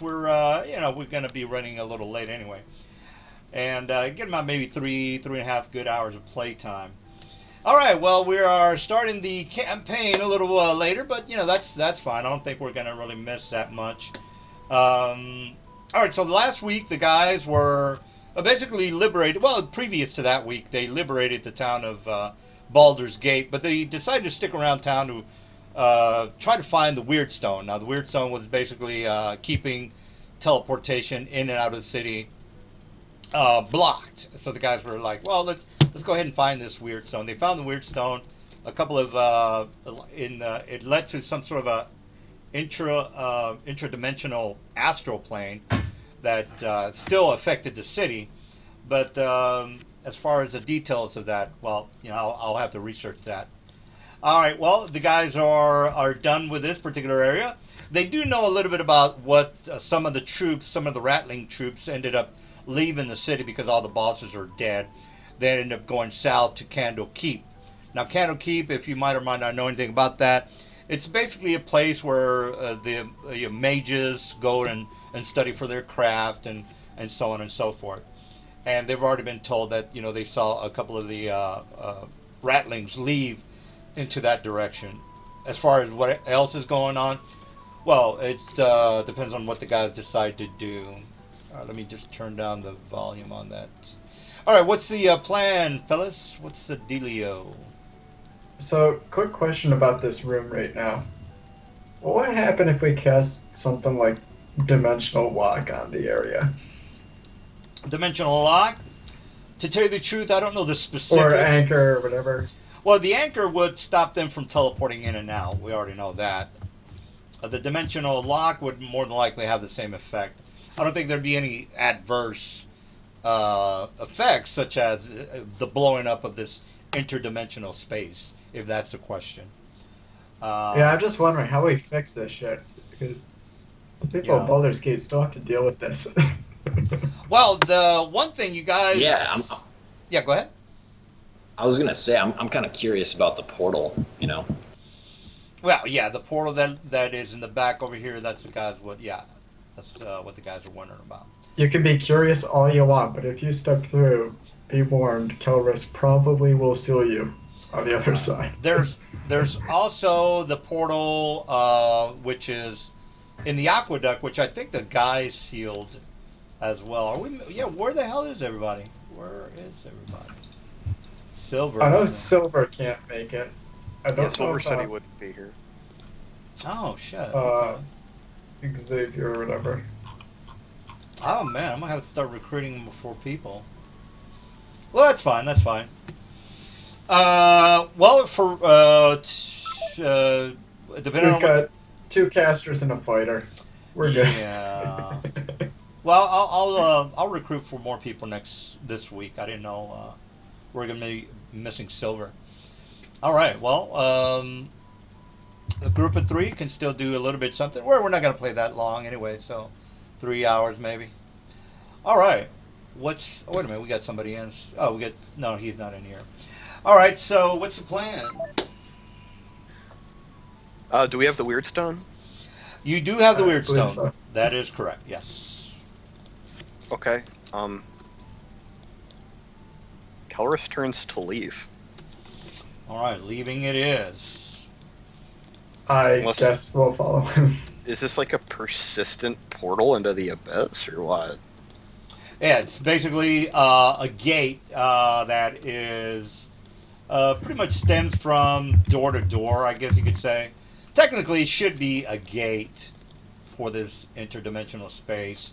we're going to be running a little late anyway, and get about maybe 3.5 good hours of playtime. All right, well, we are starting the campaign a little later, but that's fine. I don't think we're going to really miss that much. All right, so last week the guys were basically liberated. Well, previous to that week, they liberated the town of Baldur's Gate, but they decided to stick around town to try to find the Weird Stone. Now, the Weird Stone was basically keeping teleportation in and out of the city blocked. So the guys were like, "Well, let's go ahead and find this Weird Stone." They found the Weird Stone. A couple of it led to some sort of a intradimensional astral plane that still affected the city. But as far as the details of that, well, I'll have to research that. All right. Well, the guys are done with this particular area. They do know a little bit about what some of the troops, some of the Rattling troops, ended up leaving the city because all the bosses are dead. They ended up going south to Candle Keep. Now, Candle Keep, if you might or might not know anything about that, it's basically a place where the mages go and study for their craft and so on and so forth. And they've already been told that they saw a couple of the Rattlings leave into that direction. As far as what else is going on, well, it depends on what the guys decide to do. All right, let me just turn down the volume on that. All right, what's the plan, fellas? What's the dealio? So, quick question about this room right now. What would happen if we cast something like Dimensional Lock on the area? Dimensional lock. To tell you the truth, I don't know the Or specific. Anchor or whatever? Well, the anchor would stop them from teleporting in and out. We already know that. The dimensional lock would more than likely have the same effect. I don't think there'd be any adverse effects, such as the blowing up of this interdimensional space, if that's the question. Yeah, Um, I'm just wondering how we fix this shit. Because the people of yeah. Baldur's Gate still have to deal with this. Well, the one thing you guys. Yeah, Yeah, go ahead. I was gonna say I'm kind of curious about the portal. Well, yeah, the portal that is in the back over here. That's the guys. Yeah, that's what the guys are wondering about. You can be curious all you want, but if you step through, be warned, Kelris probably will seal you on the other side. There's also the portal, which is in the aqueduct, which I think the guys sealed as well. Are we? Yeah. Where the hell is everybody? Where is everybody? I Silver. know Silver can't make it. I Yeah, don't know Silver if said he wouldn't be here. Oh shit. uh, Okay. Xavier or whatever. Oh man, I'm gonna have to start recruiting more people. Well, that's fine. That's fine. Well, for depending We've on what. got two casters and a fighter. We're Yeah. good. Well, I'll recruit for more people this week. I didn't know we're gonna be missing silver. All right. Well, a group of three can still do a little bit something. We're not gonna play that long anyway, so 3 hours maybe. All right. Oh, wait a minute. We got somebody in. Oh, we got no. He's not in here. All right. So what's the plan? Do we have the Weird Stone? You do have the I weird believe stone. so. That is correct. Yes. Okay. Kelris turns to leave. All right. Leaving it is. I Unless- guess we'll follow him. Is this like a persistent portal into the abyss, or what? Yeah, it's basically a gate that is pretty much stems from door to door, I guess you could say. Technically, it should be a gate for this interdimensional space,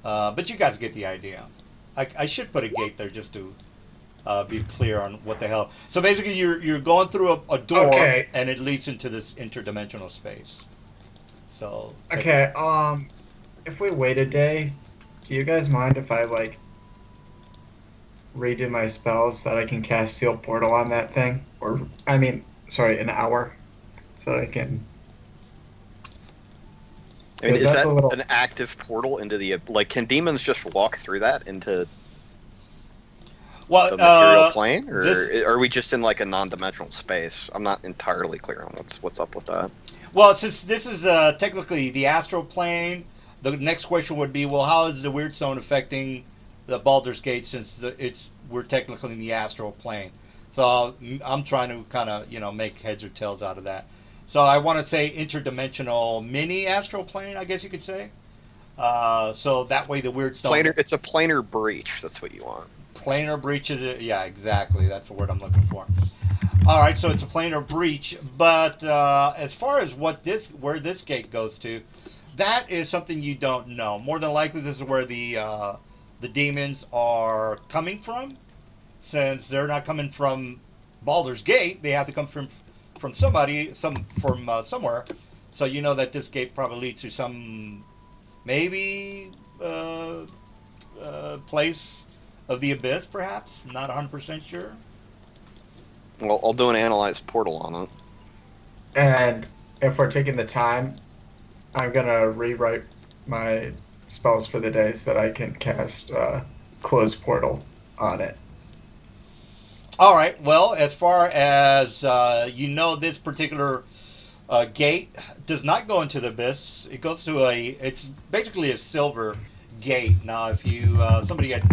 but you guys get the idea. I should put a gate there just to be clear on what the hell. So basically, you're going through a door, Okay. and it leads into this interdimensional space. So Okay, if we wait a day, do you guys mind if I, like, redo my spells so that I can cast Seal Portal on that thing? Or, I mean, sorry, an hour. So that I can... I mean, 'Cause is that's that a little- an active portal into the like? Can demons just walk through that into well, the material plane, or this- are we just in like a non-dimensional space? I'm not entirely clear on what's up with that. Well, since this is technically the astral plane, the next question would be, well, how is the weird zone affecting the Baldur's Gate since we're technically in the astral plane? So I'm trying to kind of make heads or tails out of that. So I want to say interdimensional mini astral plane, I guess you could say. So that way the weird zone. It's a planar breach. That's what you want. Planar breach yeah, exactly. That's the word I'm looking for. All right, so it's a planar breach, but as far as where this gate goes to, that is something you don't know. More than likely, this is where the demons are coming from. Since they're not coming from Baldur's Gate, they have to come from somebody, somewhere. So you know that this gate probably leads to some maybe place of the abyss, perhaps. Not 100% sure. Well, I'll do an analyze portal on it. And if we're taking the time, I'm gonna rewrite my spells for the day so that I can cast close portal on it. All right. Well, as far as this particular gate does not go into the abyss. It goes to it's basically a silver gate. Now, if somebody had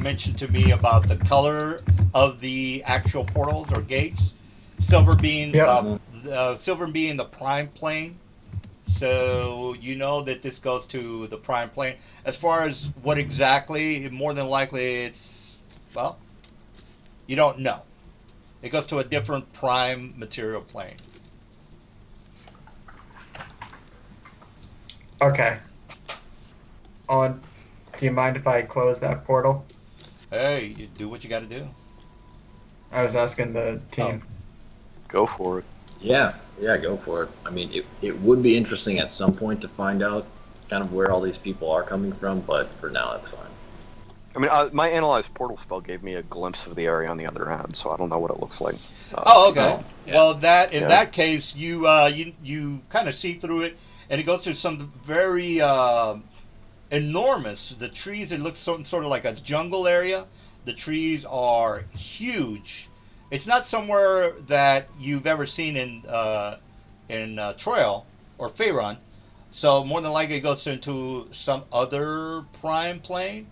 mentioned to me about the color of the actual portals or gates, silver being the prime plane. So you know that this goes to the prime plane. As far as what exactly, more than likely you don't know. It goes to a different prime material plane. Okay. Do you mind if I close that portal? Hey, you do what you got to do. I was asking the team. Go for it. Yeah, go for it. I mean, it would be interesting at some point to find out kind of where all these people are coming from, but for now, it's fine. I mean, my analyze portal spell gave me a glimpse of the area on the other end, so I don't know what it looks like. Okay. Yeah. Well, that case, you kind of see through it, and it goes to some very enormous. The trees, it looks sort of like a jungle area. The trees are huge. It's not somewhere that you've ever seen in Troil or Faerun. So more than likely it goes into some other prime plane.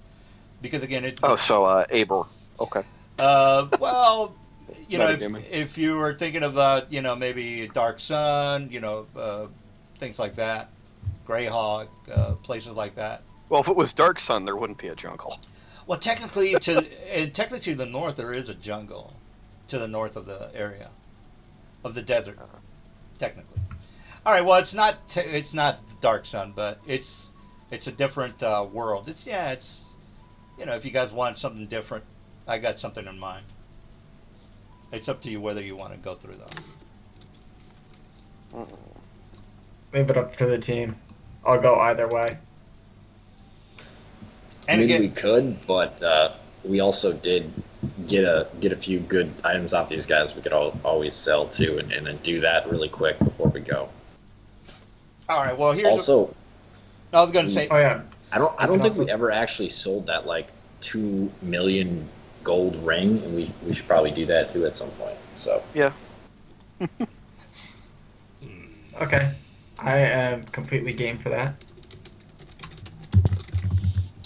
Because again, it's... Aber. Okay. Well, Metagaming. if you were thinking about, maybe Dark Sun, things like that, Greyhawk, places like that. Well, if it was Dark Sun, there wouldn't be a jungle. Well, technically to the north, there is a jungle, to the north of the area, of the desert, technically. All right. Well, it's not Dark Sun, but it's a different world. It's if you guys want something different, I got something in mind. It's up to you whether you want to go through though. Leave it up to the team. I'll go either way. And I mean, again, we could, but we also did get a few good items off these guys we could always sell too, and then do that really quick before we go. all right. Well, here's Also, I was going to say. Oh yeah. I don't think we also- ever actually sold that like 2 million gold ring, and we should probably do that too at some point. So Yeah. Okay. I am completely game for that.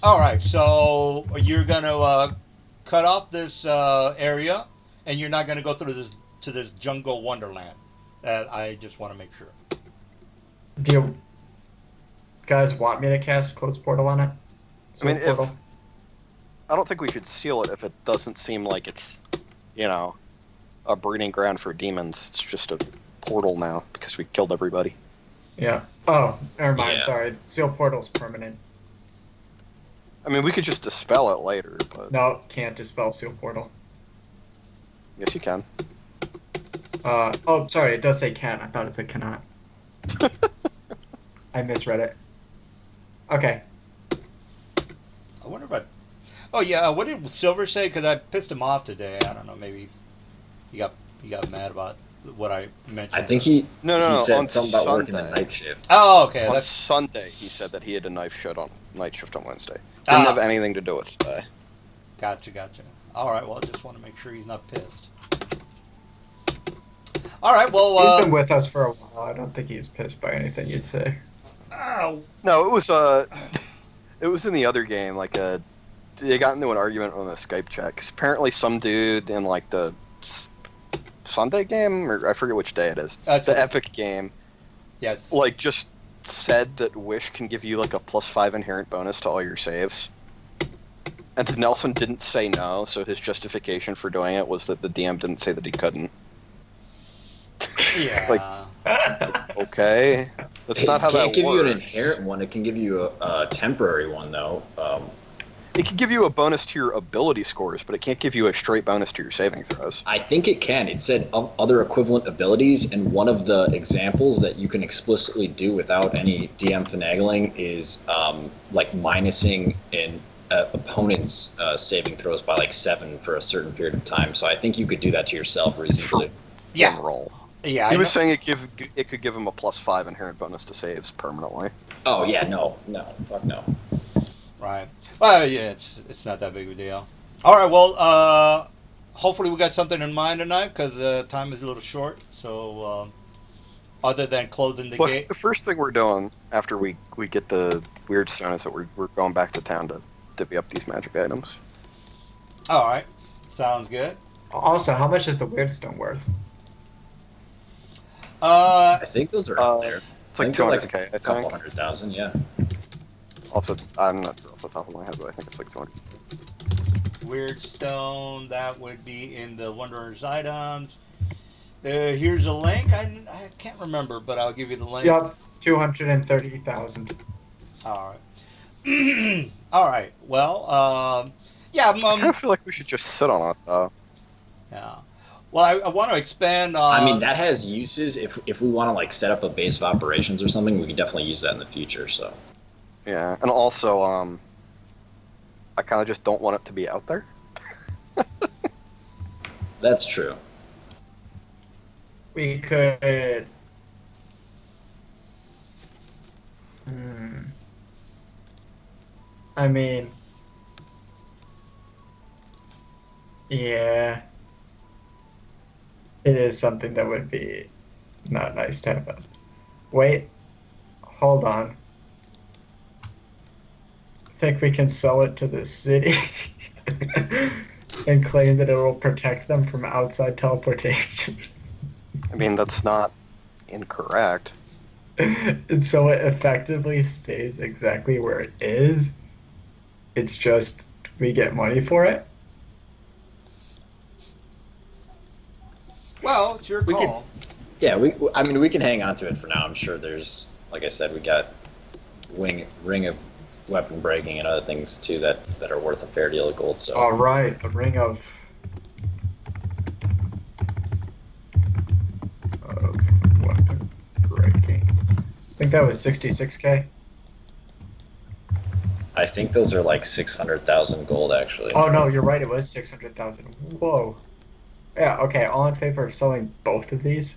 All right. So you're going to cut off this area, and you're not going to go through this jungle wonderland. I just want to make sure. Do you guys want me to cast close portal on it? I mean, Seal portal? I don't think we should seal it if it doesn't seem like it's, a breeding ground for demons. It's just a portal now because we killed everybody. Yeah. Oh, never mind. Yeah. Sorry. Seal portal's permanent. I mean, we could just dispel it later, but No, can't dispel seal portal. yes, you can. Oh, sorry. It does say can. I thought it said cannot. I misread it. Okay. I wonder about. Oh yeah, what did Silver say? Because I pissed him off today. I don't know. Maybe he got mad about what I mentioned. I think he No, said on something about working the Sunday. night shift. Oh, okay. On That's Sunday, he said that he had a night shift on Wednesday. Didn't have anything to do with today. gotcha. All right. Well, I just want to make sure he's not pissed. All right. Well, He's been with us for a while. I don't think he's pissed by anything you'd say. Oh. No, it was it was in the other game. Like they got into an argument on a Skype chat. 'Cause apparently some dude in like the Sunday game, or I forget which day it is, the Epic game, Yes. like just said that Wish can give you like a +5 inherent bonus to all your saves. And Nelson didn't say no, so his justification for doing it was that the DM didn't say that he couldn't. Yeah. Okay, that's not how that works. It can't give you an inherent one. It can give you a temporary one, though. It can give you a bonus to your ability scores, but it can't give you a straight bonus to your saving throws. I think it can. It said other equivalent abilities, and one of the examples that you can explicitly do without any DM finagling is like minusing an opponent's saving throws by like 7 for a certain period of time. So I think you could do that to yourself reasonably. Yeah. One roll. Yeah. He was saying it could give him a +5 inherent bonus to saves permanently. Oh yeah, no, fuck no. Right. Well, yeah, it's not that big of a deal. All right. Well, hopefully we got something in mind tonight because time is a little short. So, other than closing the Well, gate. the first thing we're doing after we get the weird stone is that we're going back to town to divvy up these magic items. All right. Sounds good. Also, how much is the weird stone worth? I think those are up there. It's like I think they're 200k. I a couple think. 100,000, yeah. Also, I'm not sure off the top of my head, but I think it's like 200. Weird stone. That would be in the Wanderer's items. Here's a link. I can't remember, but I'll give you the link. Yep, 230,000. All right. All right. Well, yeah. I kind of feel like we should just sit on it, though. Yeah. Well, I want to expand on. I mean, that has uses. If we want to like set up a base of operations or something, we could definitely use that in the future. So. Yeah, and also, I kind of just don't want it to be out there. That's true. We could. I mean, yeah, it is something that would be not nice to have. Wait, hold on. I think we can sell it to the city and claim that it will protect them from outside teleportation. I mean, that's not incorrect. And so it effectively stays exactly where it is. It's just we get money for it. Well, it's your call. Yeah, I mean, we can hang on to it for now. I'm sure there's, like I said, we got ring of weapon breaking and other things too that are worth a fair deal of gold. So. All right, the ring of weapon breaking. I think that was 66k. I think those are like 600,000 gold, actually. Oh no, you're right. It was 600,000. Whoa. Yeah. Okay. All in favor of selling both of these?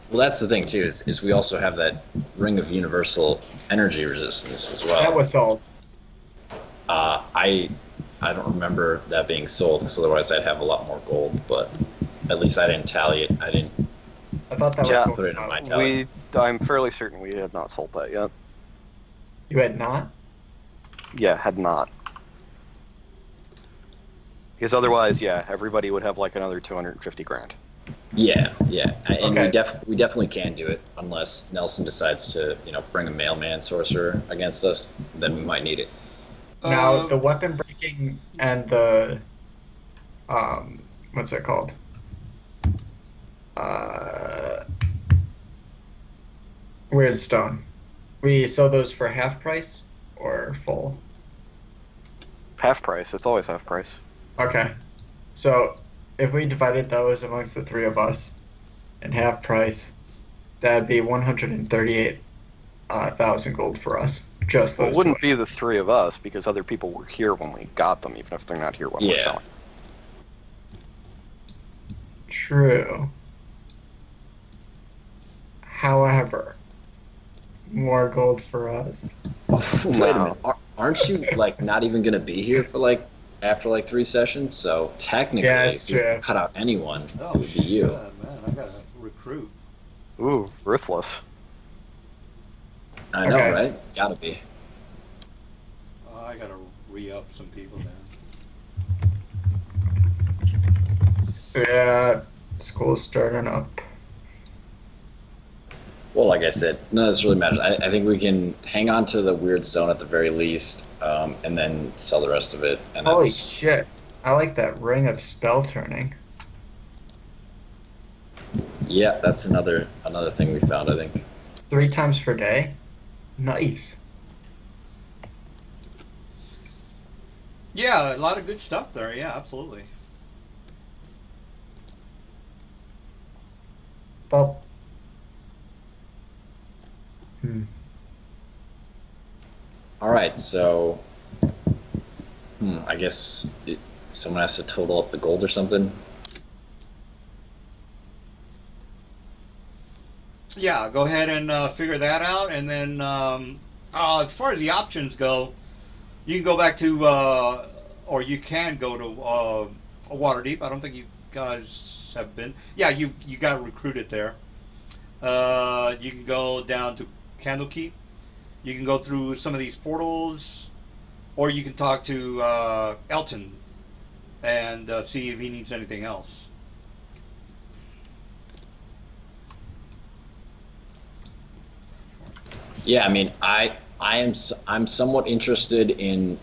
Well, that's the thing too. Is we also have that ring of universal energy resistance as well. That was sold. I don't remember that being sold, because otherwise I'd have a lot more gold. But at least I didn't tally it. I thought that was Yeah, sold. put it in my tally. I'm fairly certain we had not sold that yet. You had not? Yeah, had not. Because otherwise, yeah, everybody would have like another 250 grand. Yeah, and Okay. we definitely can do it unless Nelson decides to bring a mailman sorcerer against us. Then we might need it. Now the weapon breaking and the what's it called? Weird stone. We sell those for half price or full? Half price. It's always half price. Okay. So if we divided those amongst the three of us in half price, that'd be 138,000 gold for us. Just Well, those. it wouldn't two. be the three of us because other people were here when we got them, even if they're not here when we're Yeah. selling. True. However, more gold for us. Wait a minute. Aren't you like not even gonna be here for after 3 sessions? So technically, Yeah, it's if you true. cut out anyone, Oh, it would be you. Man, I gotta recruit. Ooh, ruthless. I know, Okay. right? Gotta be. I gotta re-up some people then. Yeah, school's starting up. Well, like I said, none of this really matters. I think we can hang on to the weird stone at the very least, and then sell the rest of it. And Holy that's shit. I like that ring of spell turning. yeah, that's another thing we found. I think. 3 times per day? Nice. Yeah, a lot of good stuff there. Yeah, absolutely. Well, All right, so I guess someone has to total up the gold or something. Yeah, go ahead and figure that out, and then as far as the options go, you can go back to, or you can go to Waterdeep. I don't think you guys have been. Yeah, you got recruited there. You can go down to Candlekeep. You can go through some of these portals, or you can talk to Elton and see if he needs anything else. Yeah, I mean, I'm somewhat interested in,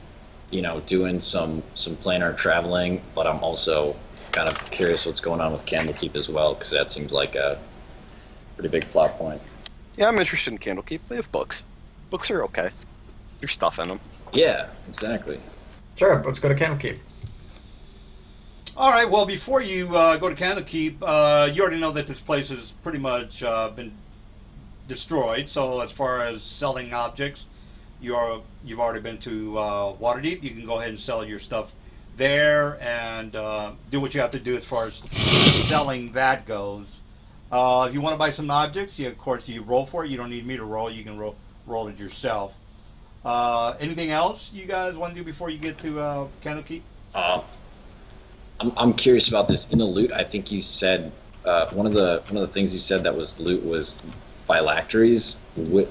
doing some planar traveling, but I'm also kind of curious what's going on with Candlekeep as well, because that seems like a pretty big plot point. Yeah, I'm interested in Candlekeep. They have books. Books are okay. There's stuff in them. Yeah, exactly. sure, let's go to Candlekeep. All right. Well, before you go to Candlekeep, you already know that this place has pretty much been destroyed. So, as far as selling objects, you've already been to Waterdeep. You can go ahead and sell your stuff there and do what you have to do as far as selling that goes. If you want to buy some objects, of course you roll for it. You don't need me to roll. You can roll it yourself. Anything else you guys want to do before you get to Candlekeep? I'm curious about this. In the loot, I think you said one of the things you said that was loot was phylacteries. What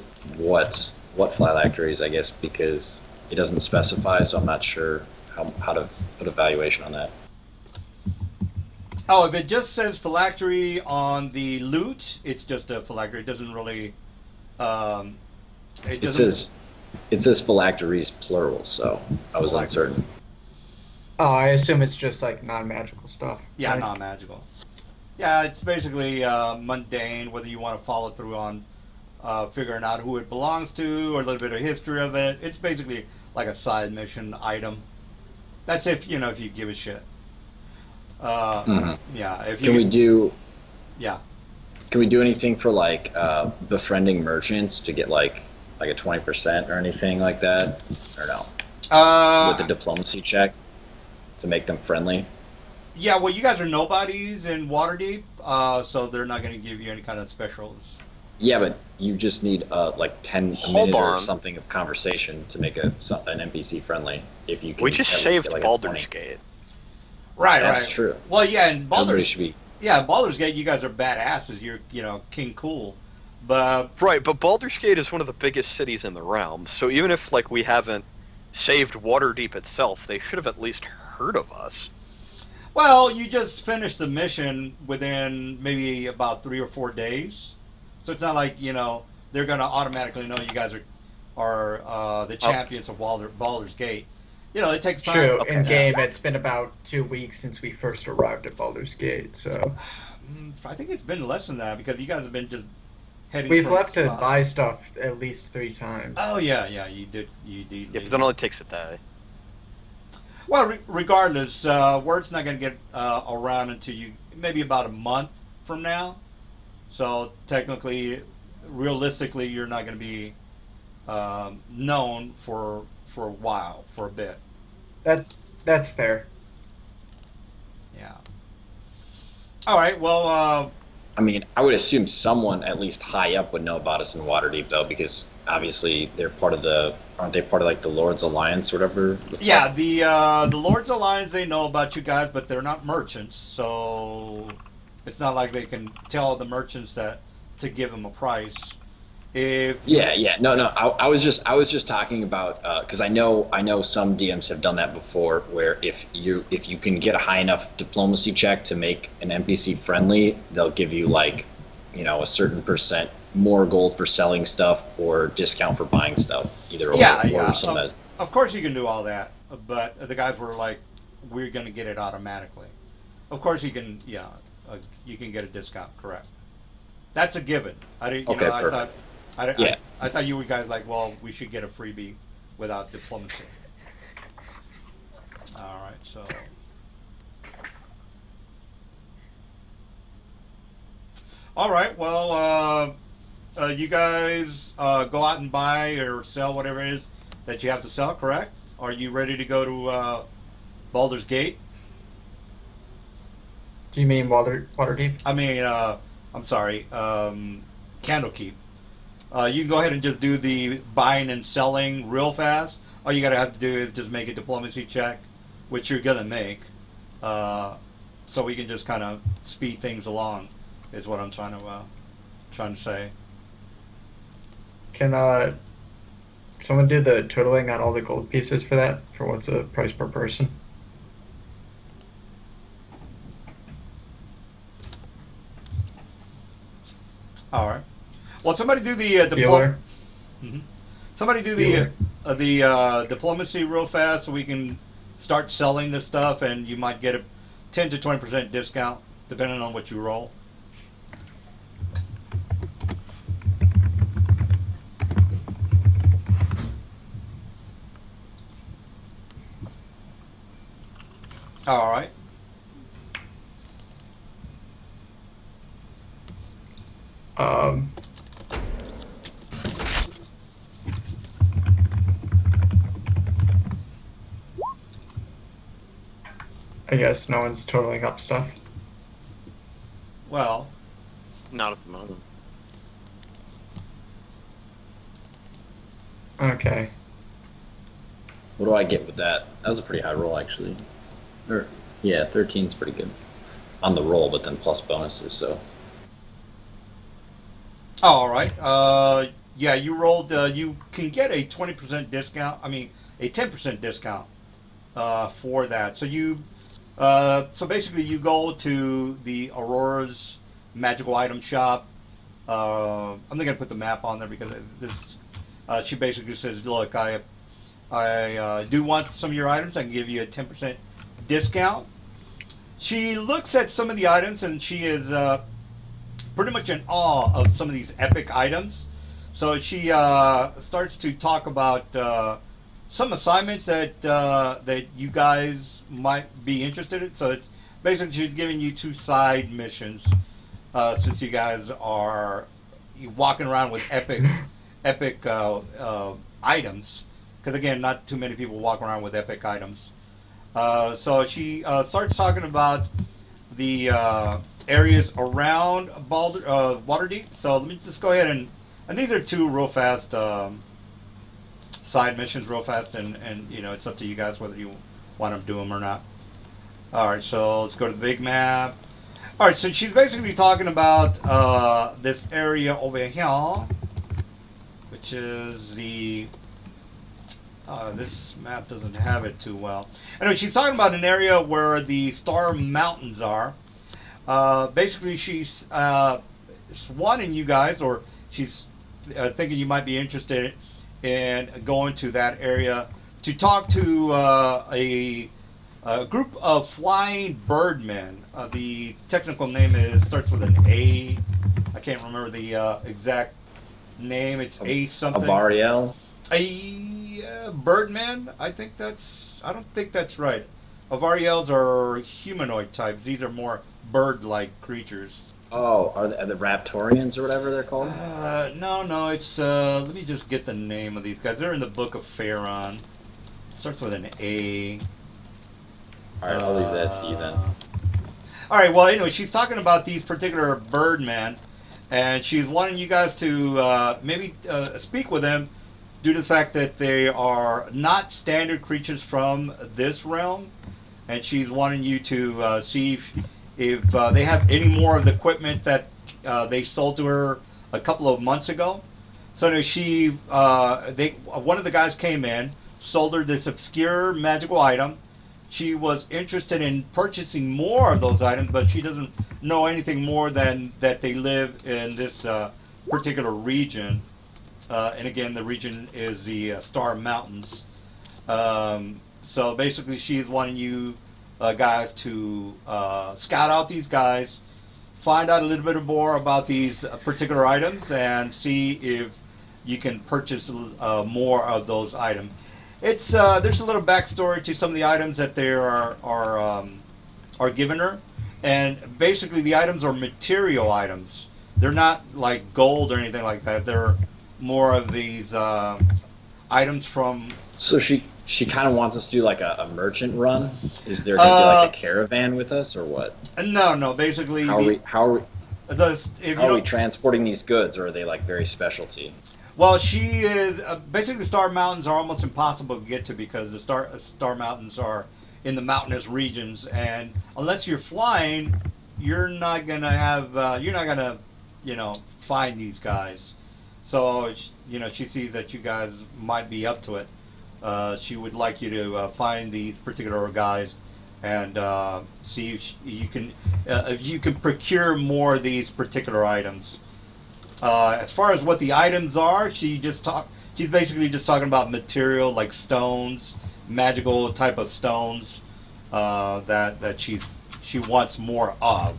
phylacteries? I guess because it doesn't specify, so I'm not sure how to put a valuation on that. Oh, if it just says phylactery on the loot, it's just a phylactery. It doesn't really. It says phylacteries plural, so I was uncertain. Oh, I assume it's just like non-magical stuff. Yeah, right? non-magical. Yeah, it's basically mundane. Whether you want to follow through on figuring out who it belongs to or a little bit of history of it, it's basically like a side mission item. That's if you give a shit. Yeah. If you Can we do? Yeah. Can we do anything for like befriending merchants to get like a 20% or anything like that, or no? With the diplomacy check to make them friendly. Yeah. Well, you guys are nobodies in Waterdeep, so they're not going to give you any kind of specials. Yeah, but you just need like 10 a minute or something of conversation to make an NPC friendly. If you can, We just at least saved get, like, Baldur's Gate. Right. That's right. true. Well, yeah, and Everybody should be. Yeah, Baldur's Gate, you guys are badasses. You're, king cool. But Right, but Baldur's Gate is one of the biggest cities in the realm, so even if like we haven't saved Waterdeep itself, they should have at least heard of us. well, you just finished the mission within maybe about 3 or 4 days, so it's not like they're gonna automatically know you guys are the champions of Baldur's Gate. It takes time. True. Okay. In game, it's been about 2 weeks since we first arrived at Baldur's Gate, so I think it's been less than that because you guys have been just heading. we've from left to spot. buy stuff at least 3 times. Oh yeah, you did. Yeah, but that only takes a day. Well, regardless, word's not going to get around until maybe about a month from now. So technically, realistically, you're not going to be known for a while, for a bit. That's fair. Yeah. All right. Well, I mean, I would assume someone at least high up would know about us in Waterdeep, though, because obviously they're aren't they part of like the Lord's Alliance or whatever? yeah, the Lord's Alliance, they know about you guys, but they're not merchants, so it's not like they can tell the merchants to give him a price. If Yeah. No. I was just talking about because I know some DMs have done that before, where if you can get a high enough diplomacy check to make an NPC friendly, they'll give you like, a certain percent more gold for selling stuff or discount for buying stuff, either or some that. Of course you can do all that, but the guys were like, we're going to get it automatically. Of course you can, you can get a discount, correct? That's a given. I didn't, Okay, perfect. I thought you were guys like, well, we should get a freebie without diplomacy. All right, so. All right, well, you guys go out and buy or sell whatever it is that you have to sell, correct? Are you ready to go to Baldur's Gate? Do you mean Waterdeep? I mean, I'm sorry, Candlekeep. You can go ahead and just do the buying and selling real fast. All you gotta have to do is just make a diplomacy check, which you're gonna make, so we can just kind of speed things along. Is what I'm trying to say. Can someone do the totaling on all the gold pieces for that? For what's the price per person? All right. Well, somebody do the Bueller? Somebody do the diplomacy real fast, so we can start selling this stuff, and you might get a 10 to 20% discount depending on what you roll. All right. I guess no one's totaling up stuff. Well, Not at the moment. Okay. What do I get with that? That was a pretty high roll, actually. Or, yeah, 13's pretty good on the roll, but then plus bonuses, so. oh, all right. Yeah, you rolled. You can get a 20% discount. I mean, a 10% discount for that. So so basically, you go to the Aurora's magical item shop. I'm not gonna put the map on there because this. She basically says, "Look, I do want some of your items. I can give you a 10% discount." She looks at some of the items and she is pretty much in awe of some of these epic items. So she starts to talk about some assignments that you guys might be interested in. So it's basically she's giving you 2 side missions since you guys are walking around with epic items. Because again, not too many people walk around with epic items. So she starts talking about the areas around Waterdeep. So let me just go ahead and these are 2 real fast side missions, real fast, and it's up to you guys whether you want to do them or not. All right, so let's go to the big map. All right, so she's basically talking about this area over here, which is the. This map doesn't have it too well. Anyway, she's talking about an area where the Star Mountains are. Basically, she's wanting you guys, or she's thinking you might be interested in going to that area to talk to a group of flying birdmen. The technical name starts with an A. I can't remember the exact name. It's A something. Avariel? Birdman. I don't think that's right. Avariels are humanoid types. These are more bird-like creatures. Oh, are the Raptorians or whatever they're called? No. It's let me just get the name of these guys. They're in the Book of Pharaon. Starts with an A. All right, I'll leave that to you then. All right. Well, anyway, she's talking about these particular birdmen, and she's wanting you guys to maybe speak with them due to the fact that they are not standard creatures from this realm, and she's wanting you to see if they have any more of the equipment that they sold to her a couple of months ago. So anyway, one of the guys came in, sold her this obscure magical item. She was interested in purchasing more of those items, but she doesn't know anything more than that they live in this particular region. And again, the region is the Star Mountains. So basically, she's wanting you guys to scout out these guys, find out a little bit more about these particular items, and see if you can purchase more of those items. It's there's a little backstory to some of the items that they are given her, and basically the items are material items. They're not like gold or anything like that. They're more of these items from. So she kind of wants us to do like a merchant run. Is there going to be like a caravan with us or what? No. Basically, how are we transporting these goods, or are they like very specialty? Well, she is basically the Star Mountains are almost impossible to get to because the Star Mountains are in the mountainous regions, and unless you're flying, you're not gonna find these guys. So she sees that you guys might be up to it. She would like you to find these particular guys and see if you can procure more of these particular items. As far as what the items are, she's basically just talking about material like stones, magical type of stones that she wants more of.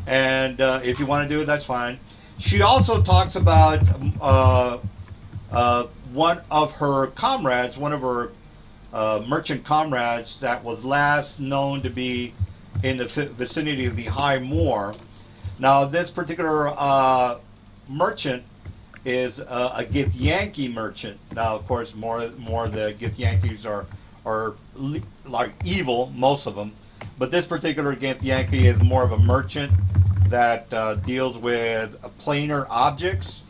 And if you want to do it, that's fine. She also talks about one of her comrades, one of her merchant comrades that was last known to be in the vicinity of the High Moor. Now, this particular merchant is a Githyanki merchant. Now, of course, more of the Githyankis are like evil, most of them. But this particular Githyanki is more of a merchant that deals with planar objects.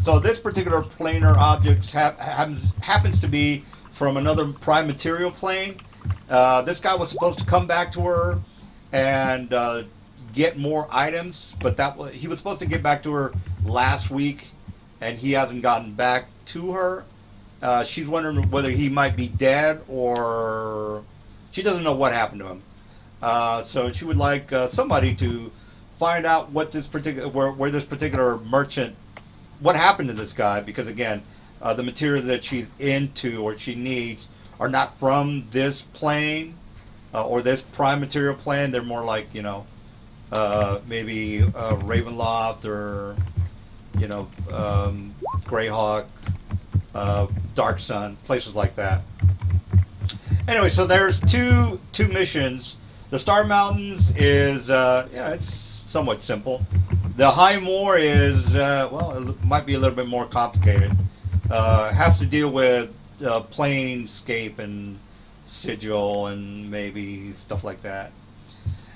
So this particular planar object happens to be from another prime material plane. This guy was supposed to come back to her and get more items, but he was supposed to get back to her last week, and he hasn't gotten back to her. She's wondering whether he might be dead or she doesn't know what happened to him. So she would like somebody to find out what this particular where this particular merchant, what happened to this guy, because again, the materials that she's into or she needs are not from this plane or this prime material plane. They're more like maybe Ravenloft or Greyhawk, Dark Sun, places like that. Anyway, so there's two missions. The Star Mountains is it's somewhat simple. The High Moor is it might be a little bit more complicated. Has to deal with Planescape and Sigil and maybe stuff like that.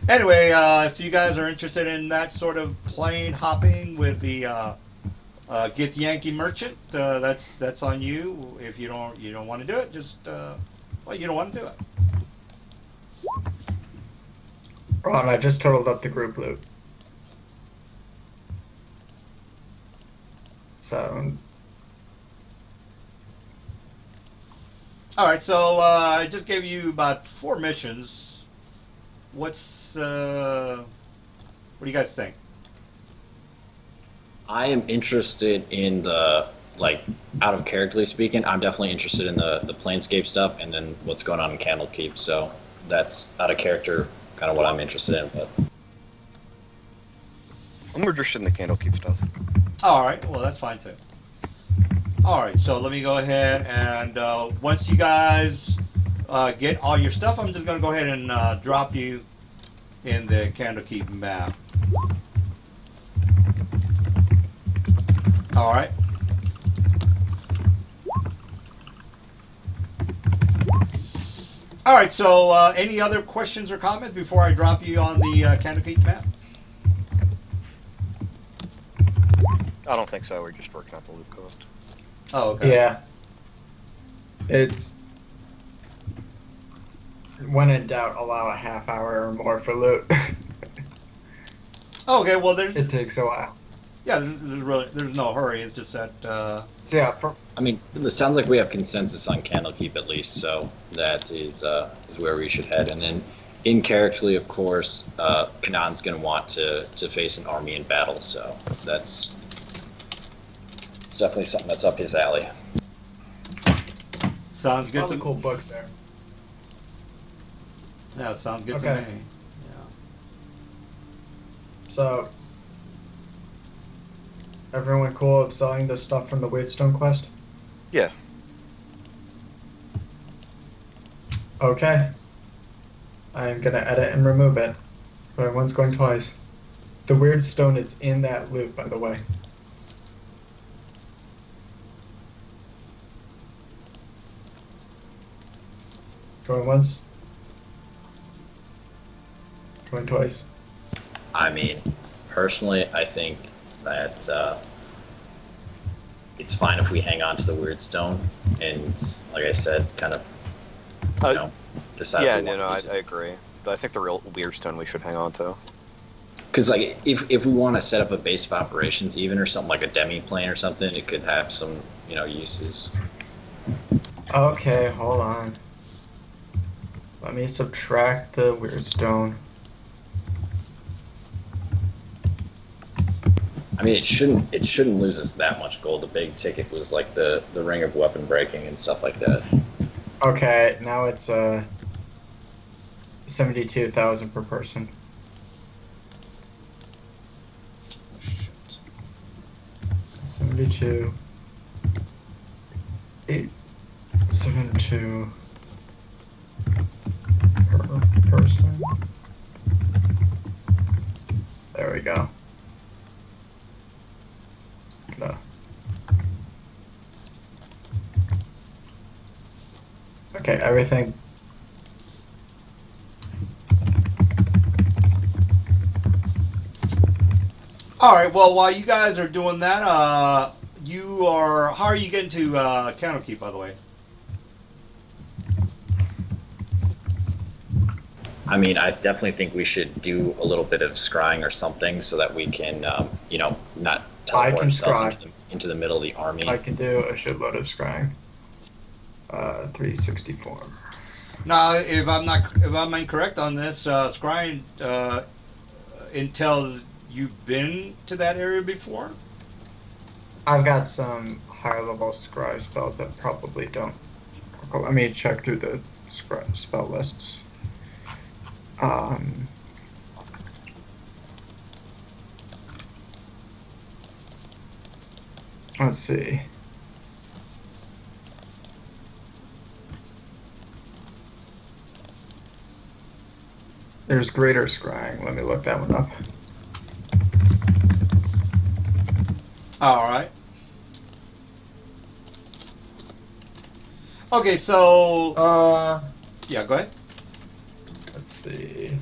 Anyway, if you guys are interested in that sort of plane hopping with the Githyanki merchant, that's on you. If you don't want to do it, just you don't want to do it. Ron, I just totaled up the group loot. So. All right, so I just gave you about 4 missions. What do you guys think? I am interested in the, out of characterly speaking, I'm definitely interested in the Planescape stuff and then what's going on in Candlekeep. So that's out of character, kind of what I'm interested in. But I'm interested in the Candlekeep stuff. All right, well, that's fine too. All right, so let me go ahead and once you guys get all your stuff, I'm just going to go ahead and drop you in the Candlekeep map. All right. All right, so any other questions or comments before I drop you on the Candlekeep map? I don't think so. We're just working out the loot cost. Oh, okay. Yeah. It's when in doubt, allow a half hour or more for loot. Okay, well, It takes a while. Yeah, there's no hurry. It's just that. So yeah, for, I mean, it sounds like we have consensus on Candlekeep at least, so that is where we should head. And then, in characterly, of course, Kanan's going to want to face an army in battle, so it's definitely something that's up his alley. Sounds good all to the cool books there. Yeah, sounds good Okay. to me. Yeah. So, everyone cool of selling the stuff from the Weirdstone quest? Yeah. Okay. I'm gonna edit and remove it. Going once, going twice. The Weirdstone is in that loop, by the way. Going once. Going twice. I mean, personally, I think that it's fine if we hang on to the Weirdstone and, like I said, kind of, decide. Yeah, if we want to use I agree. But I think the real Weirdstone we should hang on to. Because, like, if we want to set up a base of operations, even or something like a demi plane or something, it could have some, uses. Okay, hold on. Let me subtract the Weirdstone. I mean, it shouldn't lose us that much gold. The big ticket was like the ring of weapon breaking and stuff like that. Okay, now it's 72,000 per person. Oh, shit. 72. 872 per person. There we go. No. Okay, everything. All right. Well, while you guys are doing that, how are you getting to Candlekeep, by the way? I mean, I definitely think we should do a little bit of scrying or something so that we can, not I teleport can ourselves scry. into the middle of the army. I can do a shitload of scrying. 364. Now, if I'm incorrect on this, scrying entails you've been to that area before. I've got some higher level scry spells that probably don't. Let me check through the spell lists. Let's see. There's greater scrying. Let me look that one up. All right. Okay, so yeah, go ahead. Let's see.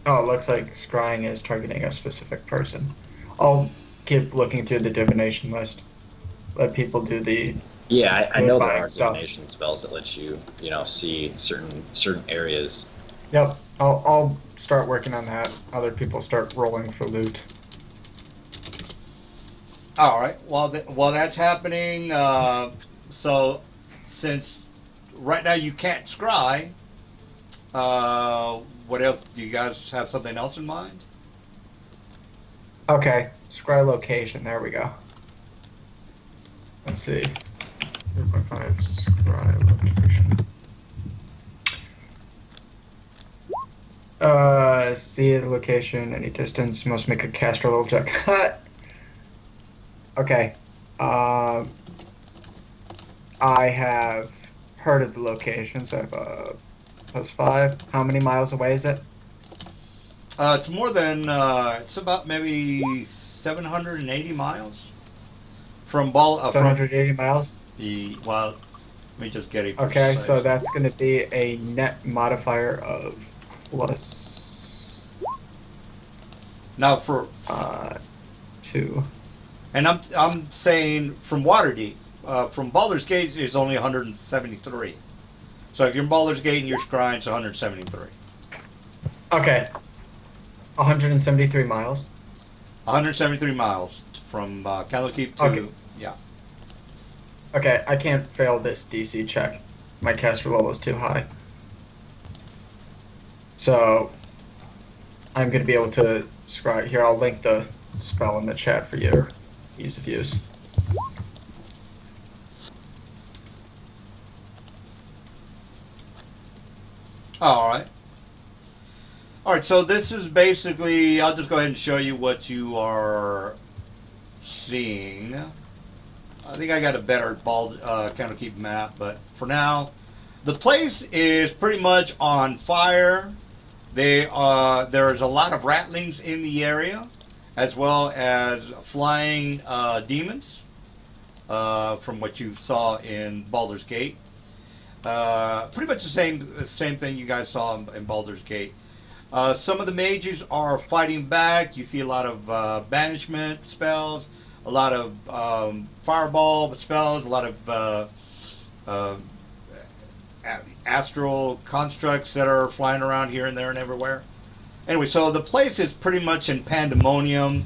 Oh, it looks like scrying is targeting a specific person. I'll keep looking through the divination list. Let people do the. Yeah, I know there buying are stuff. divination spells that let you, see certain areas. Yep, I'll start working on that. Other people start rolling for loot. All right. While that's happening, so since right now you can't scry, what else? Do you guys have something else in mind? Okay, scry location. There we go. Let's see. 3.5 scry location. See the location, any distance, must make a caster level check. Okay. I have heard of the location, so I have +5. How many miles away is it? It's more than it's about maybe 780 miles from 780 miles? well, let me just get it. Okay, so that's going to be a net modifier of plus now for 2. and I'm saying from Waterdeep, from Baldur's Gate is only 173. So if you're in Baldur's Gate and you're scrying, it's 173. Okay. 173 miles. 173 miles from Candlekeep to Okay. yeah. Okay, I can't fail this DC check. My caster level is too high. So I'm going to be able to scry. Here, I'll link the spell in the chat for your ease of use. All right. All right, so this is basically, I'll just go ahead and show you what you are seeing. I think I got a better Candlekeep map, but for now, the place is pretty much on fire. There's a lot of rattlings in the area, as well as flying demons, from what you saw in Baldur's Gate. Pretty much the same thing you guys saw in Baldur's Gate. Some of the mages are fighting back. You see a lot of banishment spells, a lot of fireball spells, a lot of astral constructs that are flying around here and there and everywhere. Anyway, so the place is pretty much in pandemonium.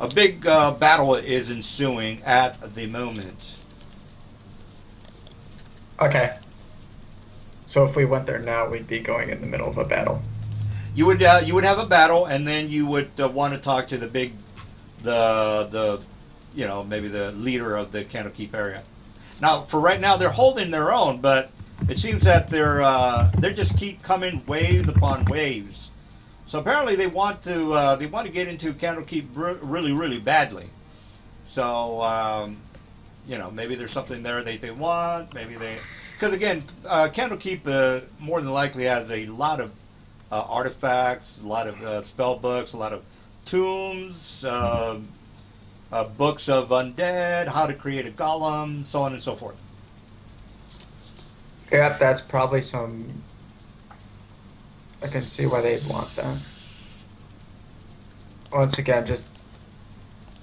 A big battle is ensuing at the moment. Okay. So if we went there now, we'd be going in the middle of a battle. You would have a battle, and then you would want to talk to the maybe the leader of the Candlekeep area. Now, for right now, they're holding their own, but it seems that they just keep coming wave upon waves. So apparently, they want to get into Candlekeep really, really badly. So maybe there's something there they want. Maybe because again, Candlekeep more than likely has a lot of artifacts, a lot of spell books, a lot of tombs, books of undead, how to create a golem, so on and so forth. Yeah, that's probably some. I can see why they'd want that. Once again, just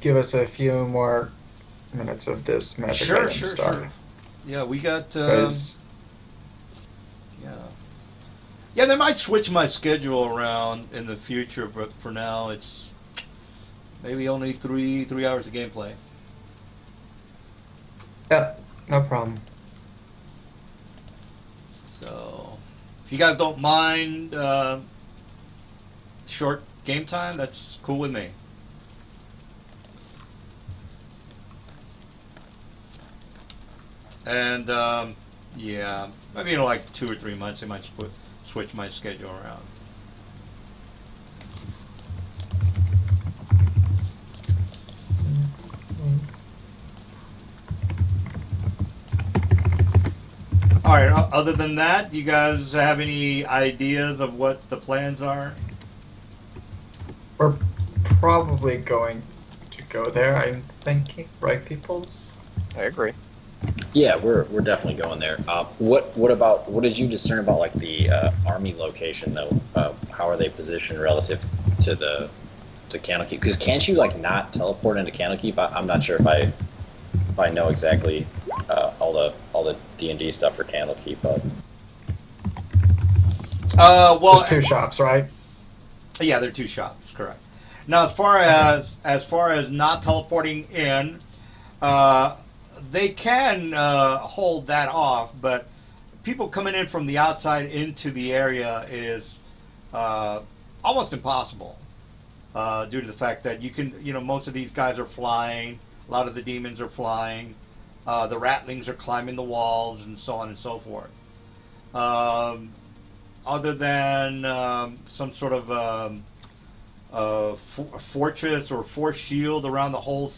give us a few more minutes of this magic Sure. start. Yeah, we got. 'Cause- Yeah, they might switch my schedule around in the future, but for now it's maybe only three hours of gameplay. Yep, no problem. So, if you guys don't mind short game time, that's cool with me. And yeah, maybe in like 2 or 3 months, I might switch my schedule around. All right. Other than that, do you guys have any ideas of what the plans are? We're probably going to go there, I'm thinking, right, peoples? I agree. Yeah, we're definitely going there. What did you discern about like the army location though? How are they positioned relative to Candlekeep? Because can't you like not teleport into Candlekeep? I'm not sure if I know exactly all the D&D stuff for Candlekeep. Well, There's two shops, right? yeah, there are 2 shops, correct. Now, as far as not teleporting in, they can hold that off, but people coming in from the outside into the area is almost impossible due to the fact that most of these guys are flying. A lot of the demons are flying. The rattlings are climbing the walls and so on and so forth. Other than some sort of fortress or force shield around the whole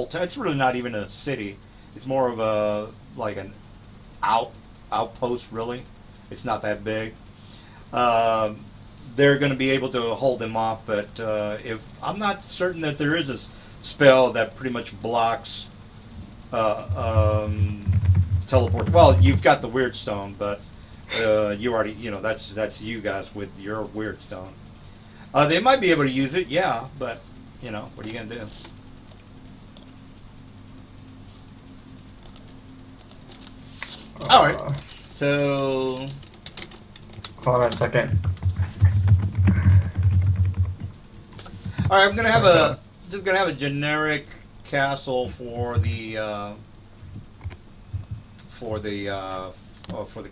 town. It's really not even a city. It's more of an outpost. Really, it's not that big. They're going to be able to hold them off, but if I'm not certain that there is a spell that pretty much blocks teleport. Well, you've got the weird stone, but you already that's you guys with your weird stone. They might be able to use it, yeah, but what are you going to do? All right. So, Hold on a second. all right, I'm gonna have a just gonna have a generic castle for the for the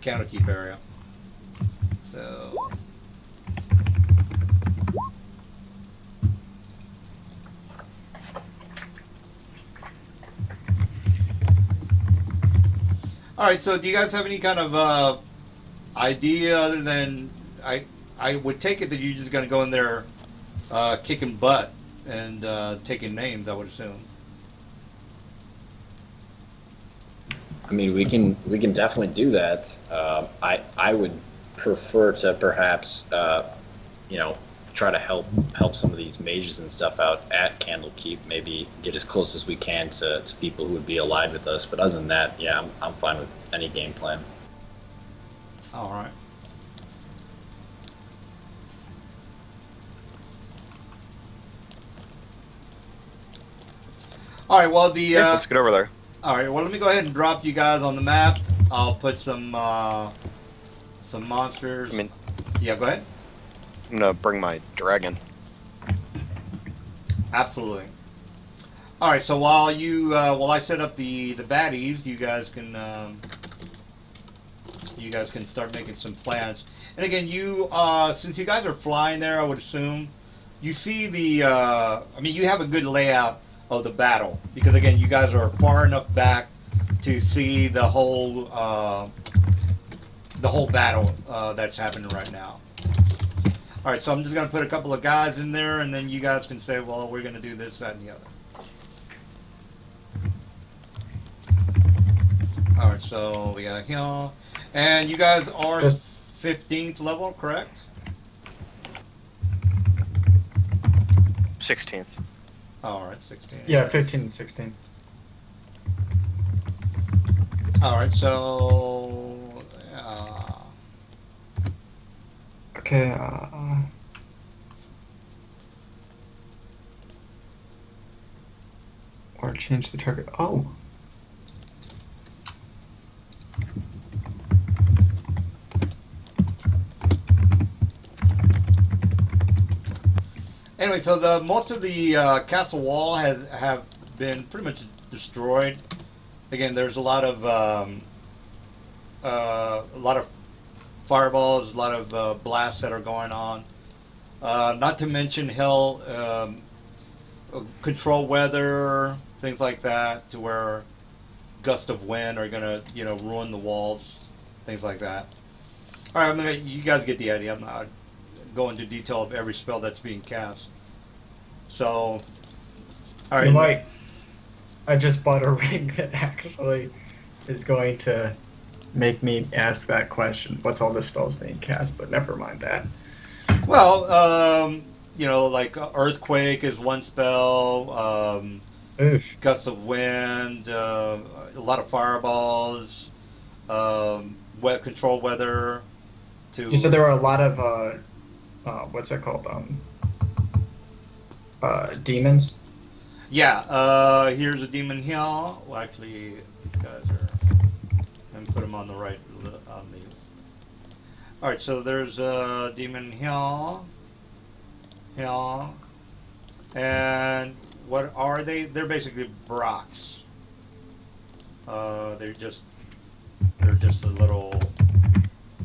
Candlekeep area. So. All right. So, do you guys have any kind of idea other than I would take it that you're just gonna go in there kicking butt and taking names? I would assume. I mean, we can definitely do that. I would prefer to perhaps try to help some of these mages and stuff out at Candlekeep. Maybe get as close as we can to people who would be aligned with us. But other than that, yeah, I'm fine with any game plan. All right. All right. Well, Yeah, let's get over there. all right. Well, let me go ahead and drop you guys on the map. I'll put some monsters. I mean, Yeah. Go ahead. I'm gonna bring my dragon. Absolutely. All right. So while while I set up the baddies, you guys can start making some plans. And again, since you guys are flying there, I would assume you see the. I mean, you have a good layout of the battle because again, you guys are far enough back to see the whole battle that's happening right now. All right, so I'm just gonna put a couple of guys in there, and then you guys can say, well, we're gonna do this, that, and the other. All right, so we got here, and you guys are Just- 15th level, correct? 16th. All right, 16. Yeah, 15 and 16. All right, so Okay, or change the target. Oh. anyway, so the most of the castle wall have been pretty much destroyed. Again, there's a lot of fireballs, a lot of blasts that are going on. Not to mention hell, control weather, things like that, to where gusts of wind are gonna ruin the walls, things like that. All right, you guys get the idea. I'm not going into detail of every spell that's being cast. So, all right. You might. I just bought a ring that actually is going to make me ask that question. What's all the spells being cast? But never mind that. Well, like earthquake is one spell. Oof. Gust of wind, a lot of fireballs, control weather. You said there were a lot of what's that called? Demons. Yeah, here's a demon here. Well, actually, these guys are. And put them on the right. All right, so there's a demon here, and what are they? They're basically Brocks. They're just a little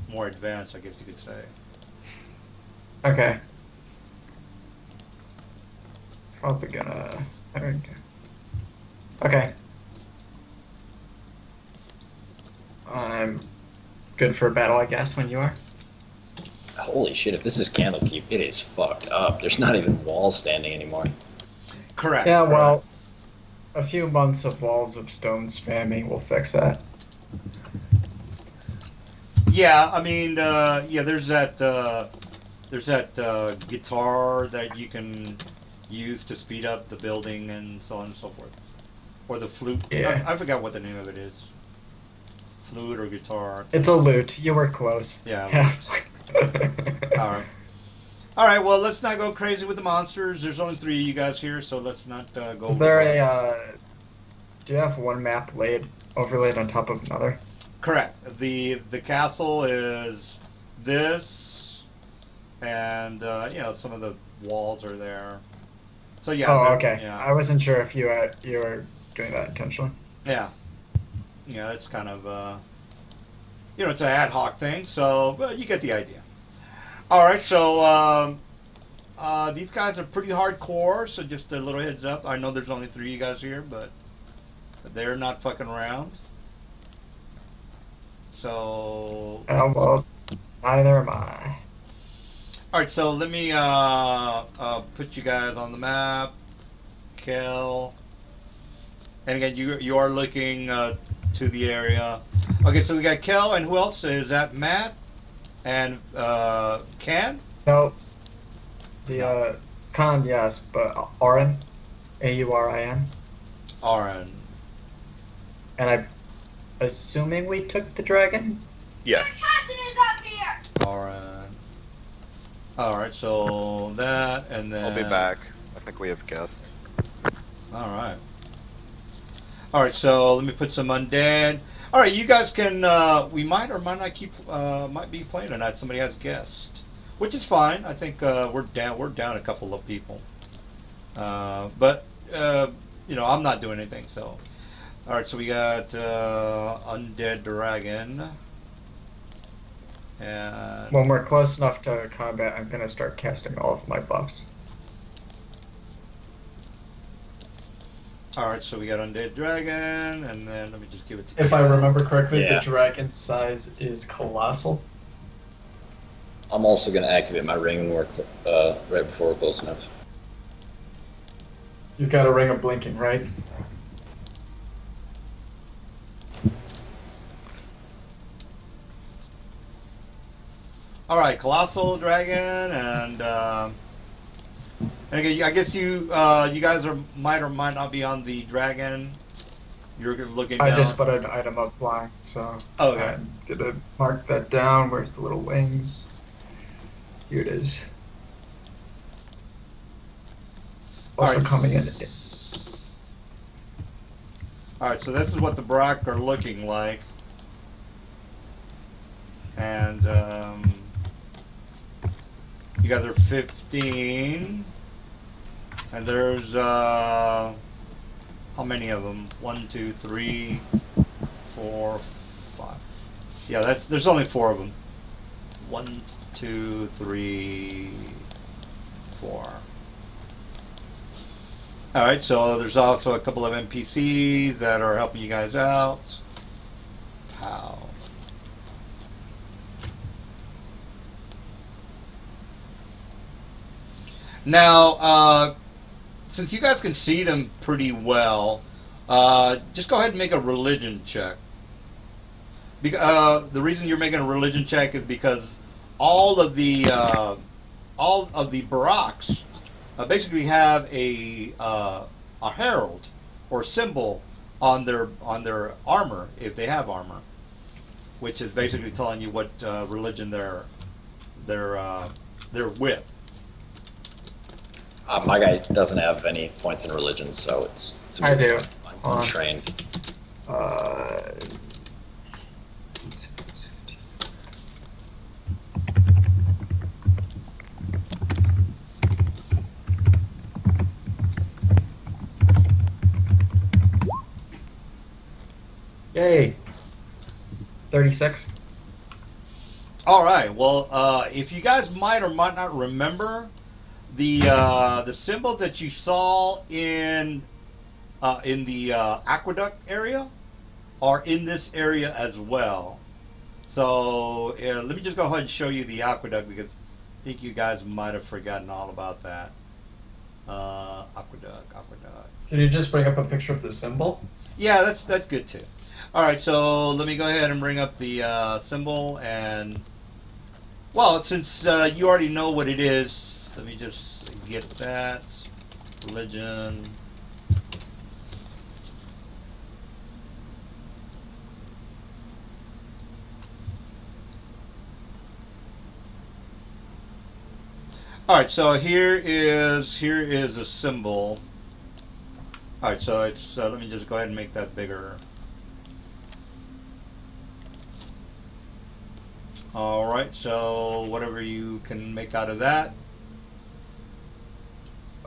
more advanced, I guess you could say. Okay. Probably gonna. There we go. Okay. I'm good for a battle, I guess, when you are. Holy shit! If this is Candlekeep, it is fucked up. There's not even walls standing anymore. Correct. Yeah, correct. well, a few months of walls of stone spamming will fix that. Yeah, I mean, there's that guitar that you can use to speed up the building and so on and so forth, or the flute. Yeah. I forgot what the name of it is. Flute or guitar. It's a lute. You were close. Yeah. All right. All right. Well, let's not go crazy with the monsters. There's only 3 of you guys here, so let's not go. Is there a? Do you have one map overlaid on top of another? Correct. The castle is this, and some of the walls are there. So yeah. Oh, they're- okay. Yeah. I wasn't sure if you were doing that intentionally. Yeah. Yeah. It's kind of it's an ad hoc thing. So you get the idea. All right. So these guys are pretty hardcore. So just a little heads up. I know there's only 3 of you guys here, but they're not fucking around. So. Oh, well, neither am I. All right, so let me put you guys on the map. Kel. And again, you are looking to the area. Okay, so we got Kel, and who else? Is that Matt? And Ken? No. The Khan, yes, but Aurin, Aurin, Aaron. and I'm assuming we took the dragon. Yeah. Aaron. All right, so that, and then... I'll be back. I think we have guests. All right. All right, so let me put some undead. All right, you guys can. We might or might not might be playing tonight. Somebody has guests, which is fine. I think we're down. We're down a couple of people, but I'm not doing anything. So, all right. So we got undead dragon, and When we're close enough to combat, I'm gonna start casting all of my buffs. all right. So we got undead dragon, and then let me just give it to. If I remember correctly, Yeah. the dragon size is colossal. I'm also going to activate my ring when we're right before we're close enough. You've got a ring of blinking, right? All right, colossal dragon, and again, I guess you guys might or might not be on the dragon. You're looking down. I just put an item of flying, so Oh, okay. I'm gonna mark that down. Where's the little wings? Here it is. Also Alright. coming in. All right, so this is what the Brock are looking like, and you guys are 15, and there's how many of them? 1, 2, 3, 4, 5. Yeah, there's only 4 of them. 1, 2, 3, 4. All right, so there's also a couple of NPCs that are helping you guys out. How? Now, since you guys can see them pretty well, just go ahead and make a religion check. The reason you're making a religion check is because all of the barracks basically have a herald or symbol on their armor if they have armor, which is basically telling you what religion they're with. My guy doesn't have any points in religion, so it's I do. I'm untrained. Uh, Yay. 36. All right. Well, if you guys might or might not remember, the symbols that you saw in the aqueduct area are in this area as well. So let me just go ahead and show you the aqueduct because I think you guys might have forgotten all about that. Aqueduct. Can you just bring up a picture of the symbol? Yeah, that's good too. All right, so let me go ahead and bring up the symbol, and well, since you already know what it is, let me just get that religion. All right, so here is a symbol. All right, so it's let me just go ahead and make that bigger. All right, so whatever you can make out of that.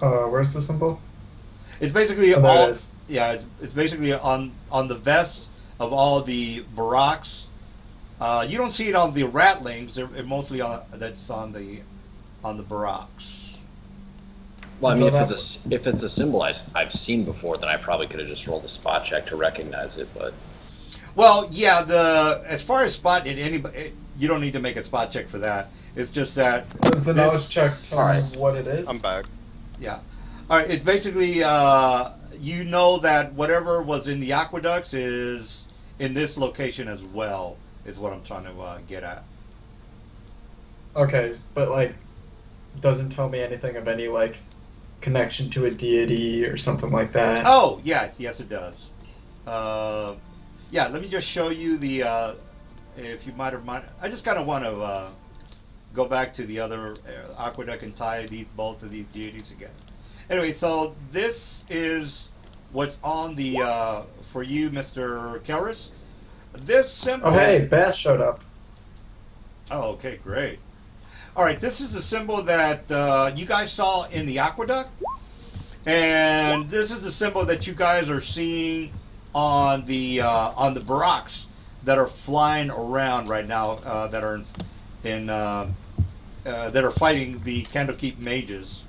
Where's the symbol? It's basically Oh, there all. it is. Yeah, it's basically on the vest of all the barracks. You don't see it on the ratlings. They're mostly that's on the barracks. Well, I mean, So if it's a symbol I've seen before, then I probably could have just rolled a spot check to recognize it. But Well, yeah. As far as spot in anybody, you don't need to make a spot check for that. It's just that. Does the knowledge check tell me Alright. what it is? I'm back. Yeah. All right. It's basically you know that whatever was in the aqueducts is in this location as well. Is what I'm trying to get at. Okay, but like, doesn't tell me anything of any like connection to a deity or something like that. Oh, yes, it does. Yeah, let me just show you the. If you might have mind, I just kind of want to go back to the other aqueduct and tie both of these deities again. Anyway, so this is what's on the for you, Mr. Kelris. This symbol. Oh hey, Bass showed up. Oh, okay, great. All right, this is a symbol that you guys saw in the aqueduct, and this is a symbol that you guys are seeing on the barracks that are flying around right now, that are that are fighting the Candlekeep mages.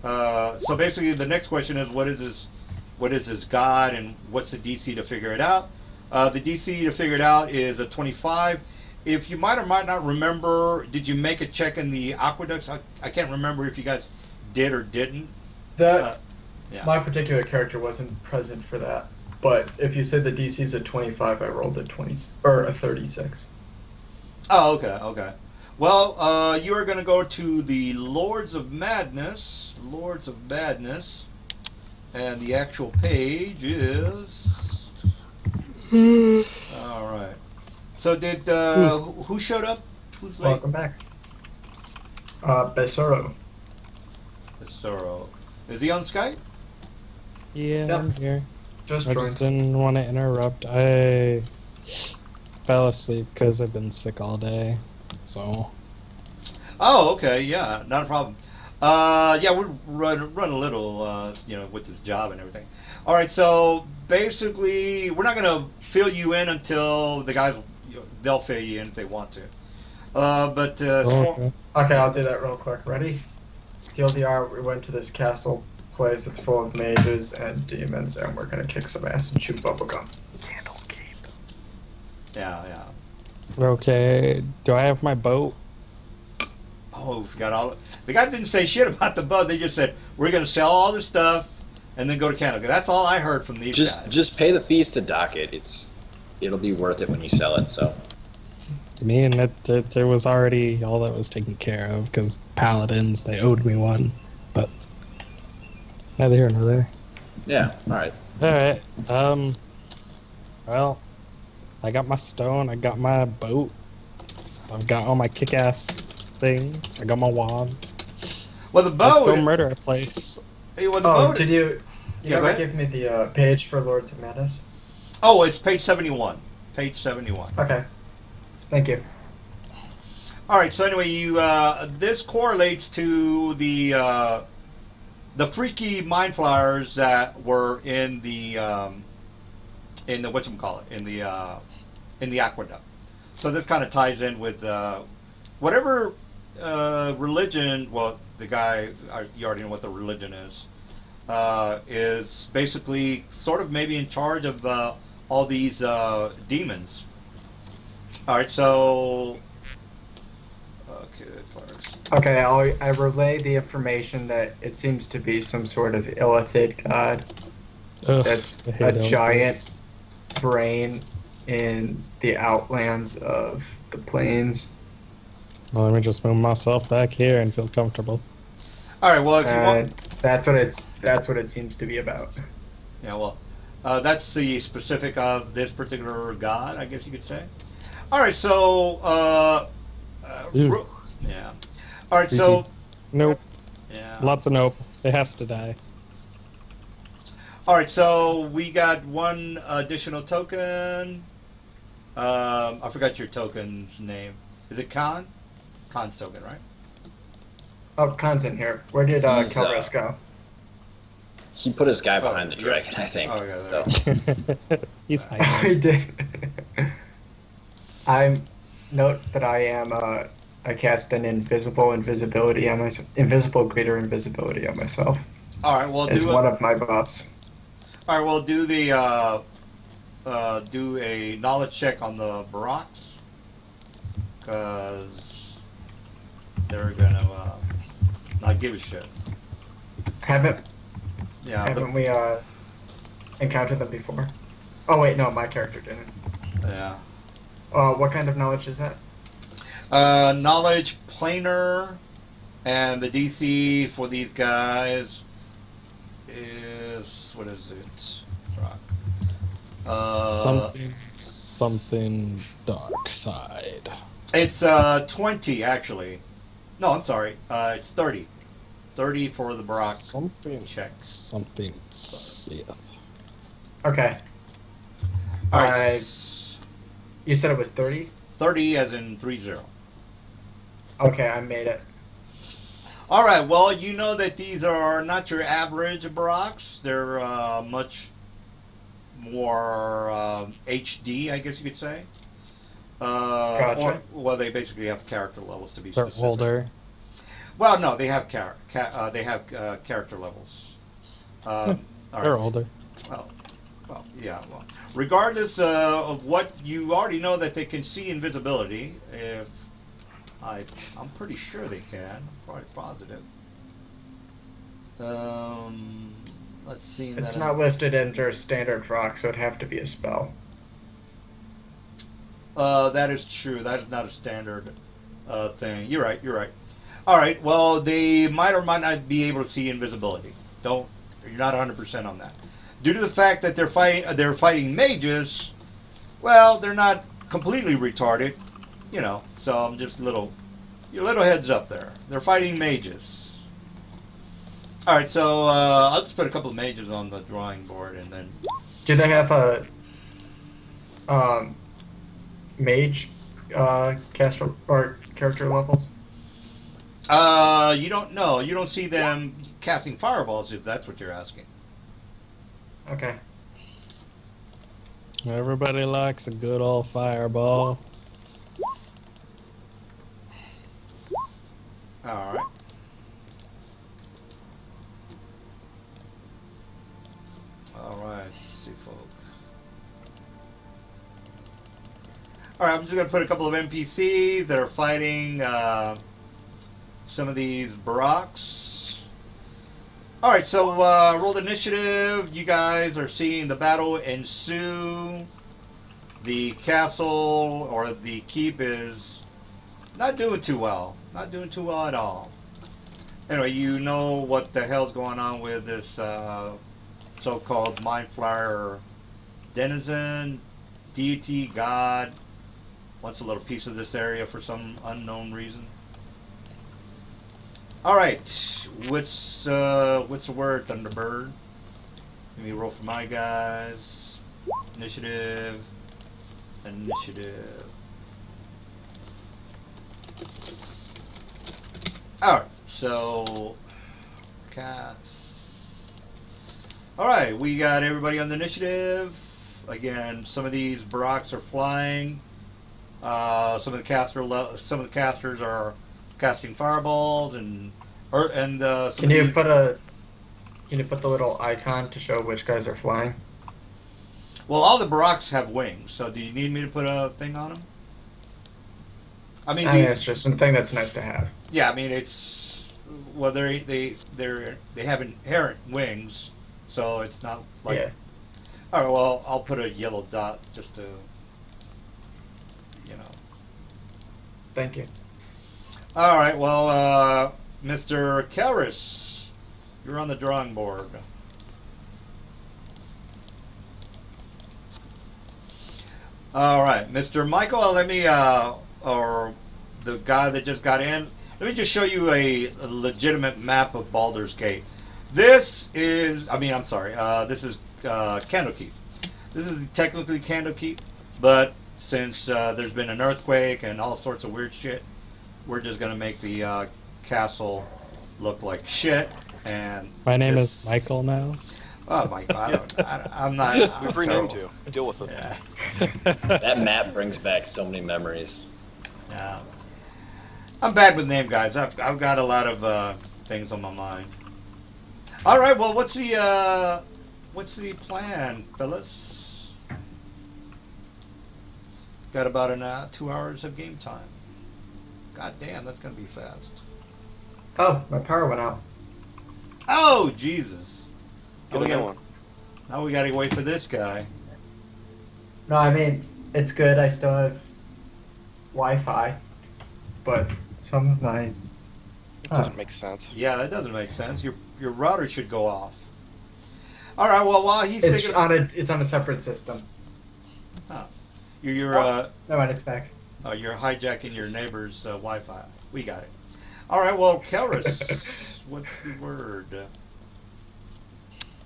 So basically, the next question is, what is this god, and what's the DC to figure it out? The DC to figure it out is a 25. If you might or might not remember, did you make a check in the aqueducts? I can't remember if you guys did or didn't. That Yeah. my particular character wasn't present for that. But if you said the DC's a 25, I rolled a 20 or a 36. Oh, okay. Well, you are going to go to the Lords of Madness, and the actual page is. All right. So did who showed up? Who's late? Welcome back. Besoro. Sorrow. Is he on Skype? Yeah, Yep. I'm here. Just I joined. just didn't want to interrupt. I fell asleep because I've been sick all day. So, Oh, okay. Yeah, not a problem. Yeah, we'll run a little, with this job and everything. All right. So basically, we're not going to fill you in until the guys. They'll fill you in if they want to. But okay. Okay, I'll do that real quick. Ready? TLDR, we went to this castle place that's full of mages and demons, and we're gonna kick some ass and shoot bubblegum. yeah. Okay. Do I have my boat? Oh, we forgot all. The guys didn't say shit about the boat. They just said we're going to sell all the stuff and then go to Canada. That's all I heard from these guys. just pay the fees to dock it. It'll be worth it when you sell it. So I mean, it was already all that was taken care of because paladins, they owed me one. But neither here nor there. yeah, all right. All right. Well, I got my stone. I got my boat. I've got all my kick-ass things. I got my wand. Well, the Let's boat. go murder a place. Well, the Oh, boat. did you Yeah, go never ahead. give me the page for Lords of Madness? Oh, it's page 71. Page 71. Okay. Thank you. All right. So anyway, this correlates to the freaky mind flyers that were in the whatchamacallit, in the aqueduct. So this kind of ties in with whatever religion. Well, the guy, you already know what the religion is basically sort of maybe in charge of all these demons. All right, so okay, clerks. Okay, I relay the information that it seems to be some sort of illithid god Ugh, that's I a hate elephants. giant brain in the outlands of the plains. Well, let me just move myself back here and feel comfortable. All right, well, if you want, And that's what it seems to be about. yeah, well, that's the specific of this particular god, I guess you could say. All right, so Ew. yeah. All right, so Nope. yeah. Lots of nope. It has to die. All right, so we got one additional token. I forgot your token's name. Is it Khan? Khan's still good, right? Oh, Khan's in here. Where did He's, Kelris go? He put his guy Oh, behind the yeah. dragon, I think. Oh, yeah, So He's Oh, hiding. he did. I note that I am I cast an invisibility on myself. Invisible greater invisibility on myself. All right, well, It's one of my buffs. All right, well, do the do a knowledge check on the Barracks, because they're gonna not give a shit. Haven't Yeah, we encountered them before? Oh wait, no, my character didn't. yeah. What kind of knowledge is that? Knowledge planar, and the DC for these guys is, what is it? Something dark side. It's 20 actually. No, I'm sorry. It's 30. 30 for the Barak Something check. Sith. Okay. All right. You said it was 30? 30 as in 30. Okay, I made it. All right. Well, you know that these are not your average Baraks. They're much more HD, I guess you could say. Gotcha. Well, they basically have character levels to be They're specific. older. Well, no, they have character levels. All right. They're older. Well, yeah. Well, regardless of what, you already know that they can see invisibility. If I'm pretty sure they can. I'm probably positive. Let's see. It's not listed under standard rock, so it'd have to be a spell. That is true. That is not a standard thing. You're right. You're right. All right. Well, they might or might not be able to see invisibility. You're not 100% on that. Due to the fact that they're fighting mages, well, they're not completely retarded, you know. So I'm just your little heads up there. They're fighting mages. All right. So I'll just put a couple of mages on the drawing board, and then. Do they have a mage caster or character levels? You don't know. You don't see them casting fireballs, if that's what you're asking. Okay. Everybody likes a good old fireball. All right. All right, let's see, folk. All right, I'm just gonna put a couple of NPCs that are fighting some of these Baraks. All right, so roll the initiative. You guys are seeing the battle ensue. The castle or the keep is not doing too well. Not doing too well at all. Anyway, you know what the hell's going on with this so-called Mind Flyer denizen, deity, god. Wants a little piece of this area for some unknown reason. All right, what's the word, Thunderbird? Let me roll for my guys. Initiative. All right, so cast. All right, we got everybody on the initiative. Again, some of these Baraks are flying. Some of the casters are casting fireballs, and Can you put the little icon to show which guys are flying? Well, all the Baraks have wings, so do you need me to put a thing on them? I mean, it's just something that's nice to have. yeah, I mean it's they have inherent wings, so it's not like. Yeah. All right, well, I'll put a yellow dot just to, you know. Thank you. All right, well, Mr. Kelris, you're on the drawing board. All right, Mr. Michael, let me, or the guy that just got in, let me just show you a legitimate map of Baldur's Gate. This is, this is Candlekeep. This is technically Candlekeep, but since there's been an earthquake and all sorts of weird shit, we're just gonna make the castle look like shit. And My name this- is Michael now. Oh my god, I'm not. We've I'm renamed terrible. you. Deal with it. Yeah, That map brings back so many memories. yeah. I'm bad with name, guys. I've got a lot of things on my mind. All right, well, what's the plan, fellas? Got about 2 hours of game time. God damn, that's gonna be fast. Oh, my power went out. Oh Jesus! Get we another gotta- one. Now we gotta wait for this guy. No, I mean, it's good. I still have Wi-Fi, but some of my... It doesn't make sense. Yeah, that doesn't make sense. Your router should go off. All right. Well, while he's It's thinking, it's on a separate system. you're No, mind, it's back. you're hijacking your neighbor's Wi-Fi. We got it. All right. Well, Kelris, what's the word?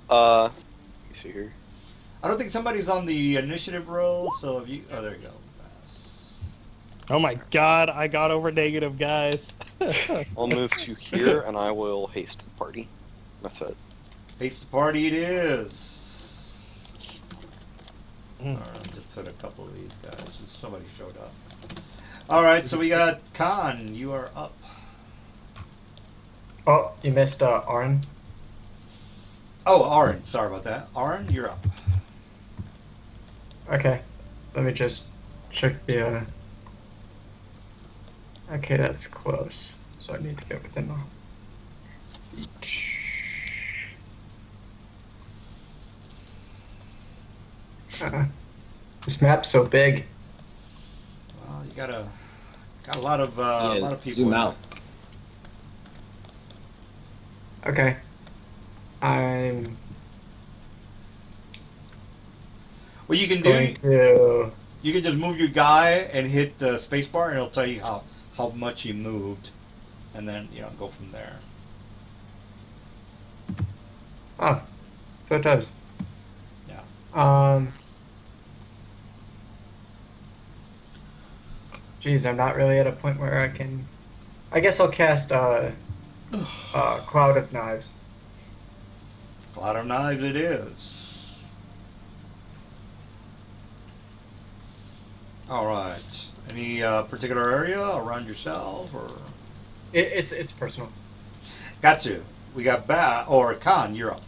Let me see here. I don't think somebody's on the initiative roll. So if you, oh, there you go. Oh my god, I got over negative, guys. I'll move to here, and I will haste the party. That's it. Haste the party it is. All right, just put a couple of these guys since somebody showed up. All right, so we got Khan. You are up. Oh, you missed Arn. Oh, Aaron. Sorry about that. Aaron, you're up. Okay, let me just check the... Okay, that's close. So I need to get within the beach. This map's so big. Well, you got a lot of a lot of people. Zoom out. Okay. I'm Well, you can going do. to... You can just move your guy and hit the spacebar, and it'll tell you how much you moved, and then go from there. Oh, so it does. Yeah. Geez, I'm not really at a point where I can... I guess I'll cast Cloud of Knives. Cloud of Knives it is. All right. Any particular area around yourself, or? It's personal. Got you. We got Khan. You're up.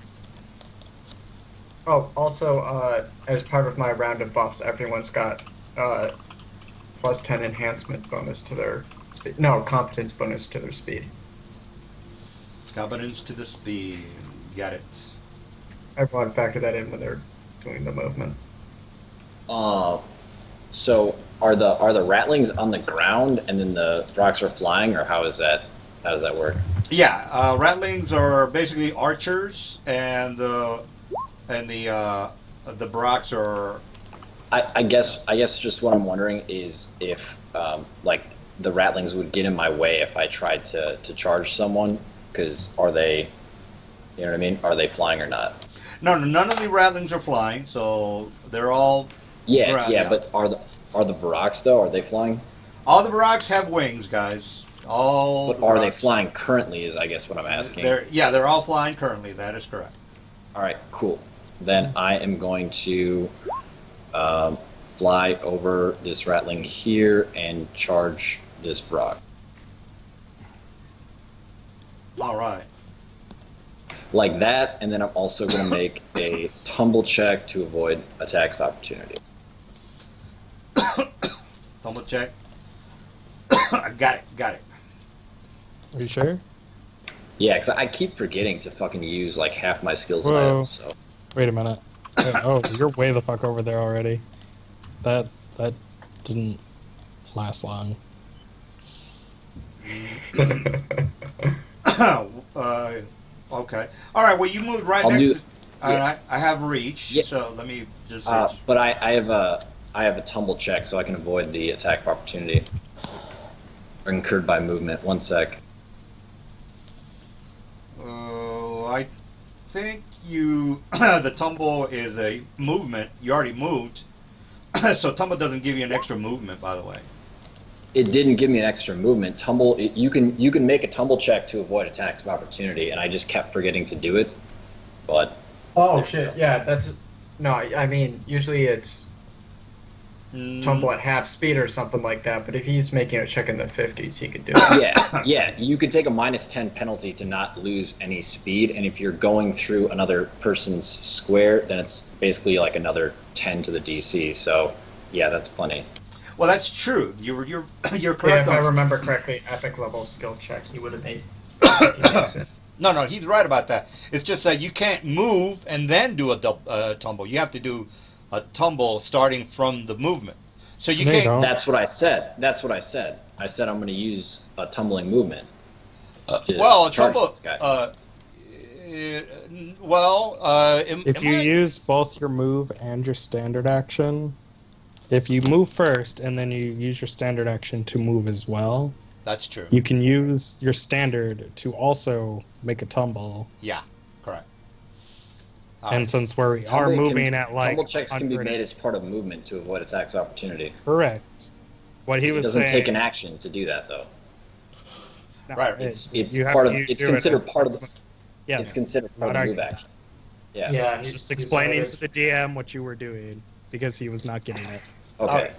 Oh, also, as part of my round of buffs, everyone's got plus 10 enhancement bonus to their speed. No, competence bonus to their speed. Competence to the speed. Got it. Everyone factor that in when they're doing the movement. So are the rattlings on the ground and then the rocks are flying, or how does that work? Yeah, rattlings are basically archers, and the Brocs are. I guess just what I'm wondering is if like the rattlings would get in my way if I tried to charge someone, because are they, you know what I mean? Are they flying or not? No, none of the rattlings are flying, so they're all. Yeah, but are the Barracks though? Are they flying? All the Brocs have wings, guys. All. But are they flying currently? Is I guess what I'm asking. They're all flying currently. That is correct. All right, cool. Then I am going to fly over this rattling here and charge this Brock. All right. Like that, and then I'm also going to make a tumble check to avoid attacks of opportunity. Tumble check. Got it. Are you sure? Yeah, because I keep forgetting to fucking use like half my skills and Whoa. items. So Wait a minute. Oh, you're way the fuck over there already. That didn't last long. Okay. All right. Well, you moved right I'll next do- to. I have reach, Yeah. so let me just. but I have a tumble check so I can avoid the attack of opportunity incurred by movement. 1 sec. I think you. The tumble is a movement. You already moved, So tumble doesn't give you an extra movement, by the way. It didn't give me an extra movement. Tumble, you can make a tumble check to avoid attacks of opportunity, and I just kept forgetting to do it. But Oh shit! Yeah, that's no. I mean, usually it's tumble at half speed or something like that. But if he's making a check in the 50s, he could do it. yeah, you could take a -10 penalty to not lose any speed, and if you're going through another person's square, then it's basically like another 10 to the DC. So yeah, that's plenty. Well, that's true. You're Yeah, correct. if I on- remember correctly, epic level skill check, he would have made. No, he's right about that. It's just that you can't move and then do a tumble. You have to do a tumble starting from the movement. So you There you can't. go. That's what I said. I said I'm going to use a tumbling movement. to Well, a charge tumble. this guy. If you use both your move and your standard action, if you move first and then you use your standard action to move as well, That's true. you can use your standard to also make a tumble. Yeah, correct. And since we are Tumbling moving at like tumble checks can be 100 made as part of movement to avoid attacks of opportunity. correct. What he It was doesn't saying. take an action to do that though. no, Right, It's you have part to of. It's do it considered as part of the. Yes. It's considered part Not of the move arguing. action. Yeah. Yeah, He's just he's explaining always- to the DM what you were doing because he was not getting it. Okay.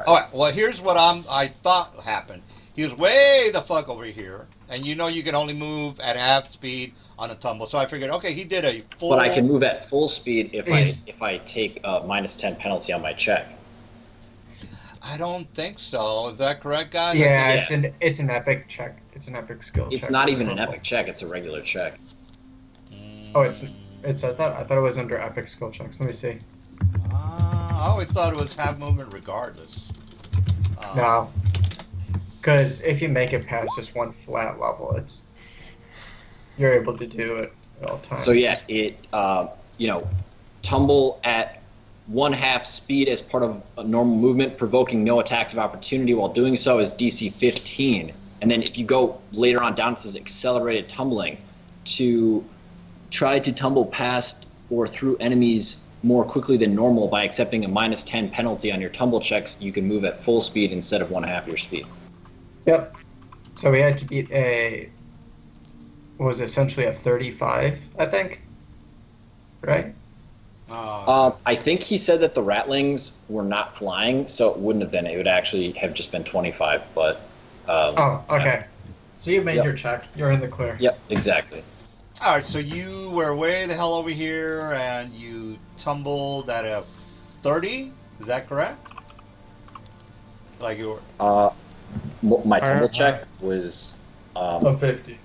All right. Well, here's what I thought happened. He was way the fuck over here, and you know you can only move at half speed on a tumble. So I figured, okay, he did a full. But I can move at full speed if Is- I take a -10 penalty on my check. I don't think so. Is that correct, guys? Yeah, Yeah. it's an epic check. It's an epic skill check. It's not for even an tumble. epic check. It's a regular check. Oh, it says that. I thought it was under epic skill checks. Let me see. I always thought it was half movement regardless. No, because if you make it past just one flat level, you're able to do it at all times. So yeah, it tumble at 1/2 speed as part of a normal movement, provoking no attacks of opportunity while doing so is DC 15. And then if you go later on down, it says accelerated tumbling. To try to tumble past or through enemies more quickly than normal by accepting a -10 penalty on your tumble checks, you can move at full speed instead of 1/2 your speed. Yep. So we had to beat what was essentially a 35, I think. Right? I think he said that the ratlings were not flying, so it wouldn't have been. It would actually have just been 25. But Oh, okay. So you made Yep. your check. You're in the clear. Yep, exactly. All right, so you were way the hell over here, and you tumbled at a 30. Is that correct? Like you were. My tumble Alright, check was A 50.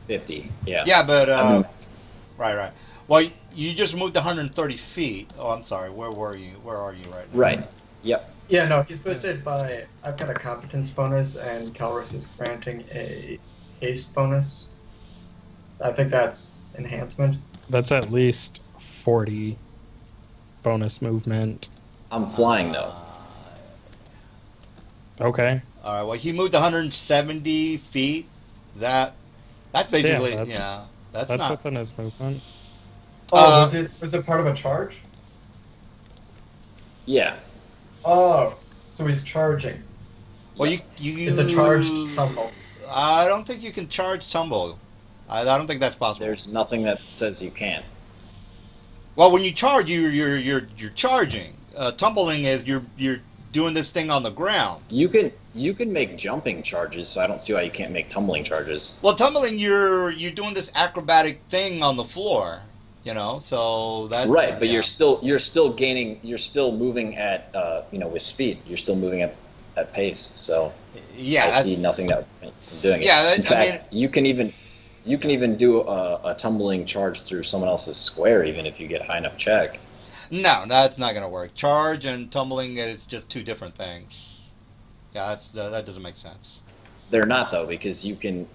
50. Yeah. Yeah, but I mean, right. Well, you just moved 130 feet. Oh, I'm sorry. Where were you? Where are you right now? right. Yep. Yeah, no, he's boosted by. I've got a competence bonus, and Calrus is granting a haste bonus. I think that's enhancement. That's at least 40 bonus movement. I'm flying though. Okay. All right. Well, he moved 170 feet. That's basically that's- That's That's not. within his movement. Oh, was it part of a charge? Yeah. Oh, so he's charging. Well, you. It's a charged tumble. I don't think you can charge tumble. I don't think that's possible. There's nothing that says you can't. Well, when you charge, you're charging. Tumbling is you're doing this thing on the ground. You can make jumping charges, so I don't see why you can't make tumbling charges. Well, tumbling, you're doing this acrobatic thing on the floor. You know, so that. Right, but yeah. you're still moving at with speed. You're still moving at pace. So Yeah. I that's- see nothing that would prevent you from doing it. Yeah, In I fact, you can even do a tumbling charge through someone else's square, even if you get high enough check. No, that's not gonna work. Charge and tumbling, it's just two different things. Yeah, that doesn't make sense. They're not though, because you can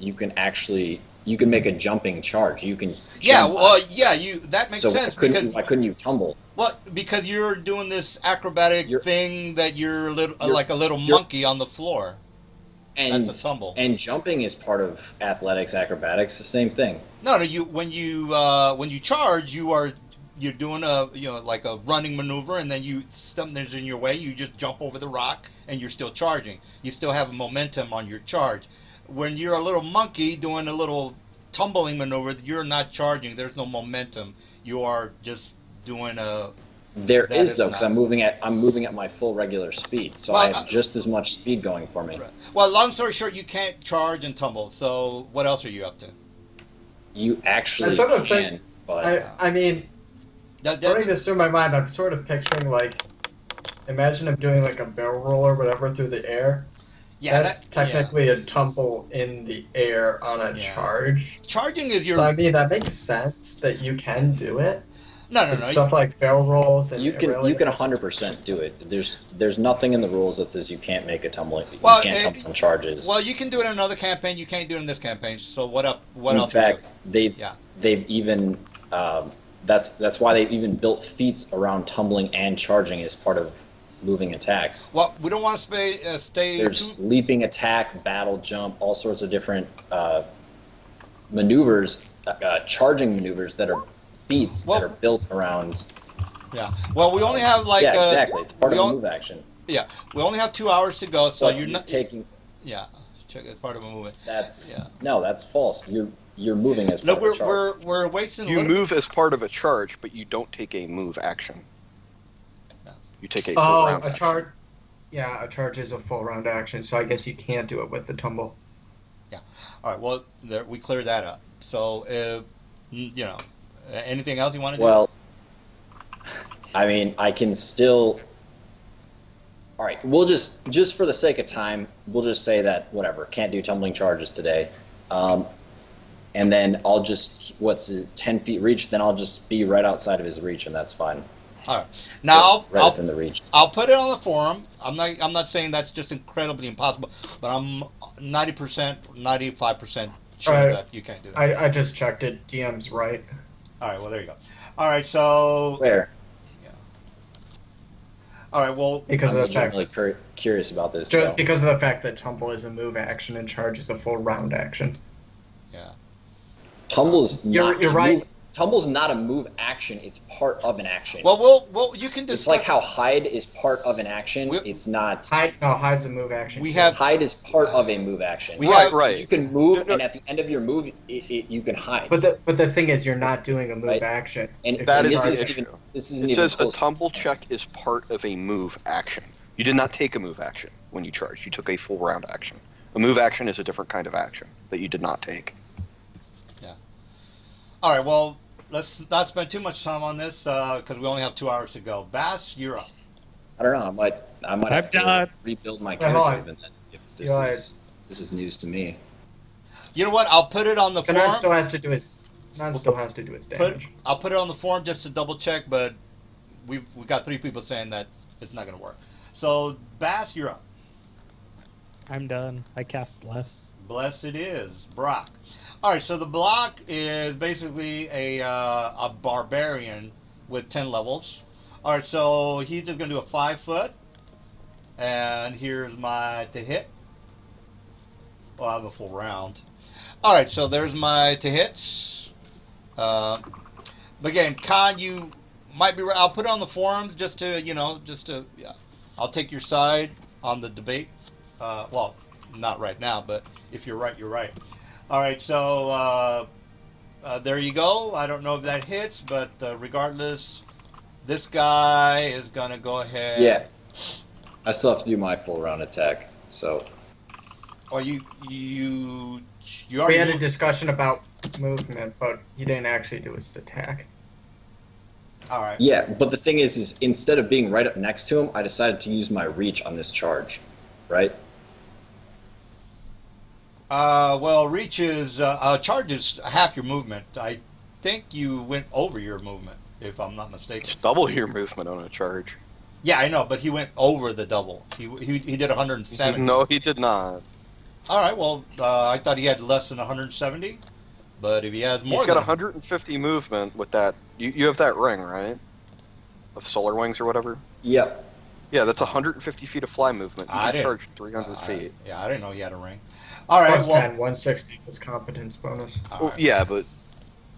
make a jumping charge. You can Yeah, jump. well, yeah, that makes so sense why couldn't you tumble? well, because you're doing this acrobatic You're- thing that you're you're- like a little you're- monkey on the floor. And That's a tumble. And jumping is part of athletics, acrobatics, the same thing. No, when you charge, you are you're doing a like a running maneuver, and then something's in your way, you just jump over the rock, and you're still charging. You still have momentum on your charge. When you're a little monkey doing a little tumbling maneuver, you're not charging. There's no momentum. You are just doing a. There That is is though, because not- I'm moving at my full regular speed, so Well, I have just as much speed going for me. Right. Well, long story short, you can't charge and tumble. So what else are you up to? You actually I sort of can, think- but I mean, running this through my mind, I'm sort of picturing like, imagine I'm doing like a barrel roll or whatever through the air. yeah, That's that- technically a tumble in the air on a Yeah. charge. charging is your So I mean, that makes sense that you can do it. no. It's stuff like barrel rolls and you can really- 100% do it. There's nothing in the rules that says you can't make a tumbling. Well, you can't tumble on charges. Well, you can do it in another campaign. You can't do it in this campaign. So what up? What in else? are you fact, doing? Yeah. they've even that's why they've even built feats around tumbling and charging as part of moving attacks. Well, we don't want to stay There's too. leaping attack, battle jump, all sorts of different maneuvers, charging maneuvers that are feats Well- that are built around. Yeah. Well, we only have like. yeah, exactly. It's part we of a on- move action. Yeah. We only have 2 hours to go, so But you're not. taking. Yeah. Check it's part of a movement. That's Yeah. no, that's false. You're moving as No, part of a charge. we're wasting. a You little- move as part of a charge, but you don't take a move action. No. You take a full Oh, round a action. charge. Yeah, a charge is a full round action, so I guess you can't do it with the tumble. All right. Well, we cleared that up. So, anything else you want to do? Well, I mean, I can still. All right, we'll just for the sake of time, we'll just say that whatever, can't do tumbling charges today, and then I'll just 10 feet reach. Then I'll just be right outside of his reach, and that's fine. All right. Now right within the reach. I'll put it on the forum. I'm not saying that's just incredibly impossible, but I'm 90%, 95% sure All right. that you can't do that. I just checked it. DM's right. All right. Well, there you go. All right. So. Where? All right. Well. Because I'm of the fact legitimately curious about this. just So. because of the fact that tumble is a move action and charge is a full round action. Yeah. Tumble's not. You're right. Tumble's not a move action. It's part of an action. Well, you can discuss. it's like how hide is part of an action. It's not. Hide's a move action. We too. have. Hide is part of a move action. We have- Right. You can move, No, and at the end of your move, you can hide. But the thing is, you're not doing a move Right. action. And If That you're is the charging- even- issue. This isn't It even says a close. tumble check is part of a move action. You did not take a move action when you charged. You took a full round action. A move action is a different kind of action that you did not take. All right. Well, let's not spend too much time on this because we only have 2 hours to go. Bass, you're up. I don't know. I might have I'm to done. rebuild my Yeah, hold character on. even then. If Yeah, this is news to me. You know what? I'll put it on the Bernard forum. still has to do his. Bernard still has to do his damage. I'll put it on the forum just to double check, but we got 3 people saying that it's not going to work. So, Bass, you're up. I'm done. I cast Bless. Bless it is, Brock. All right, so the block is basically a barbarian with 10 levels. All right, so he's just going to do a 5 foot. And here's my to hit. Well, I have a full round. All right, so there's my to hits. But again, Khan, you might be right. I'll put it on the forums just to, yeah. I'll take your side on the debate. Well, not right now, but if you're right, you're right. All right, so there you go. I don't know if that hits, but regardless, this guy is going to go ahead. Yeah. I still have to do my full round attack. So Or you We already had a discussion about movement, but he didn't actually do his attack. All right. yeah, but the thing is instead of being right up next to him, I decided to use my reach on this charge, right? Well, reach is charge is half your movement. I think you went over your movement, if I'm not mistaken. It's double your movement on a charge. Yeah, I know, but he went over the double. He did 170. No, he did not. All right. Well, I thought he had less than 170, but if he has more, He's got than 150 movement with that. You have that ring, right? Of solar wings or whatever. Yep. Yeah, that's 150 feet of fly movement. You I can didn't- charge 300 feet. Yeah, I didn't know he had a ring. All right. Plus Well, 10, 160 is competence bonus. all Well, right. yeah, but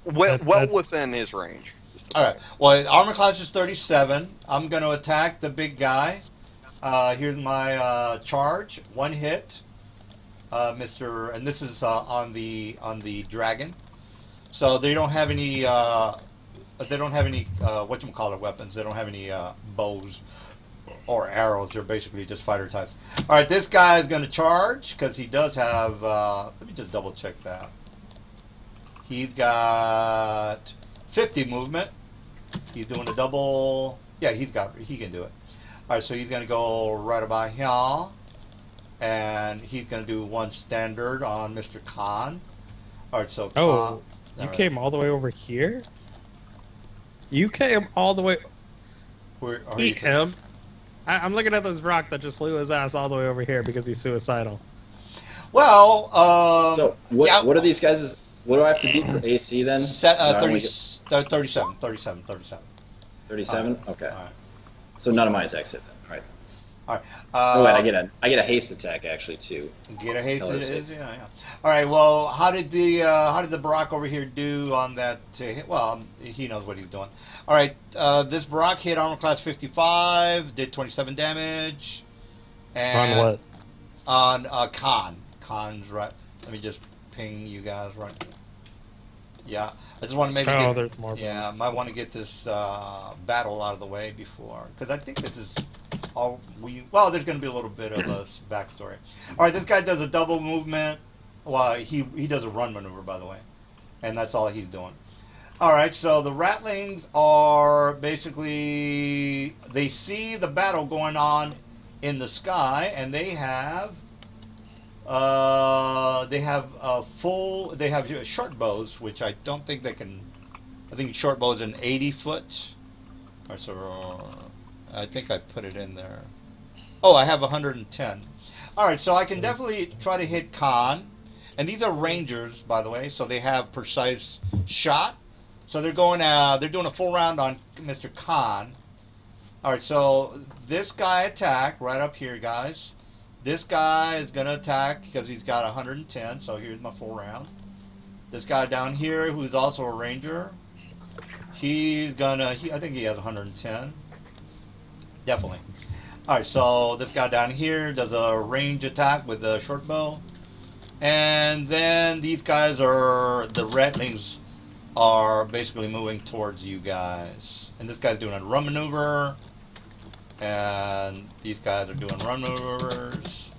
well That- within his range. All right. Well, armor class is 37. I'm going to attack the big guy. Here's my charge. One hit, Mr. And this is on the dragon. So they don't have any whatchamacallit weapons. They don't have any bows or arrows. They're basically just fighter types. All right, this guy is going to charge because he does have. Let me just double check that. He's got 50 movement. He's doing a double. Yeah, he can do it. All right, so he's going to go right about here, and he's going to do one standard on Mr. Khan. All right, so Oh, Khan, you came all the way over here? You came all the way... Where are Eat you? him. I'm looking at this rock that just flew his ass all the way over here because he's suicidal. Well, So what? yeah. What are these guys? What do I have to beat for AC then? Set, I only 30, get 37. 37. Okay. All right. So none of my attacks hit then. All right. All right. Oh wait, I get a haste attack actually too. Get a haste. Color It save. is, yeah. All right. Well, how did the Barack over here do on that? Well, he knows what he's doing. All right. This Barack hit armor class 55, did 27 damage. And On what? On Khan. Khan's right. Let me just ping you guys right. Yeah. I just want to maybe. Oh, there's more. Yeah, bullets. might want to get this battle out of the way before, because I think this is all we. Well, there's going to be a little bit of a backstory. All right, this guy does a double movement. Well, he does a run maneuver, by the way, and that's all he's doing. All right, so the Ratlings are basically they see the battle going on in the sky, and they have short bows, which I don't think they can. I think short bows an 80 foot. Or so I think I put it in there. Oh, I have 110. All right, so I can definitely try to hit Khan, and these are rangers, by the way, so they have precise shot. So they're going. They're doing a full round on Mr. Khan. All right, so this guy attack right up here, guys. This guy is going to attack because he's got 110, so here's my full round. This guy down here, who's also a ranger, he's going to, I think he has 110. Definitely. Alright, so this guy down here does a range attack with the short bow. And then these guys are, the Ratlings are basically moving towards you guys. And this guy's doing a run maneuver. And these guys are doing run maneuvers,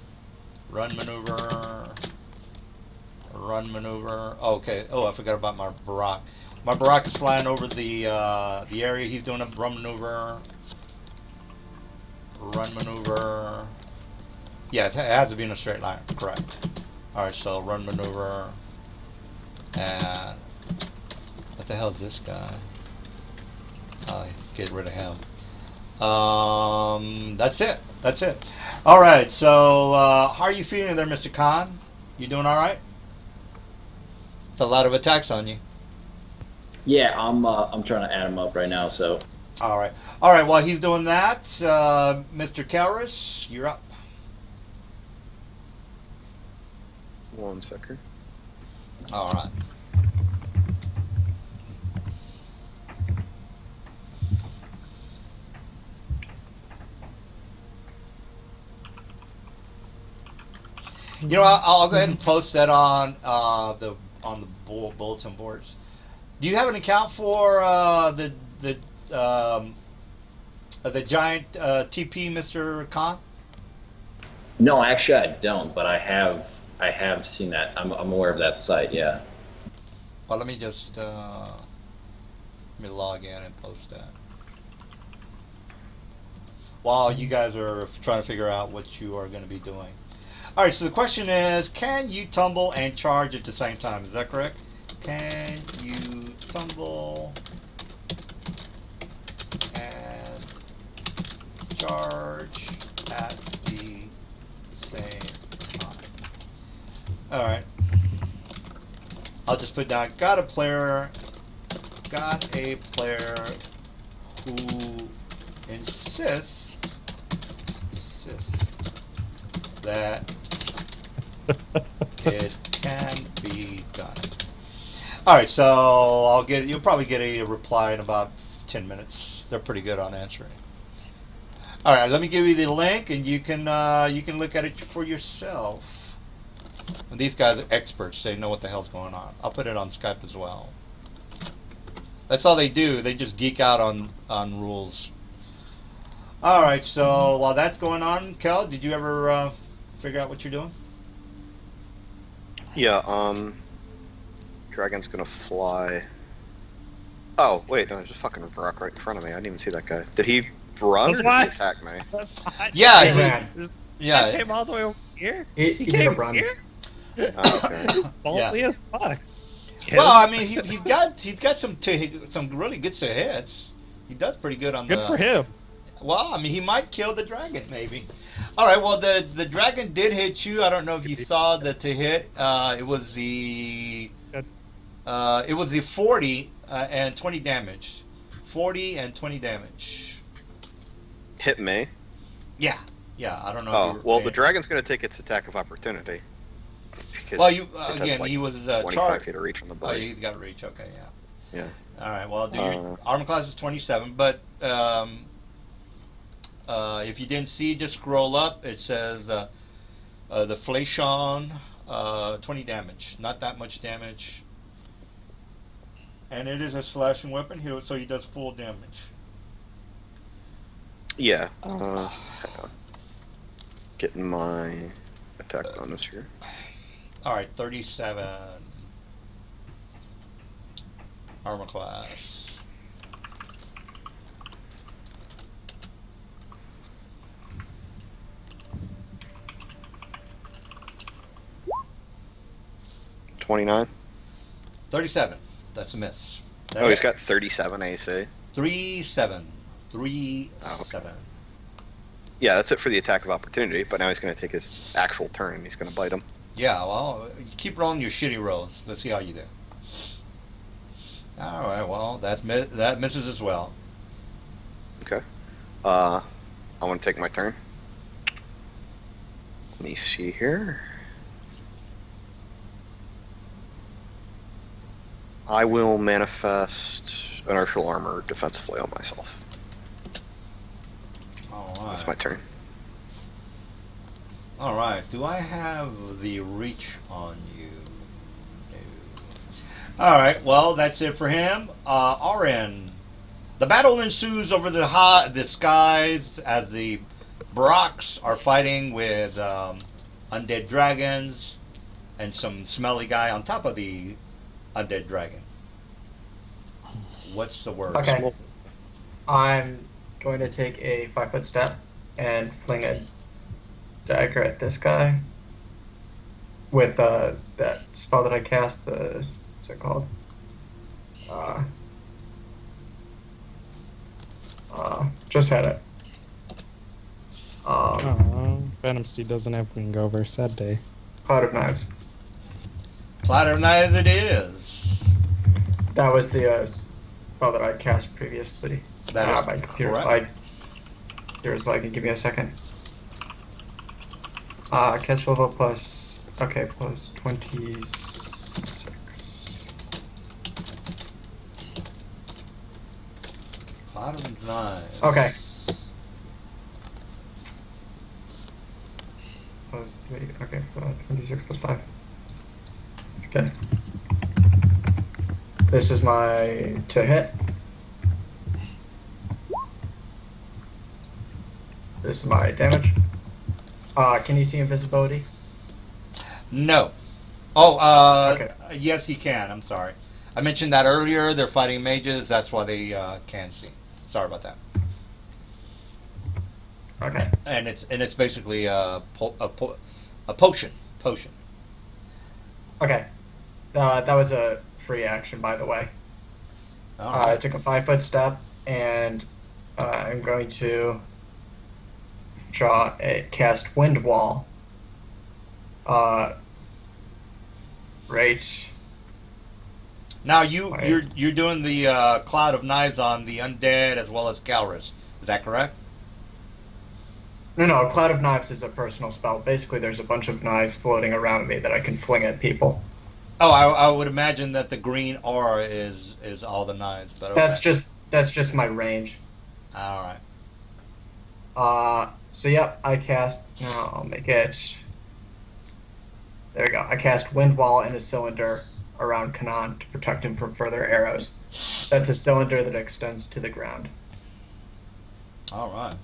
run maneuver, run maneuver. Oh, okay. Oh, I forgot about my Barack. My Barack is flying over the area. He's doing a run maneuver, run maneuver. Yeah, it has to be in a straight line. Correct. All right, so run maneuver. And what the hell is this guy? I'll get rid of him. That's it. That's it. All right. So, how are you feeling there, Mr. Khan? You doing all right? It's a lot of attacks on you. Yeah, I'm trying to add them up right now. So All right. All right. While he's doing that, Mr. Kalris, you're up. 1 second. All right. You know, I'll go ahead and post that on the bulletin boards. Do you have an account for the giant TP, Mr. Khan? no, actually I don't, but I have seen that. I'm aware of that site. Yeah. Well, let me just let me log in and post that. While you guys are trying to figure out what you are going to be doing. All right, so the question is, can you tumble and charge at the same time? Is that correct? Can you tumble and charge at the same time? All right. I'll just put down, got a player who insists that it can be done. All right, so you'll probably get a reply in about 10 minutes. They're pretty good on answering. All right, let me give you the link, and you can look at it for yourself. And these guys are experts; they know what the hell's going on. I'll put it on Skype as well. That's all they do. They just geek out on rules. All right, so while that's going on, Kel, did you ever figure out what you're doing? Yeah, dragon's gonna fly. Oh, wait, no, there's a fucking rock right in front of me. I didn't even see that guy. Did he run That's or why did he attack me? That's fine. Yeah, He he- ran. He Yeah. came all the way over here. He did a came run. here. Oh, okay. He's ballsy as fuck. Well, I mean, he's got some really good hits. He does pretty good on Good the. for him. Well, I mean, he might kill the dragon, maybe. All right. Well, the dragon did hit you. I don't know if you saw the to hit. It was the 40 and 20 damage. 40 and 20 damage. Hit me. Yeah. I don't know. Oh, if you well, the dragon's gonna take its attack of opportunity. Because Well, you it has, again, like, he was 25 charged. feet of reach on the Oh, blade. he's got reach. Okay, yeah. Yeah. All right. Well, your armor class is 27, but if you didn't see, just scroll up. It says the Flashon, 20 damage. Not that much damage. And it is a slashing weapon, so he does full damage. Yeah. Hang on. Getting my attack bonus here. All right, 37 armor class. $29. 37. That's a miss. Oh, he's got 37 AC. 3-7. Oh, okay. 7. Yeah, that's it for the attack of opportunity, but now he's going to take his actual turn and he's going to bite him. Yeah, well, you keep rolling your shitty rolls. Let's see how you do. All right, well, that misses as well. Okay. I want to take my turn. Let me see here. I will manifest inertial armor defensively on myself. All right. That's my turn. All right. Do I have the reach on you? No. All right. Well, that's it for him. RN. The battle ensues over the skies as the Barracks are fighting with undead dragons and some smelly guy on top of the undead dragon. What's the word? Okay. I'm going to take a 5-foot step and fling a dagger at this guy with that spell that I cast. What's it called? Just had it. Venom Steed doesn't have wing over. Sad day. Cloud of Knives. Cloud of Knives it is. That was the spell that I cast previously. That is my computer's correct. Computer's lagging. Give me a second. Catch level plus. Okay, plus 26. Cloud of Knives. Okay. Plus 3. Okay, so that's 26 plus 5. Okay. This is my to hit. This is my damage. Can you see invisibility? No. Oh, Okay. yes, he can. I'm sorry. I mentioned that earlier. They're fighting mages. That's why they can see. Sorry about that. Okay. And it's basically a potion. Potion. Okay. That was a free action, by the way. All I right. took a 5-foot step, and I'm going to cast Wind Wall. Right. Now Nice. you're doing the Cloud of Knives on the undead as well as Galrus. Is that correct? No, Cloud of Knives is a personal spell. Basically, there's a bunch of knives floating around me that I can fling at people. Oh, I would imagine that the green aura is all the knives, but okay. That's just my range. All right. So yep, I cast. No, I'll make it. There we go. I cast Wind Wall in a cylinder around Kanan to protect him from further arrows. That's a cylinder that extends to the ground. All right.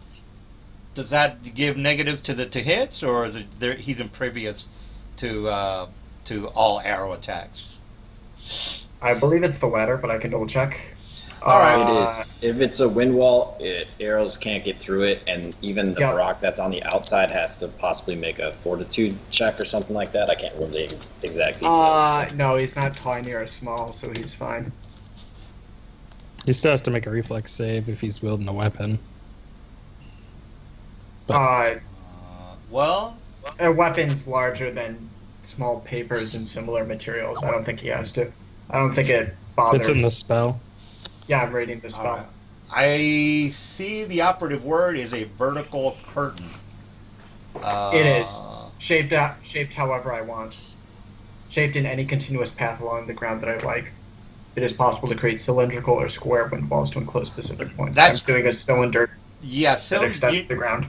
Does that give negatives to hits, or is it there, he's impervious to all arrow attacks? I believe it's the latter, but I can double check. All right. It is. If it's a wind wall, arrows can't get through it, and even the rock that's on the outside has to possibly make a fortitude check or something like that. I can't remember the exact details. No, he's not tiny or small, so he's fine. He still has to make a reflex save if he's wielding a weapon. Well, a weapon's larger than small papers and similar materials. I don't think he has to. I don't think it bothers. It's in the spell. Yeah, I'm reading the spell. right. I see the operative word is a vertical curtain. It is shaped however I want. Shaped in any continuous path along the ground that I like. It is possible to create cylindrical or square wind walls to enclose specific points. I'm doing a cylinder that extends to the ground.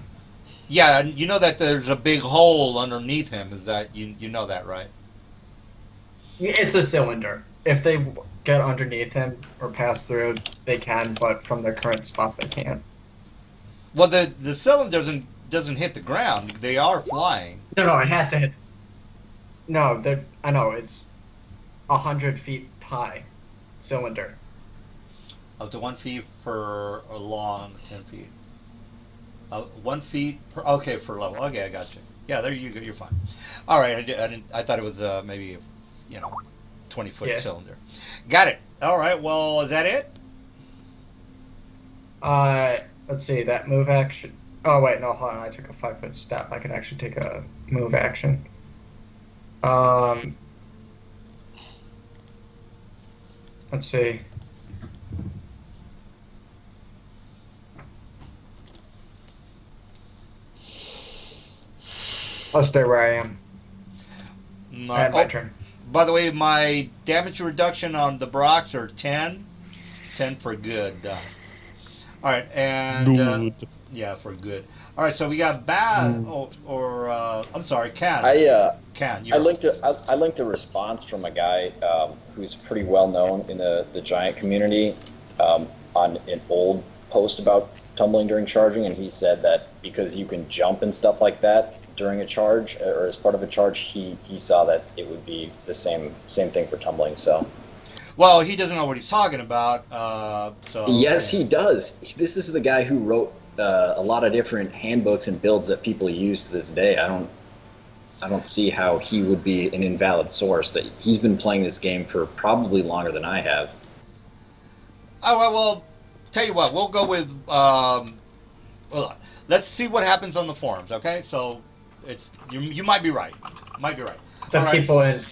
Yeah, you know that there's a big hole underneath him. Is that you know that, right? It's a cylinder. If they get underneath him or pass through, they can, but from their current spot, they can't. Well, the cylinder doesn't hit the ground. They are flying. No, it has to hit. No, I know it's 100 feet high cylinder. Up to 1 feet for a long, 10 feet. 1 feet per. Okay, for level. Okay, I got you. Yeah, there you go. You're fine. All right, I didn't. I thought it was maybe 20-foot cylinder. Got it. All right. Well, is that it? Let's see. That move action. Oh wait, no, hold on. I took a 5-foot step. I can actually take a move action. Let's see. I'll stay where I am. My turn. By the way, my damage reduction on the Brocs are 10. 10 for good. All right, and yeah, for good. All right, so we got I'm sorry, Can. Can. I linked a response from a guy who's pretty well known in the giant community on an old post about tumbling during charging, and he said that because you can jump and stuff like that during a charge or as part of a charge, he saw that it would be the same thing for tumbling. So. Well, he doesn't know what he's talking about. So. Yes, he does. This is the guy who wrote a lot of different handbooks and builds that people use to this day. I don't see how he would be an invalid source. That he's been playing this game for probably longer than I have. Oh well, tell you what, we'll go with. Let's see what happens on the forums. Okay, so it's you might be right. Might be right. The people in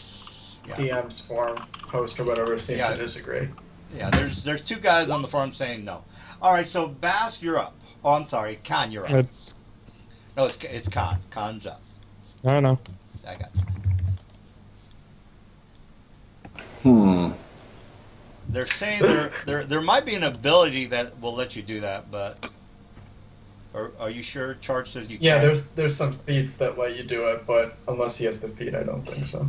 DM's forum post or whatever seem to disagree. Yeah, there's two guys on the forum saying no. All right, so Bass, you're up. Oh, I'm sorry, Khan, you're up. It's Khan. Khan's up. I don't know. I got you. They're saying there might be an ability that will let you do that, but are you sure? Charge says you can. Yeah, there's some feats that let you do it, but unless he has the feat, I don't think so.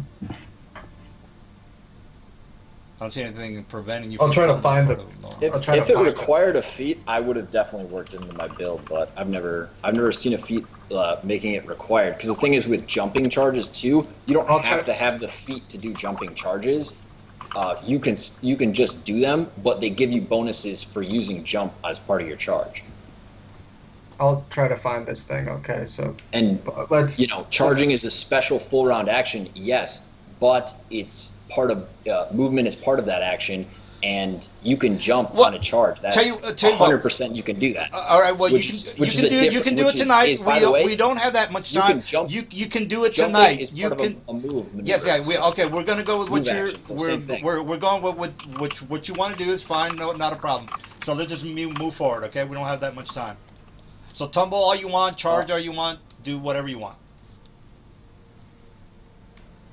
I don't see anything preventing you. I'll try to find the. If it required a feat, I would have definitely worked into my build, but I've never seen a feat making it required. Because the thing is with jumping charges too, you don't have to have the feat to do jumping charges. You can just do them, but they give you bonuses for using jump as part of your charge. I'll try to find this thing. Okay, so charging is a special full round action, yes, but it's part of movement is part of that action, and you can jump on a charge. That's 100% you can do that. All right, well, you can do it tonight. We don't have that much time. You can do it tonight. You can a move. Yes, okay. We're gonna go with what we're going with what you want to do is fine. No, not a problem. So let's just move forward. Okay, we don't have that much time. So tumble all you want, charge all you want, do whatever you want.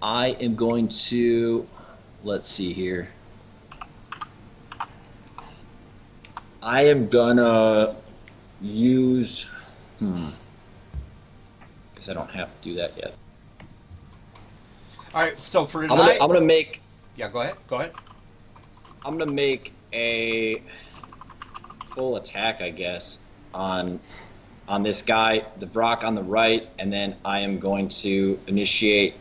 I am going to. let's see here. I am gonna use. Guess I don't have to do that yet. All right. So for I'm tonight, gonna make. yeah, go ahead. Go ahead. I'm gonna make a full attack, I guess, on this guy, the Brock on the right, and then I am going to initiate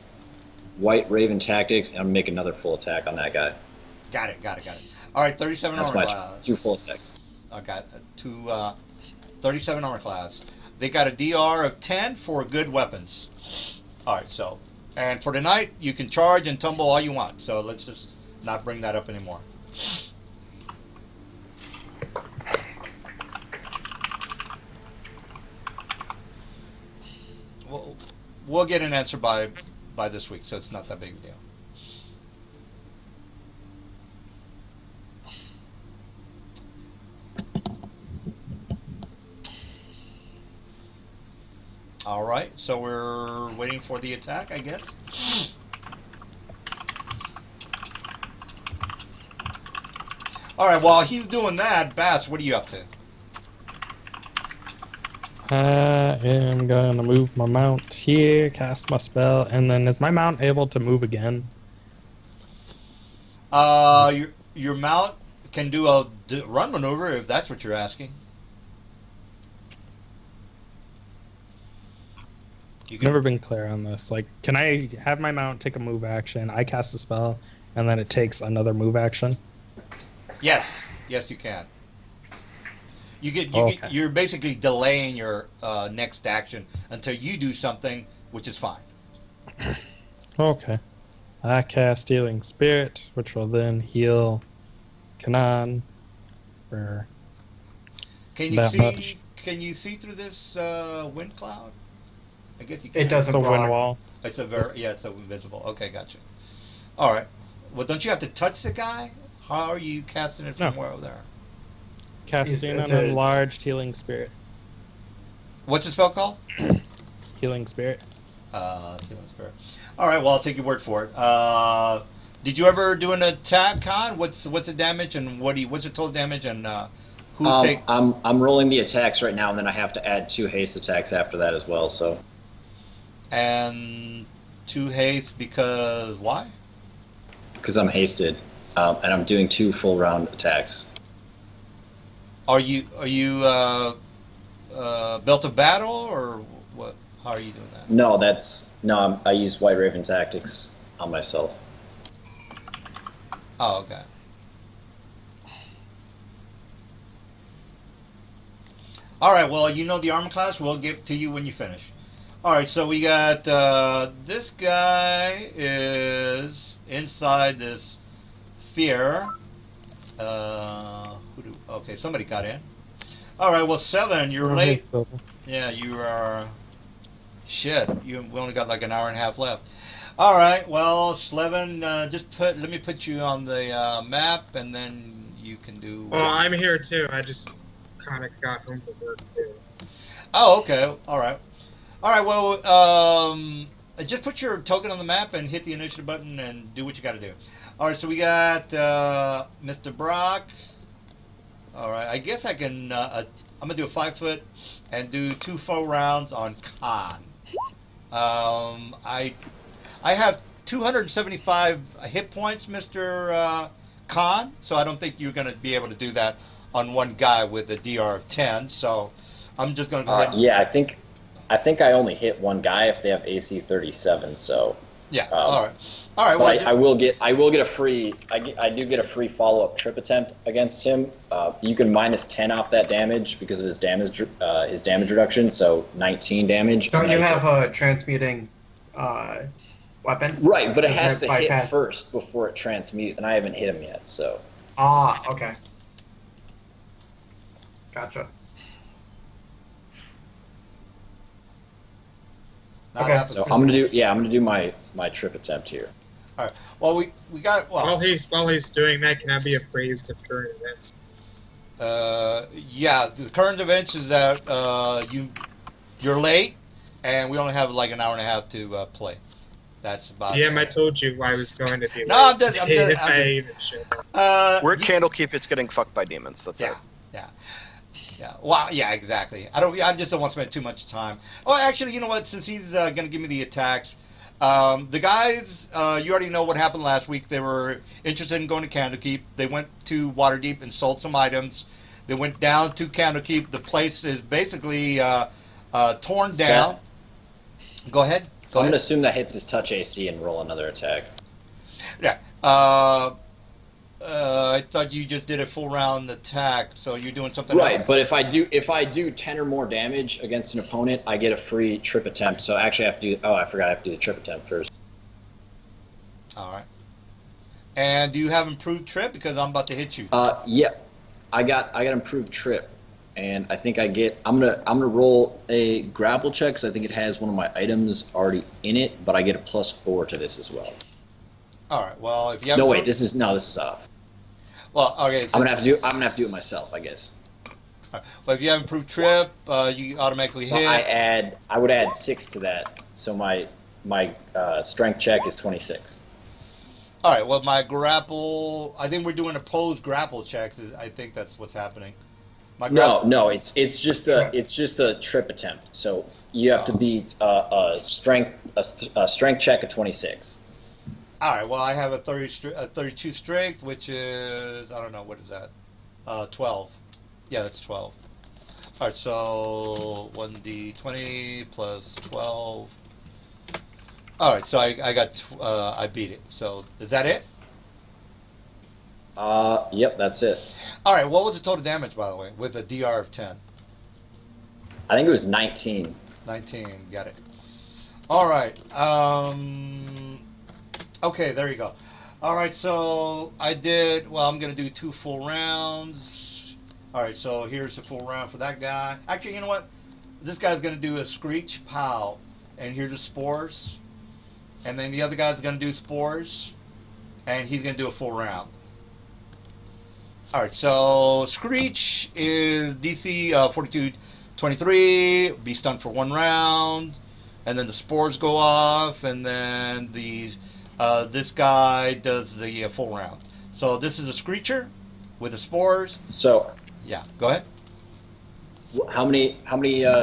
White Raven tactics, and I'm gonna make another full attack on that guy. Got it. All right, 37 That's armor my class. 2 full attacks. I got 37 armor class. They got a DR of 10 for good weapons. All right, so, and for tonight, you can charge and tumble all you want. So let's just not bring that up anymore. We'll get an answer by this week, so it's not that big a deal. All right, so we're waiting for the attack, I guess. All right, while he's doing that, Bass, what are you up to? I am gonna move my mount here, cast my spell, and then is my mount able to move again? Your mount can do a run maneuver if that's what you're asking. I've never been clear on this. Like, can I have my mount take a move action? I cast a spell, and then it takes another move action. Yes, you can. Okay. You're basically delaying your next action until you do something, which is fine. Okay. I cast Healing Spirit, which will then heal Kanan for Can you that see? much. Can you see through this wind cloud? I guess you can. It doesn't It's a wind block. wall. It's it's invisible. Okay, gotcha. All right. Well, don't you have to touch the guy? How are you casting it from No. where over there? Casting It's an a- enlarged Healing Spirit. What's the spell called? Healing Spirit. Healing Spirit. All right. Well, I'll take your word for it. Did you ever do an attack, Con? What's the damage and what's the total damage and who's take? I'm rolling the attacks right now, and then I have to add 2 haste attacks after that as well. So. And 2 haste because why? Because I'm hasted, and I'm doing 2 full round attacks. Are you belt of battle or what? How are you doing that? No, I use White Raven tactics on myself. Oh, okay. All right. Well, you know the armor class. We'll give to you when you finish. All right. So we got this guy is inside this sphere. Okay, somebody got in. All right. Well, 7. You're late. So, Yeah, you are. Shit, we only got like an hour and a half left. All right, well, Slevin, let me put you on the map, and then you can do. Well, I'm here too. I just kind of got home from work too. Oh, okay. All right. Well, just put your token on the map and hit the initiative button and do what you got to do. All right, so we got Mr. Brock. All right, I guess I can. I'm gonna do a 5 foot and do 2 full rounds on Khan. I have 275 hit points, Mr. Khan, so I don't think you're gonna be able to do that on one guy with a DR of 10. So I'm just gonna go ahead. Yeah, I think I only hit one guy if they have AC 37. So. Yeah. All right. But well, I will get a free. I do get a free follow-up trip attempt against him. You can minus 10 off that damage because of his damage reduction, so 19 damage. Don't you have a transmuting weapon? Right, but it Does has to hit bypass- first before it transmutes, and I haven't hit him yet. So. Ah, okay. Gotcha. Not Okay. happening. So I'm gonna do my trip attempt here. All right. Well, we got While he's doing that, can I be appraised of current events? Yeah, the current events is that you're late, and we only have like an hour and a half to play. That's about. DM, I told you I was going to be No, late I'm just- today if I even showed up. We're at Candlekeep. It's getting fucked by demons. That's it. Yeah. Well, yeah, exactly. I just don't want to spend too much time. Oh, actually, you know what? Since he's going to give me the attacks, the guys, you already know what happened last week. They were interested in going to Candlekeep. They went to Waterdeep and sold some items. They went down to Candlekeep. The place is basically torn down. Go ahead. I'm going to assume that hits his touch AC and roll another attack. Yeah. I thought you just did a full round attack, so you're doing something else. Right, but if I do 10 or more damage against an opponent, I get a free trip attempt. So actually, I have to do. Oh, I forgot I have to do the trip attempt first. All right. And do you have improved trip? Because I'm about to hit you. Yeah, I got improved trip, and I think I'm gonna roll a grapple check because I think it has one of my items already in it, but I get a +4 to this as well. All right. Well, if you have No, wait, this is off. Well, okay. So, I'm gonna have to do it myself, I guess. Well, if you have improved trip, you automatically So hit. I would add 6 to that. So my strength check is 26. All right. Well, my grapple. I think we're doing opposed grapple checks. I think that's what's happening. No, it's just a trip attempt. So you have to beat a strength check of 26. All right. Well, I have a 32 strength, which is, I don't know, what is that? 12. Yeah, that's 12. All right. So 1d20 plus 12. All right. So I got I beat it. So is that it? Yep, that's it. All right. What was the total damage, by the way, with a DR of 10? I think it was 19. 19. Got it. All right. Okay, there you go. All right, so I did, well, I'm going to do 2 full rounds. All right, so here's the full round for that guy. Actually, you know what? This guy's going to do a screech, pow, and here's the spores. And then the other guy's going to do spores, and he's going to do a full round. All right, so screech is DC 42-23, be stunned for 1 round, and then the spores go off, and then the this guy does the full round. So this is a screecher with the spores. So yeah, go ahead. How many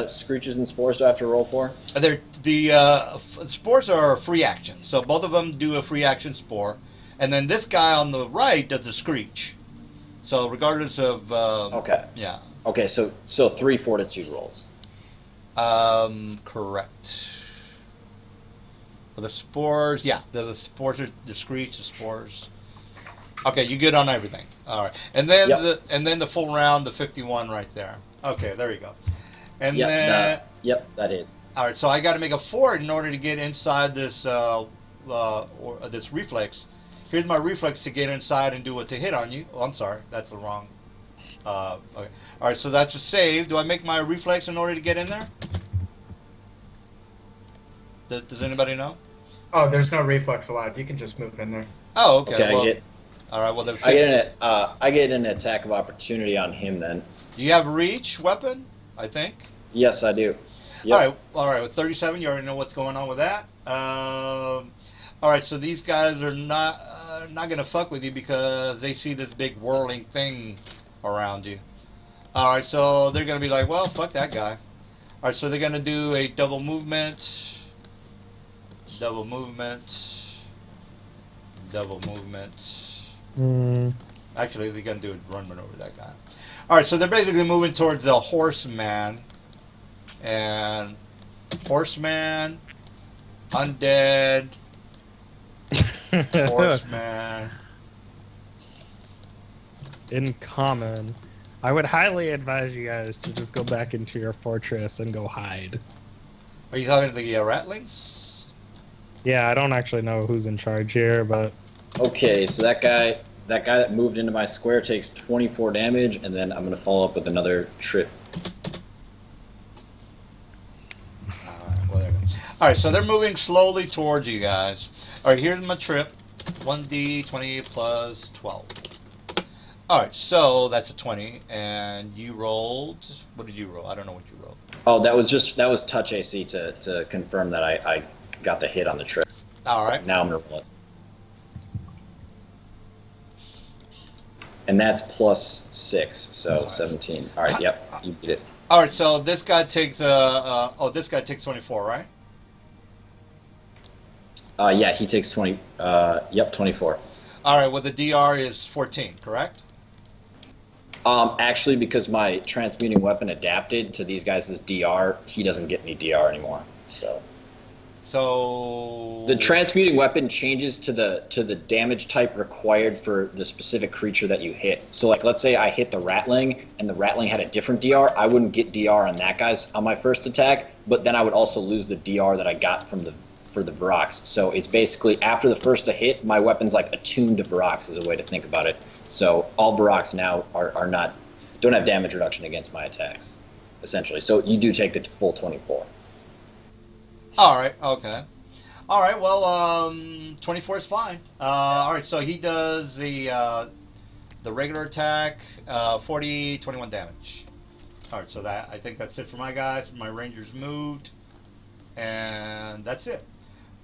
screeches and spores do I have to roll for? The spores are a free action, so both of them do a free action spore, and then this guy on the right does a screech. So regardless of okay. Yeah. Okay, so 3 fortitude rolls. Correct. The spores, yeah, the spores are the screech, the spores. Okay, you good on everything. All right, and then the full round, the 51 right there. Okay, there you go. And then that is. All right, so I got to make a 4 in order to get inside this this reflex. Here's my reflex to get inside and do it to hit on you. Oh, I'm sorry, that's the wrong. Okay. All right, so that's a save. Do I make my reflex in order to get in there? Does anybody know? Oh, there's no reflex allowed. You can just move in there. Oh, okay. Okay, Well, all right. Well, then I get an attack of opportunity on him then. You have reach weapon, I think. Yes, I do. Yep. All right. With 37, you already know what's going on with that. All right. So these guys are not going to fuck with you because they see this big whirling thing around you. All right. So they're going to be like, well, fuck that guy. All right. So they're going to do a double movement. Double movement. Actually, they're going to do a run over that guy. All right, so they're basically moving towards the horseman. And horseman, undead, horseman. In common, I would highly advise you guys to just go back into your fortress and go hide. Are you talking to the ratlings? Yeah, I don't actually know who's in charge here, but... Okay, so that guy that moved into my square takes 24 damage, and then I'm going to follow up with another trip. All right, so they're moving slowly towards you guys. All right, here's my trip. 1d20 plus 12. All right, so that's a 20, and you rolled... What did you roll? I don't know what you rolled. Oh, that was touch AC to confirm that I got the hit on the trip. All right. Now I'm gonna roll it. And that's +6, so 17. All right, yep, you beat it. All right. So this guy takes this guy takes 24, right? Yeah, he takes 20. Yep, 24. All right. Well, the DR is 14, correct? Actually, because my transmuting weapon adapted to these guys' DR, he doesn't get any DR anymore. So the transmuting weapon changes to the damage type required for the specific creature that you hit. So, like, let's say I hit the Ratling, and the Ratling had a different DR. I wouldn't get DR on that guy's on my first attack, but then I would also lose the DR that I got from for the Varox. So it's basically after the first hit, my weapon's like attuned to Varox is a way to think about it. So all Varox now don't have damage reduction against my attacks, essentially. So you do take the full 24. All right. Okay. All right. Well, 24 is fine. All right. So he does the regular attack, 40, 21 damage. All right. So I think that's it for my guys. My Rangers moved, and that's it.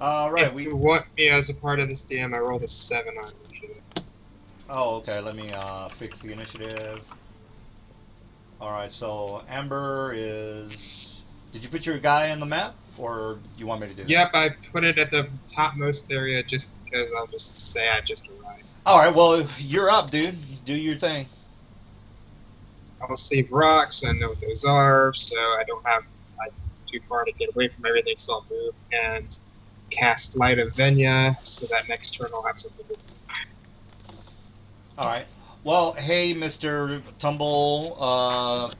All right. If you want me as a part of this DM, I rolled a 7 on initiative. Oh, okay. Let me fix the initiative. All right. So Amber is. Did you put your guy in the map, or do you want me to do that? Yep, I put it at the topmost area just because I'll just say I just arrived. All right. Well, you're up, dude. Do your thing. I'll save rocks. I know what those are, so I don't have too far to get away from everything. So I'll move and cast Light of Venya, so that next turn I'll have something to do. All right. Well, hey, Mr. Tumble.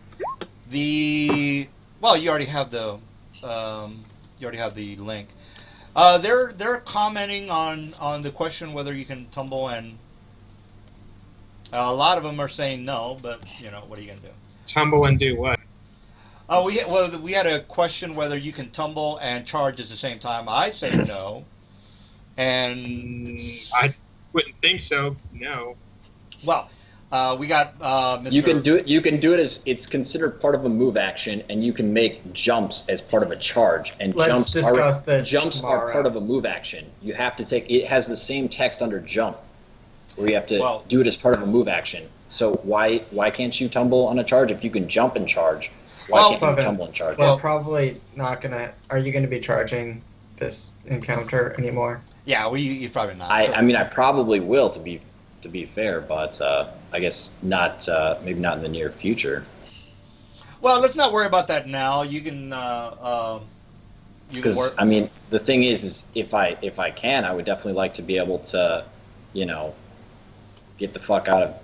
You already have the link. They're commenting on the question whether you can tumble, and a lot of them are saying no. But what are you gonna do? Tumble and do what? We had a question whether you can tumble and charge at the same time. I say no, and I wouldn't think so. No. Well, we got Mr. You can do it. You can do it as it's considered part of a move action, and you can make jumps as part of a charge. And Let's discuss this jumps tomorrow. are part of a move action. You have to take. It has the same text under jump, where you have to do it as part of a move action. So why can't you tumble on a charge if you can jump and charge? Why can't you tumble and charge? We're probably not gonna. Are you gonna be charging this encounter anymore? Yeah, you're probably not. I mean, I probably will to be fair, but I guess not. Maybe not in the near future. Well, let's not worry about that now. You can. Because I mean, the thing is if I can, I would definitely like to be able to, get the fuck out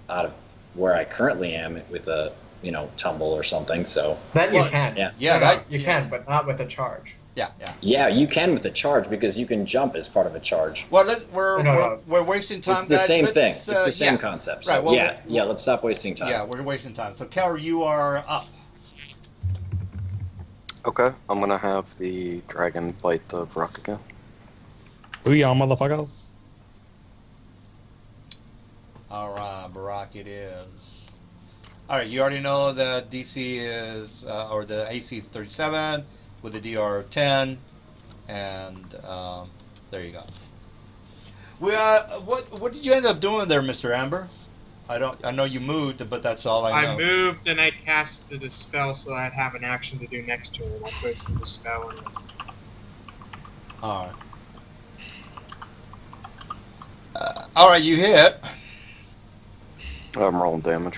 of where I currently am with a tumble or something. So that you can. Yeah. You can, but not with a charge. Yeah. Yeah, you can with a charge because you can jump as part of a charge. Well, we're wasting time. It's the guys. same thing. It's the same concept. So right. Well, yeah. Let's stop wasting time. Yeah, we're wasting time. So, Kel, you are up. Okay, I'm gonna have the dragon bite the rock again. Booyah, motherfuckers. All right, Barack, it is. All right, you already know the DC is, or the AC is 37 with the DR 10, and there you go. What did you end up doing there, Mr. Amber? I know you moved, but that's all I know. I moved and I casted a spell so I'd have an action to do next turn. I posted the spell in it. All right. All right, you hit. I'm rolling damage.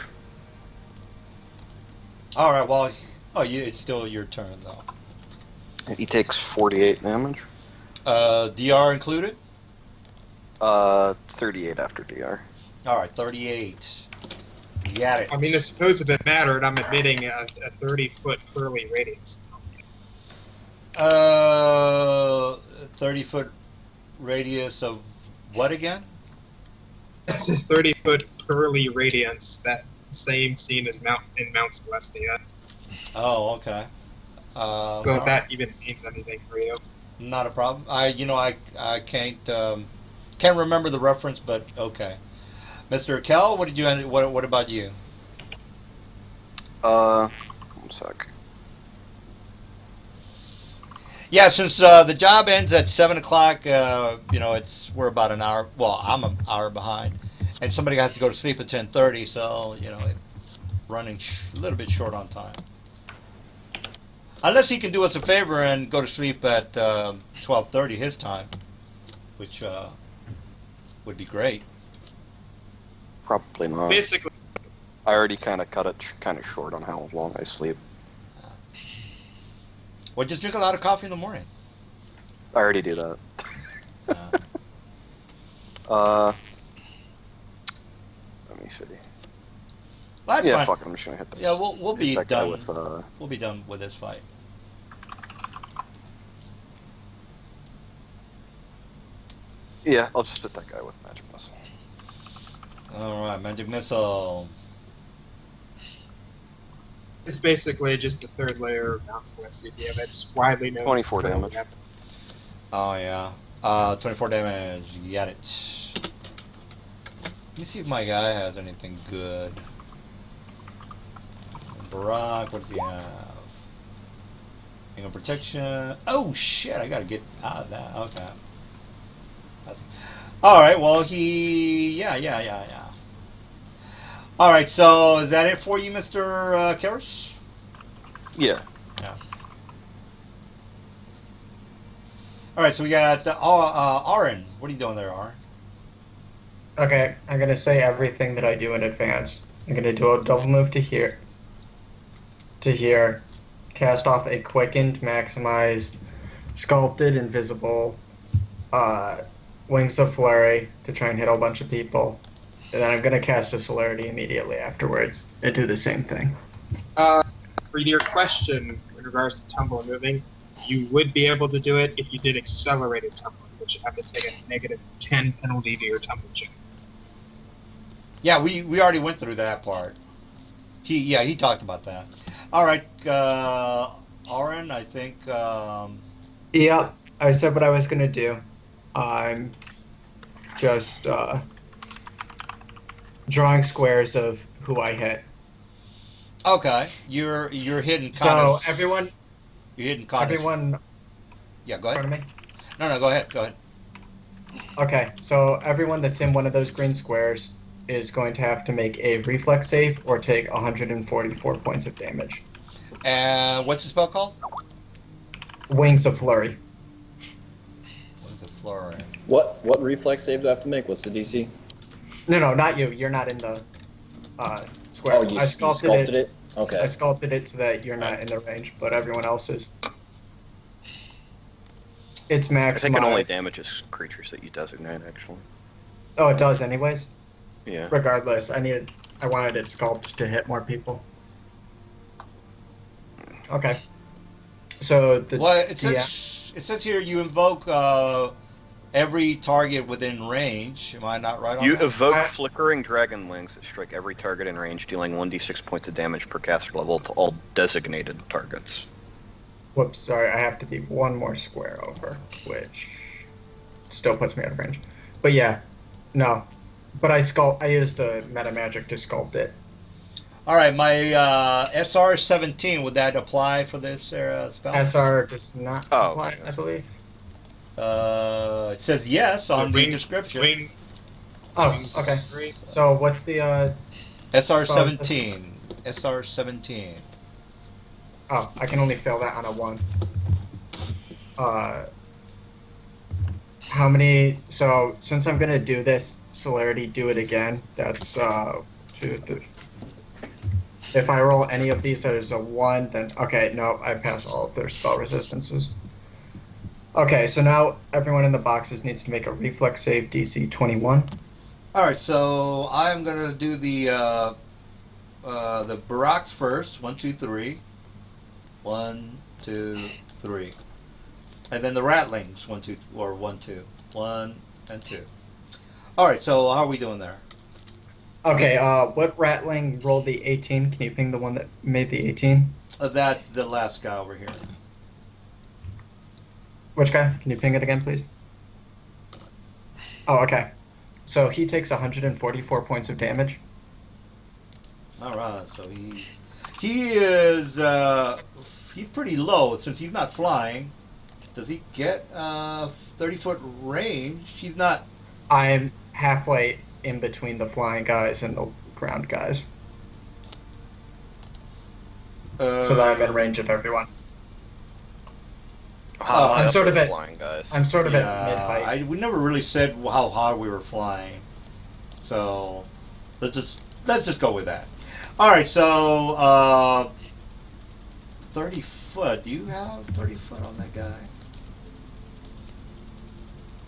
All right. Well, it's still your turn though. He takes 48 damage. DR included? 38 after DR. All right, 38. You got it. I mean, I suppose if it mattered, I'm admitting a 30-foot curly radius. 30-foot radius of what again? It's a 30-foot curly radiance, that same scene as Mount Celestia. Oh, okay. So if that even means anything for you. Not a problem. I can't remember the reference, but okay. Mr. Kel, what about you? One sec. Yeah, since the job ends at 7 o'clock, we're about an hour. Well, I'm an hour behind, and somebody has to go to sleep at 10:30. So it's running a little bit short on time. Unless he can do us a favor and go to sleep at 12:30 his time, which would be great. Probably not. Basically, I already kind of cut it kind of short on how long I sleep. Well, just drink a lot of coffee in the morning. I already do that. Let me see. Well, that's Yeah, fine. fuck it, I'm just gonna hit that. Yeah, we'll be that guy done. with, We'll be done with this fight. Yeah, I'll just hit that guy with magic missile. All right, magic missile. it's basically just the third layer of bouncing SCP, and it's widely known. 24 as the damage. weapon. Oh yeah. 24 damage. You got it. Let me see if my guy has anything good. Barack, what does he have? Angle protection. Oh shit! I gotta get out of that. Okay. All right. Well, yeah. All right. So is that it for you, Mr. Karras? Yeah. Yeah. All right. So we got Aaron. What are you doing there, Aaron? Okay, I'm gonna say everything that I do in advance. I'm gonna do a double move to here, cast off a quickened, maximized, sculpted, invisible, wings of flurry to try and hit a bunch of people. And then I'm gonna cast a celerity immediately afterwards and do the same thing. For your question in regards to tumble and moving, you would be able to do it if you did accelerated tumbling, which you have to take a -10 penalty to your tumble check. Yeah, we already went through that part. He talked about that. All right, Aaron, I think. Yep, I said what I was gonna do. I'm just drawing squares of who I hit. Okay, you're hitting. So everyone. You're hitting. Connors. Everyone. Yeah, go ahead. Pardon me. No, go ahead. Go ahead. Okay, so everyone that's in one of those green squares is going to have to make a reflex save or take 144 points of damage. And what's the spell called? Wings of Flurry. What's the flurry? What reflex save do I have to make? What's the DC? No, not you. You're not in the square. Oh, you sculpted it? Okay. I sculpted it so that you're not in the range, but everyone else is. It's max. I think it only damages creatures that you designate, actually. Oh, it does anyways? Yeah. Regardless, I wanted it sculpted to hit more people. Okay. So the Well, it says here you invoke every target within range. Am I not right on You that? evoke flickering dragon wings that strike every target in range, dealing 1d6 points of damage per caster level to all designated targets. Whoops, sorry, I have to be one more square over, which still puts me out of range. But yeah, no. But I used the meta magic to sculpt it. All right, my SR-17, would that apply for this spell? SR does not apply, okay. I believe. It says yes So on the wing- description. wing- Oh, wings of okay. flurry. So what's the SR-17. SR-17. Oh, I can only fail that on a 1. How many? So since I'm gonna do this celerity, do it again. That's 2, 3. If I roll any of these as a 1, then okay, no, I pass all of their spell resistances. Okay, so now everyone in the boxes needs to make a reflex save DC 21. All right, so I'm gonna do the Barracks first. 1, 2, 3. 1, 2, 3. And then the Ratlings. 1, 2, or 1, 2. 1 and 2. All right, so how are we doing there? Okay, what Ratling rolled the 18? Can you ping the one that made the 18? That's the last guy over here. Which guy? Can you ping it again, please? Oh, okay. So he takes 144 points of damage. All right, so he is he's pretty low since he's not flying. does he get 30-foot range? He's not. I'm halfway in between the flying guys and the ground guys, so that I'm in range of everyone. How high I'm up sort are of the at- flying guys? I'm sort of at Yeah, mid-height. we never really said how high we were flying, so let's just go with that. All right, so 30 foot. Do you have 30 foot on that guy?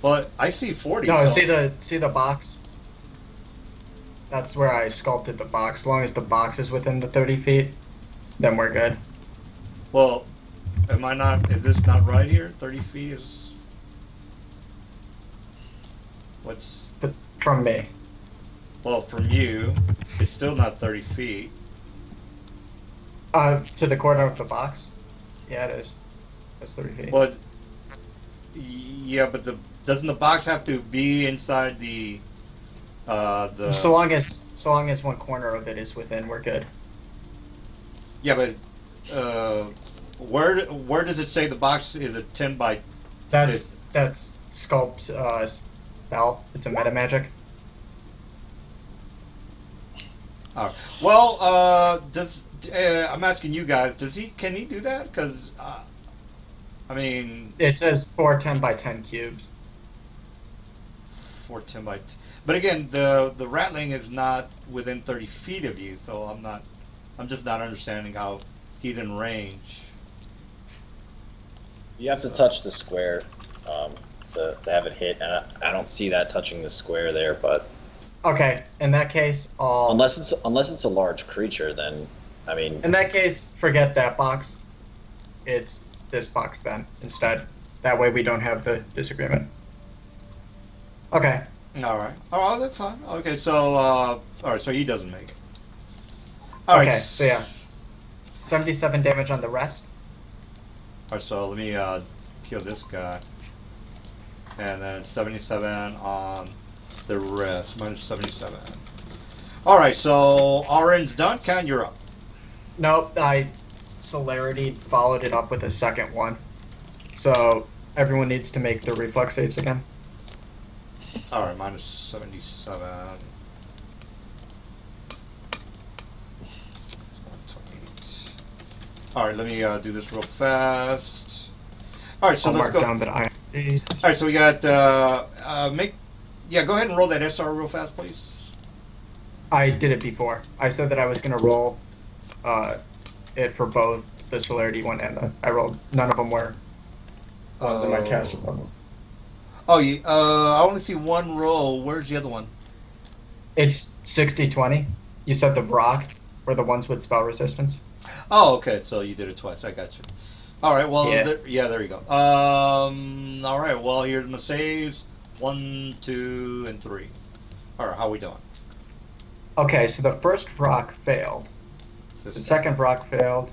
Well, I see 40. No, so- see the box? That's where I sculpted the box. As long as the box is within the 30 feet, then we're good. Well, am I not? Is this not right here? 30 feet is. What's. From me. Well, from you, it's still not 30 feet. To the corner of the box? Yeah, it is. That's 30 feet. But. Yeah, but doesn't the box have to be inside the. So long as one corner of it is within, we're good. Yeah, but. Where does it say the box is a 10 by? That's sculpt spell. It's a meta magic. Oh. Well, I'm asking you guys, can he do that? Because, I mean... It says 4 10 by 10 cubes. 4 10 by 10. But again, the rattling is not within 30 feet of you, so I'm just not understanding how he's in range. You have to touch the square to have it hit, and I don't see that touching the square there. But Okay, in that case, unless it's a large creature, then I mean. in that case, forget that box. It's this box then instead. That way we don't have the disagreement. Okay. All right. Oh, that's fine. Okay, so all right, so he doesn't make it. All right. Okay, so yeah. 77 damage on the rest. All right, so let me kill this guy, and then 77 on the rest. Minus 77. All right, so RN's done. Ken, you're up. Nope, I celerity followed it up with a second one. So everyone needs to make the reflex saves again. All right, minus 77. 128. All right, let me do this real fast. All right, so I'll let's mark go. down that I. All right, so we got go ahead and roll that SR real fast, please. I did it before. I said that I was going to roll it for both the celerity one and I rolled. None of them were. I was in my caster level. Oh, I only see one roll. Where's the other one? It's 60-20. You said the Vrock were the ones with spell resistance. Oh, okay. So you did it twice. I got you. All right. Well, Yeah. there you go. All right. Well, here's my saves. 1, 2, and 3. All right. How we doing? Okay, so the first Vrock failed. The second Vrock failed,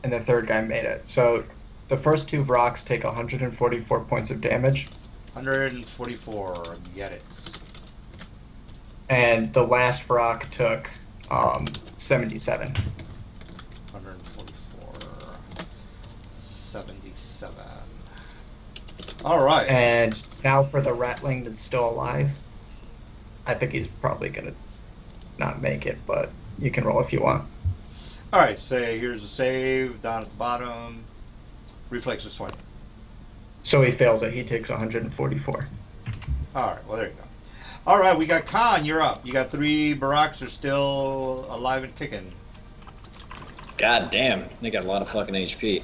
and the third guy made it. So the first two Vrocks take 144 points of damage. 144. Get it. And the last Vrock took 77. 144. 77. All right. And now for the Ratling that's still alive. I think he's probably going to not make it, but you can roll if you want. All right. Say here's a save down at the bottom. Reflex is 20. So he fails it. He takes 144. All right. Well, there you go. All right. We got Khan. You're up. You got 3 Barracks are still alive and kicking. God damn, they got a lot of fucking HP.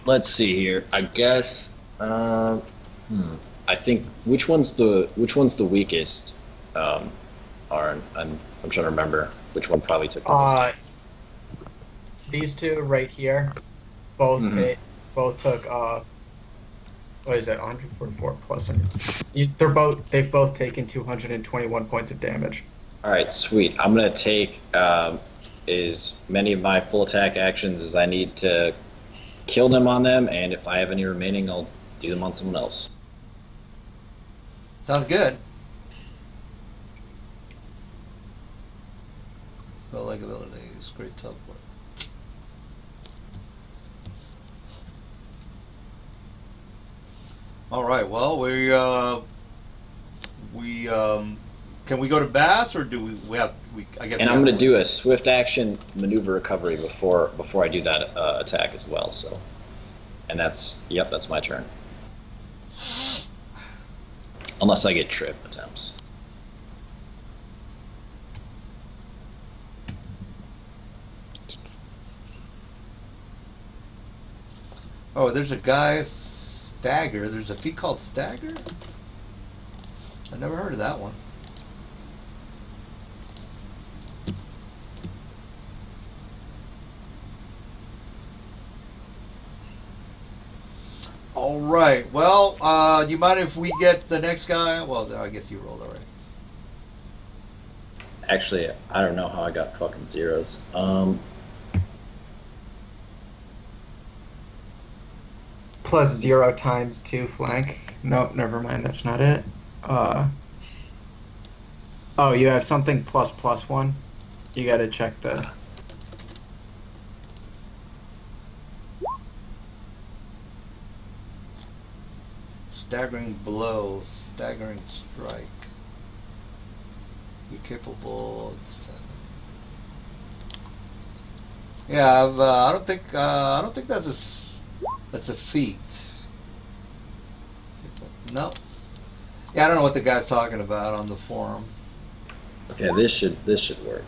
Let's see here. I guess. I think which one's the weakest? Arn. I'm trying to remember which one probably took the most. These two right here, both took what is it? 144 plus 100. They've both taken 221 points of damage. All right, sweet. I'm gonna take as many of my full attack actions as I need to kill them on them, and if I have any remaining, I'll do them on someone else. Sounds good. Spell-like abilities, great teleport. All right. Well, can we go to Bass or do we have we? I guess. And we I'm have going to do a swift action maneuver recovery before I do that attack as well. So, and that's my turn. Unless I get trip attempts. Oh, there's a guy stagger. There's a feat called stagger. I never heard of that one. All right. Well, do you mind if we get the next guy? Well, I guess you rolled already. Actually, I don't know how I got fucking zeros. Plus 0 times 2 flank. Nope, never mind. That's not it. Oh, you have something ++1. You gotta check the. Staggering blow, staggering strike. You're capable. Yeah, I don't think that's a feat. No. Yeah, I don't know what the guy's talking about on the forum. Okay, this should work.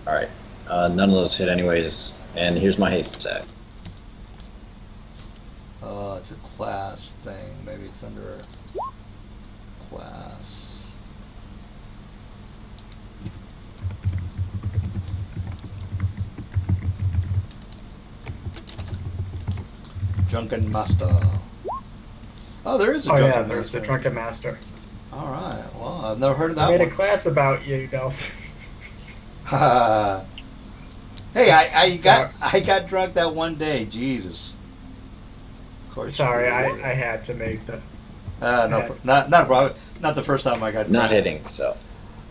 All right, none of those hit anyways, and here's my haste attack. It's a class thing. Maybe it's under class. Drunken Master. Oh, there is a Drunken Master. There's the Drunken Master. All right. Well, I've never heard of that I made one. a class about you, Delph. Hey, I got drunk that one day. Jesus. Sorry, I had to make the. No, not a problem. Not the first time I got drunk. Not hitting, so.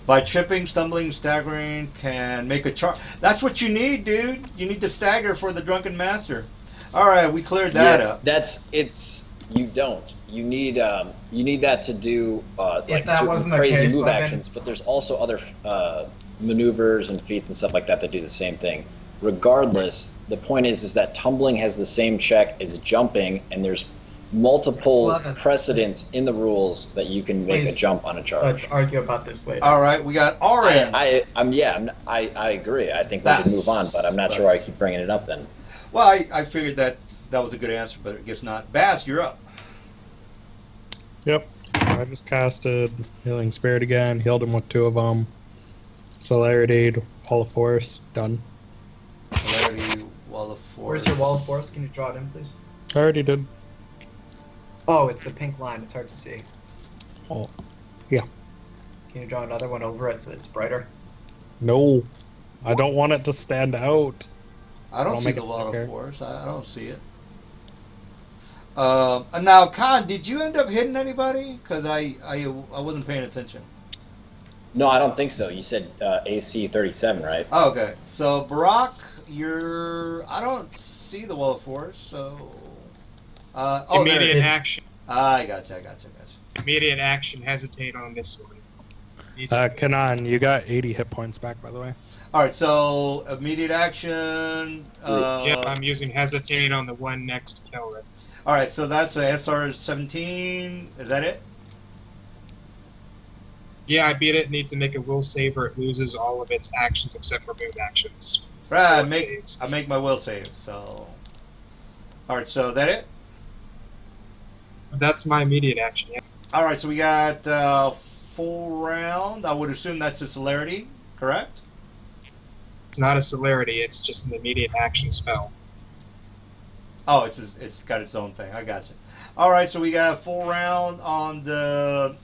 By tripping, stumbling, staggering, can make a charge. That's what you need, dude. You need to stagger for the Drunken Master. All right, we cleared that up. You don't. You need that to do like that certain wasn't the crazy case, move then- actions, but there's also other maneuvers and feats and stuff like that do the same thing. Regardless, the point is that tumbling has the same check as jumping, and there's multiple precedents in the rules that you can make a jump on a charge. Let's argue about this later. All right, we got RN. I agree. I think we should move on, but I'm not sure why I keep bringing it up then. Well, I figured that was a good answer, but I guess not. Bass, you're up. Yep. I just casted Healing Spirit again, healed him with 2 of them. Celerity, Wall of Force, done. Celerity, Wall of Force. Where's your Wall of Force? Can you draw it in, please? I already did. Oh, it's the pink line. It's hard to see. Oh, yeah. Can you draw another one over it so it's brighter? No. I don't want it to stand out. I don't see make the it Wall darker. of Force. I don't see it. Now, Khan, did you end up hitting anybody? Because I wasn't paying attention. No, I don't think so. You said AC 37, right? Oh, okay. So, Barack, I don't see the Wall of Force, so... Immediate action. I gotcha. Immediate action. Hesitate on this one. Kanan, you got 80 hit points back, by the way. All right, so immediate action. Yep, I'm using hesitate on the one next to Kelric. All right, so that's a SR 17. Is that it? Yeah, I beat it. Needs to make a will save or it loses all of its actions except for move actions. Right, So I it make saves. my will save. So, all right, so that it. That's my immediate action. Yeah. All right, so we got full round. I would assume that's a celerity, correct? It's not a celerity. It's just an immediate action spell. Oh, it's got its own thing. I got you. All right, so we got full round on the.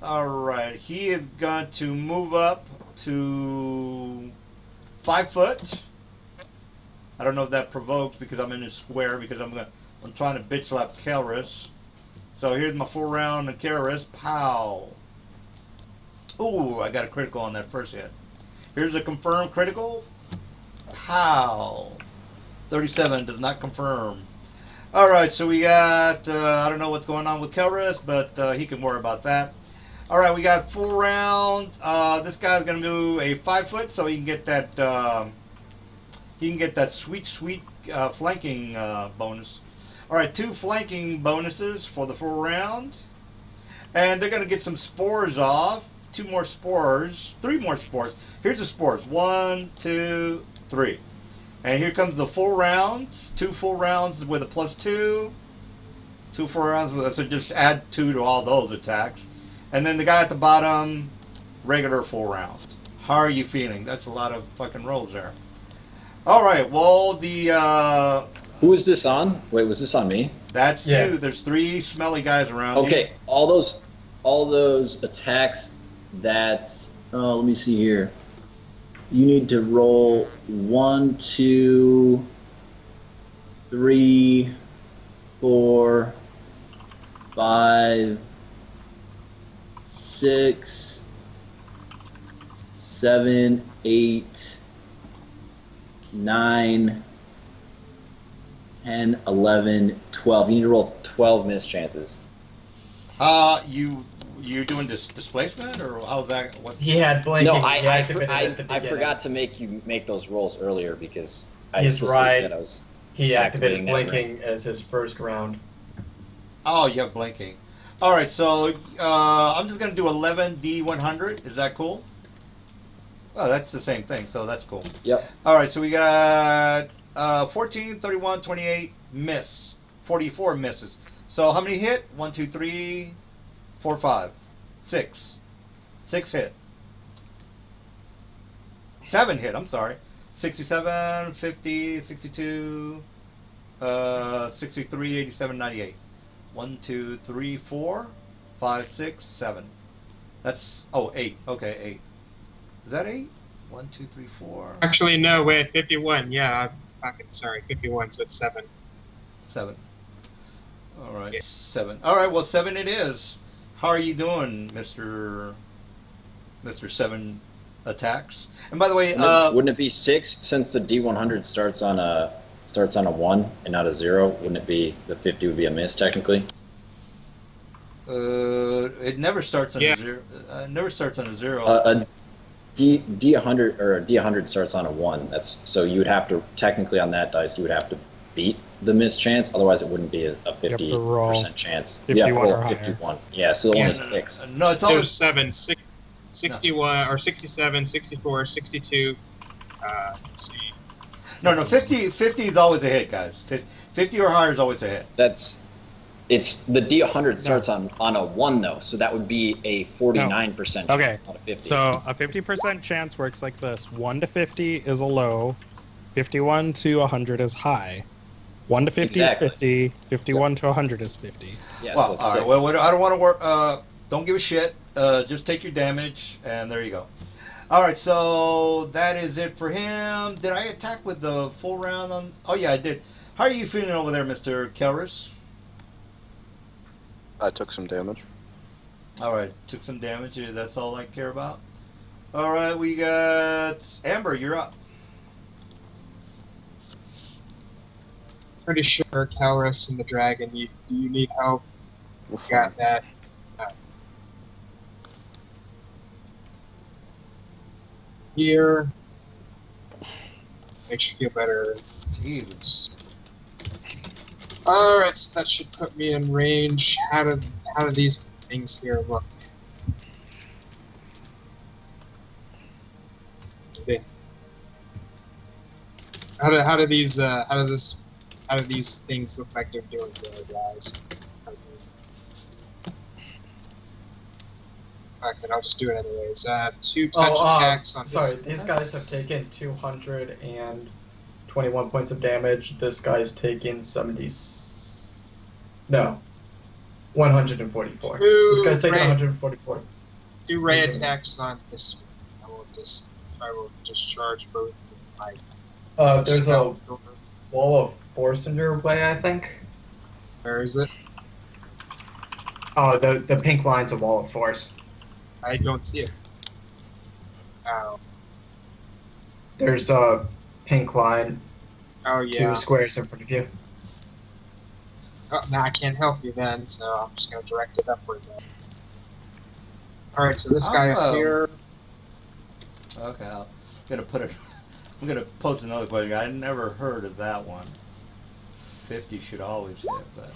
All right, he is going to move up to 5 foot. I don't know if that provokes because I'm in a square because I'm trying to bitch slap Kelris. So here's my full round of Kelris. Pow. Ooh, I got a critical on that first hit. Here's a confirmed critical. Pow. 37 does not confirm. All right, so we got, I don't know what's going on with Kelris, but he can worry about that. All right, we got full round. This guy's going to do a 5 foot so he can get that sweet flanking bonus. All right, 2 flanking bonuses for the full round. And they're going to get some spores off. 2 more spores. 3 more spores. Here's the spores. 1, 2, 3. And here comes the full rounds. 2 full rounds with a +2. 2 full rounds with, so just add 2 to all those attacks. And then the guy at the bottom, regular full round. How are you feeling? That's a lot of fucking rolls there. All right. Well, Who is this on? Wait, was this on me? that's you. There's 3 smelly guys around. Okay, all those attacks that let me see here. You need to roll 1, 2, 3, 4, 5, 6, 7, 8, 9, 10, 11, 12. You need to roll 12 miss chances. You're doing displacement, or how's that? What's He had blinking. No, He activated it at the I beginning. forgot to make you make those rolls earlier because I He's explicitly right. said I was. He activated activating blinking as his first round. Oh, you have blinking. All right, so I'm just gonna do 11 D100. Is that cool? Oh, that's the same thing, so that's cool. Yep. All right, so we got 14, 31, 28 miss, 44 misses. So how many hit? 1, 2, 3, 4, 5, 6. 6 hit. 7 hit. I'm sorry. 67, 50, 62, 63, 87, 98. 1, 2, 3, 4, 5, 6, 7. That's 8. Okay, 8. Is that 8? 1, 2, 3, 4. Actually, no, wait, 51. Yeah, I'm fucking sorry, 51. So it's 7. 7. All right, Yeah. 7. All right, well, 7 it is. How are you doing, Mr. 7 attacks? And by the way, Wouldn't it be 6 since the D100 starts on a 1 and not a 0? Wouldn't it be the 50 would be a miss technically? it never starts on Yeah. a 0. Never starts on a 0. A D100 or a D100 starts on a 1. That's so you would have to technically on that dice you would have to beat the miss chance. Otherwise, it wouldn't be a have to roll 50% chance. 51 you have to or roll higher. 51. Yeah, so only 6. No, it's There's always 7, 61 or 67, 64, 62. Let's see. no. 50 is always a hit, guys. 50 or higher is always a hit. It's the D100 starts on a 1 though, so that would be a 49% chance, Okay. not a 50. So a 50% chance works like this: 1 to 50 is a low, 51 to 100 is high, 1 to 50 Exactly. is 50, 51 to 100 is 50. yeah, Well, so it's all right. 6. Well, I don't want to work. Don't give a shit. Just take your damage, and there you go. All right. So that is it for him. Did I attack with the full round on? Oh yeah, I did. How are you feeling over there, Mr. Kelris? I took some damage. All right. Took some damage. That's all I care about. All right. We got Amber. You're up. Pretty sure Calrus and the dragon. Do you need help? Got that. Here. Makes you feel better. Jesus. Alright, so that should put me in range. How do these things here look? Okay. How do these things look like they're doing there, guys? Okay, I'll just do it anyways. 2 touch attacks on sorry, this. these guys have taken 221 points of damage. This guy's taken 144. This guy's taken 144. 2 ray attacks on this one. I will discharge both of my There's a spells. wall of force in your way, I think. Where is it? Oh, the pink line's a wall of force. I don't see it. Oh. There's a pink line, Oh 2 yeah. squares in front of you. Oh, now I can't help you then, so I'm just going to direct it upward then. Alright, so this guy up here... Okay, I'm gonna put it. I'm gonna post another question. I never heard of that one. 50 should always hit, but.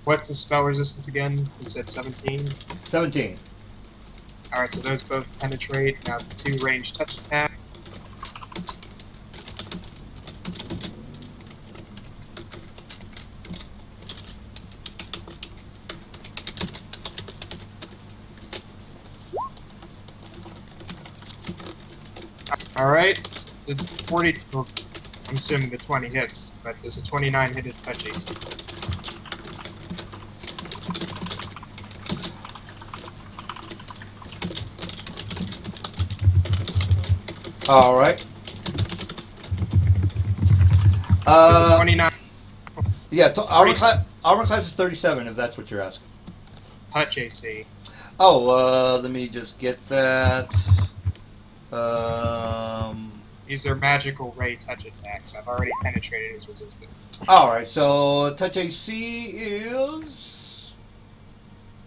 What's the spell resistance again? You said 17? 17. Alright, so those both penetrate. Now 2 range touch attack. Alright, the 40, well, I'm assuming the 20 hits, but does a 29 hit his touch AC? All right. Does a 29 Yeah, armor class is 37 if that's what you're asking. touch AC? Oh, let me just get that. These are magical ray touch attacks. I've already penetrated his resistance. All right, so touch AC is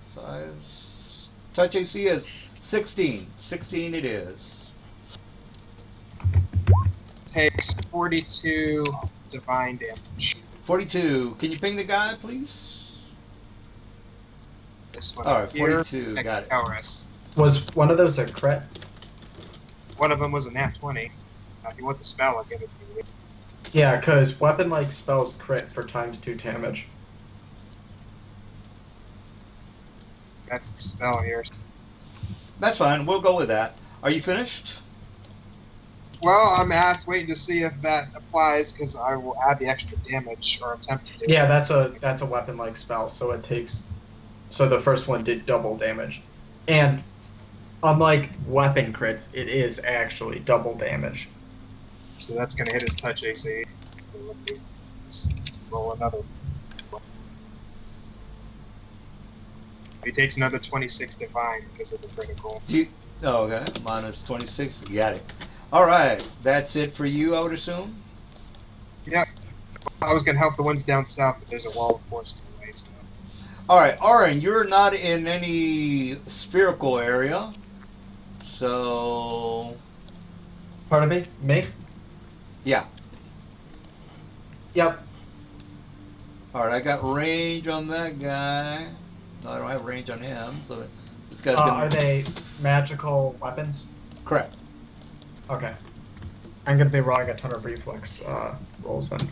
size. Touch AC is 16. 16 it is. Takes 42 divine damage. 42. Can you ping the guy, please? This one All up right, here. 42. Next Got it. Elris. Was one of those a crit? One of them was a nat 20. If you want the spell, I'll give it to you. Yeah, because weapon-like spells crit for ×2 damage. That's the spell here. That's fine. We'll go with that. Are you finished? Well, I'm waiting to see if that applies because I will add the extra damage or attempt to do it. Yeah, that's a weapon-like spell, so it takes. So the first one did double damage, and unlike weapon crits, it is actually double damage. So that's going to hit his touch AC. So let me just roll another. He takes another 26 divine because of the critical. Oh, okay. Minus 26. Got it. All right. That's it for you, I would assume? Yeah. I was going to help the ones down south, but there's a wall of force in the way. So. All right. Aaron, you're not in any spherical area. So... Pardon me? Me? Yeah. Yep. All right. I got range on that guy. No, I don't have range on him. So this guy's Are they magical weapons? Correct. Okay. I'm gonna be rolling a ton of reflex rolls then.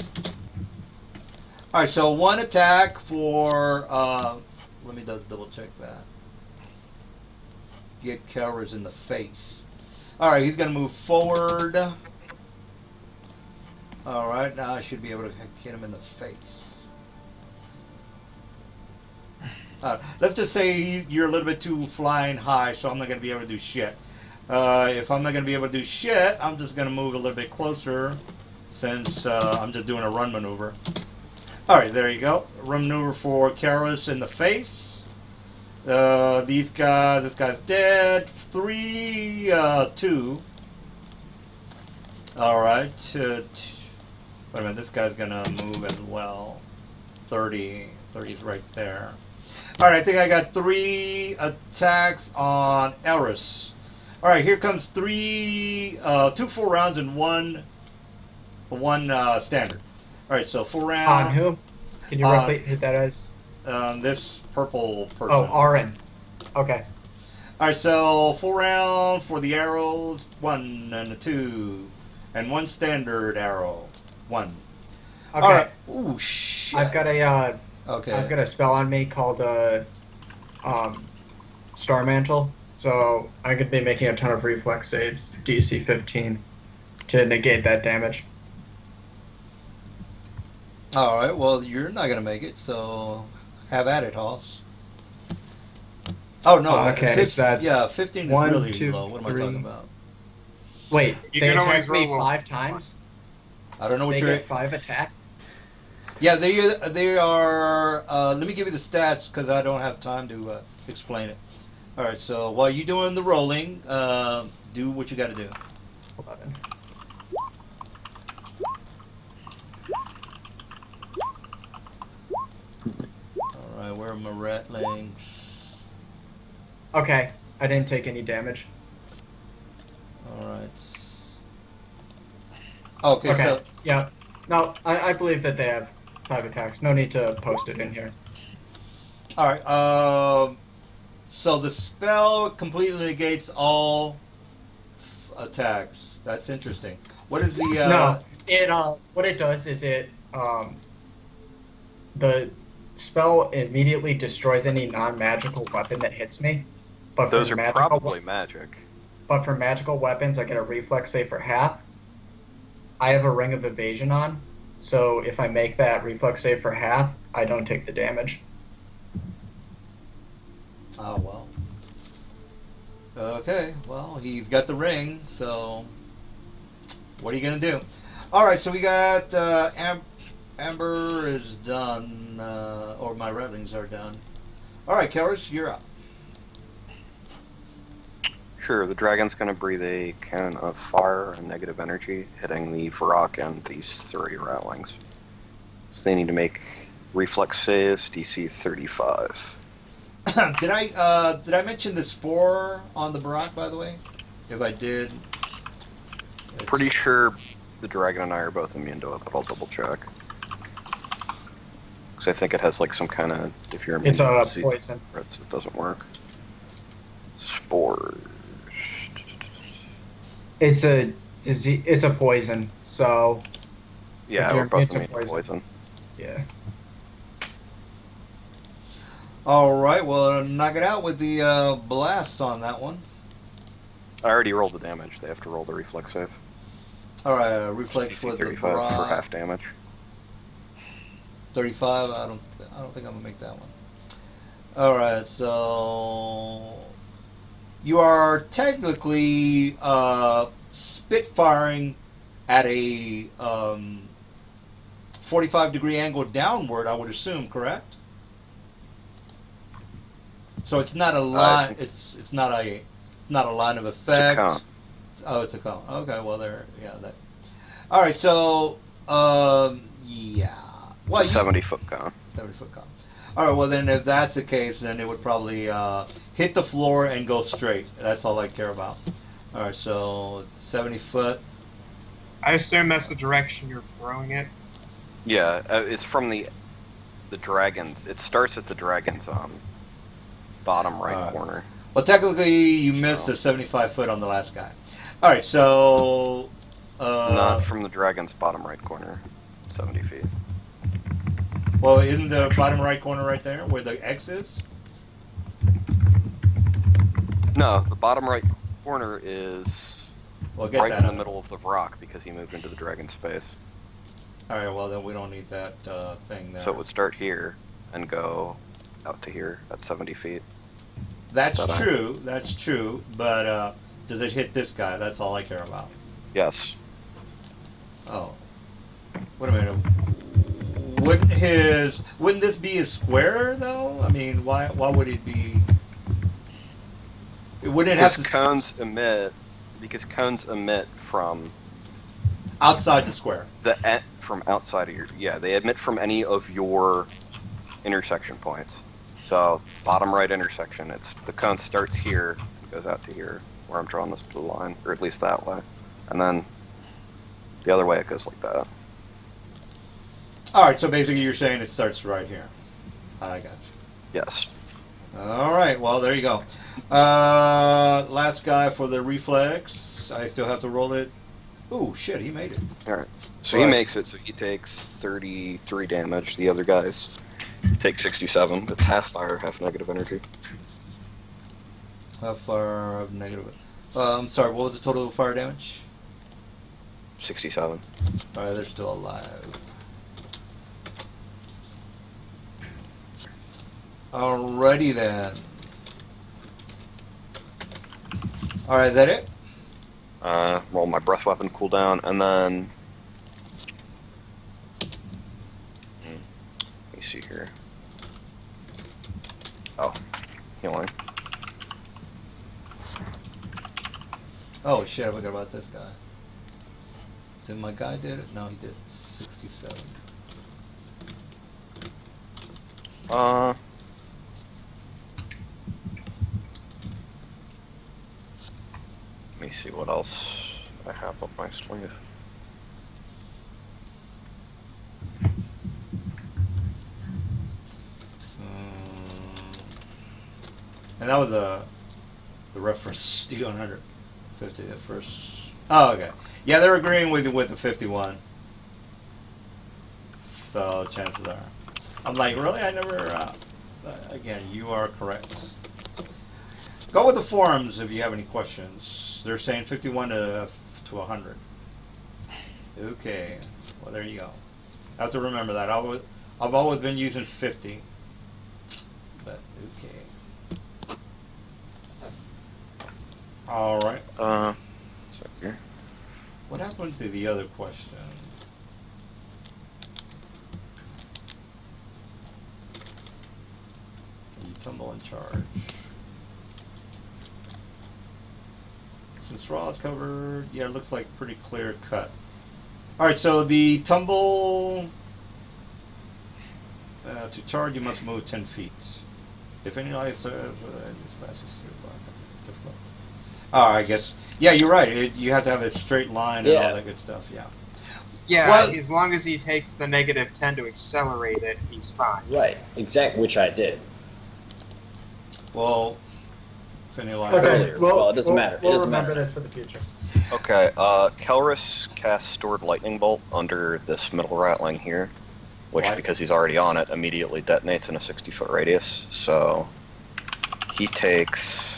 All right. So one attack for. Let me just double check that. Get Kelrers in the face. All right. He's gonna move forward. All right. Now I should be able to hit him in the face. Let's just say you're a little bit too flying high, so I'm not going to be able to do shit. If I'm not going to be able to do shit, I'm just going to move a little bit closer since I'm just doing a run maneuver. Alright, there you go. Run maneuver for Karos in the face. These guys, this guy's dead. 3, 2. Alright. Wait a minute, this guy's going to move as well. 30. 30 is right there. Alright, I think I got 3 attacks on Eris. Alright, here comes 2 full rounds and one standard. Alright, so full round. On who? Can you repeat who that is? This purple person. Oh, Arin. Okay. Alright, so full round for the arrows. 1 and a 2. And 1 standard arrow. 1. Okay. Alright. Ooh, shit. I've got a Okay. I've got a spell on me called Star Mantle, so I could be making a ton of reflex saves, DC 15, to negate that damage. All right. Well, you're not gonna make it, so have at it, Hoss. Oh no. Okay, so that's 15 is 1, really 2, low. What am I 3. talking about? Wait, You they can always attacked me roll 5 times? I don't know what They you're. get 5 attack? Yeah, they are. Let me give you the stats because I don't have time to explain it. All right. So while you're doing the rolling, do what you got to do. 11. my ratlings. Okay, I didn't take any damage. Alright. Okay, Okay, so yeah. No, I believe that they have 5 attacks. No need to post it in here. alright, so the spell completely negates all attacks. That's interesting. What is the No, it what it does is it the spell immediately destroys any non-magical weapon that hits me. But Those for are magical probably magic. But for magical weapons, I get a reflex save for half. I have a ring of evasion on, so if I make that reflex save for half, I don't take the damage. Oh, well. Okay, well, he's got the ring, so what are you going to do? Alright, so we got Amber is done, or my ratlings are done. Alright, Kellers, you're up. Sure, the dragon's going to breathe a cone of fire and negative energy, hitting the Varrock and these 3 rattlings. So they need to make reflex saves, DC 35. Did I mention the spore on the Barak, by the way? If I did, Pretty sure the dragon and I are both immune to it, but I'll double check. Because I think it has like some kind of, if you're immune It's a to poison. it doesn't work. Spores. It's a disease. It's a poison. So Yeah, If we're you're both immune immune to to poison. yeah. Alright, well, knock it out with the blast on that one. I already rolled the damage. They have to roll the reflex save. Alright, reflex DC with the 35 for Barak. half damage. 35. I don't think I'm gonna make that one. All right, so you are technically spitfiring at a 45-degree angle downward, I would assume, correct? So it's not a line. It's not a line of effect. cone. Oh, it's a cone. Okay, well there, yeah, that. All right, so yeah. Well, It's a 70-foot cone. 70-foot cone. All right, well then, if that's the case, then it would probably hit the floor and go straight. That's all I care about. All right, so 70 foot. I assume that's the direction you're throwing it. Yeah, it's from the dragons. It starts at the dragon's bottom right corner. Well, technically, you missed the 75 foot on the last guy. All right, so Not from the dragon's bottom right corner. 70 feet. well, isn't the bottom right corner right there where the X is? No, the bottom right corner is Well, get right that in the out. middle of the rock because he moved into the dragon space. All right, well then we don't need that thing there. So it would start here and go out to here at 70 feet. That's Ta-da. true. That's true. But does it hit this guy? That's all I care about. Yes. Oh, wait a minute. Wouldn't this be a square though? I mean, why would it be? Wouldn't it have Because to cones emit from outside the square? from outside of your they emit from any of your intersection points. So bottom right intersection, the cone starts here and goes out to here where I'm drawing this blue line, or at least that way, and then the other way it goes like that. All right, so basically you're saying it starts right here. I got you. Yes. All right, well there you go. Last guy for the reflex. I still have to roll it. Oh shit, he made it. All right. So Right. he makes it. So he takes 33 damage. The other guys take 67. It's half fire, half negative energy. How far of negative? I'm sorry. What was the total fire damage? 67. All right, they're still alive. Alrighty then. All right, is that it? Roll my breath weapon cooldown, and then let me see here. Oh, healing. Oh shit! I forgot about this guy. Did my guy did it? No, he did. 67. Let me see what else I have up my sleeve. And that was the reference Steel 150. The first. Oh, okay. Yeah, they're agreeing with the 51. So chances are, I'm like, really? I never. Again, you are correct. Go with the forums if you have any questions. They're saying 51 to 100. Okay. Well, there you go. I have to remember that. I've always been using 50. But okay. All right. So here. What happened to the other question? Can you tumble and charge? Since raw is covered, yeah, it looks like pretty clear cut. All right, so the tumble to charge, you must move 10 feet. If any light serves, this passes through. Difficult. Oh, I guess. Yeah, you're right. You have to have a straight line and all that good stuff. Yeah. Yeah, Well, as long as he takes the -10 to accelerate it, he's fine. Right, exactly, which I did. well, if any light. Okay, Earlier. Well, it doesn't matter. It We'll doesn't remember matter. this for the future. Okay, Kelrus casts Stored Lightning Bolt under this middle rattling here, which, Right. because he's already on it, immediately detonates in a 60-foot radius. So he takes.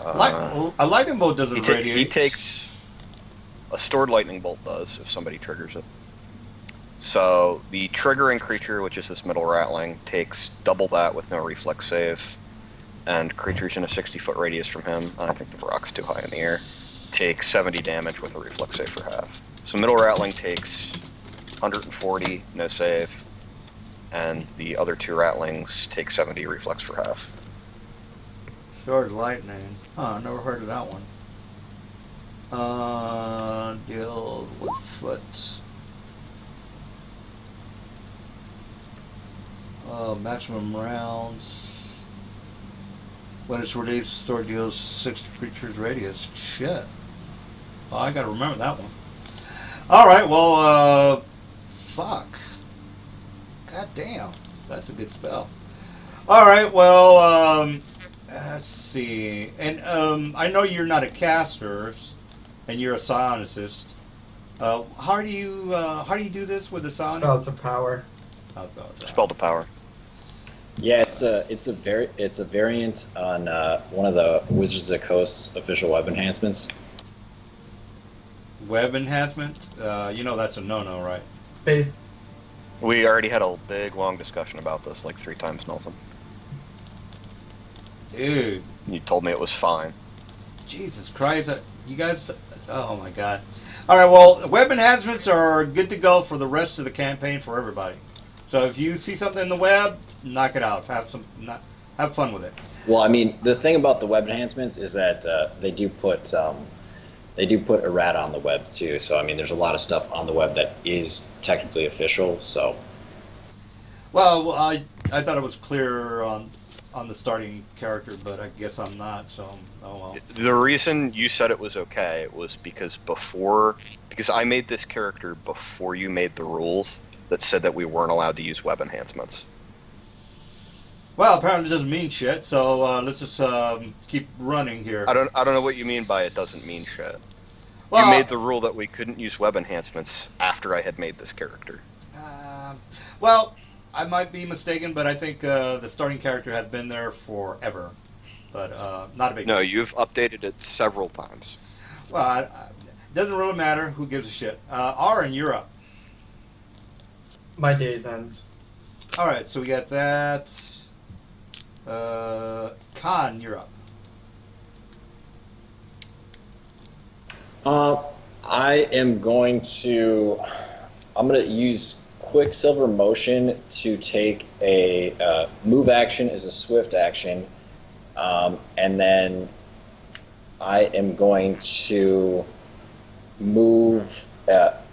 A lightning bolt doesn't radiate. He takes. A Stored Lightning Bolt does if somebody triggers it. So the triggering creature, which is this middle rattling, takes double that with no reflex save, and creatures in a 60-foot radius from him, I think the rock's too high in the air, take 70 damage with a reflex save for half. So middle rattling takes 140, no save, and the other two rattlings take 70 reflex for half. Stored lightning. Huh, never heard of that one. Deals with foot. Maximum rounds. When it's released, store deals 6 creatures radius. Shit. Well, I gotta remember that one. Alright, well, fuck. God damn. That's a good spell. Alright, well, let's see. And I know you're not a caster, and you're a psionicist. How do you do this with the psionic? Spell to power. Spell to power. Yeah, it's a variant on one of the Wizards of the Coast's official web enhancements. Web enhancement? You know that's a no-no, right? Based. We already had a big, long discussion about this like 3 times, Nelson. Dude. You told me it was fine. Jesus Christ. You guys... Oh, my God. All right, well, web enhancements are good to go for the rest of the campaign for everybody. So if you see something in the web, knock it out. Have fun with it. Well, I mean, the thing about the web enhancements is that they do put errata on the web too. So I mean, there's a lot of stuff on the web that is technically official. So. Well, I thought it was clear on the starting character, but I guess I'm not. So oh well. The reason you said it was okay was because I made this character before you made the rules that said that we weren't allowed to use web enhancements. Well, apparently it doesn't mean shit. So let's just keep running here. I don't know what you mean by it doesn't mean shit. Well, you made the rule that we couldn't use web enhancements after I had made this character. Well, I might be mistaken, but I think the starting character has been there forever. But not a big deal. No, you've updated it several times. Well, it doesn't really matter. Who gives a shit? Aaron, you're up. My day's end. All right, so we got that. Khan, you're up. I'm going to use Quicksilver Motion to take a move action as a swift action, and then I am going to move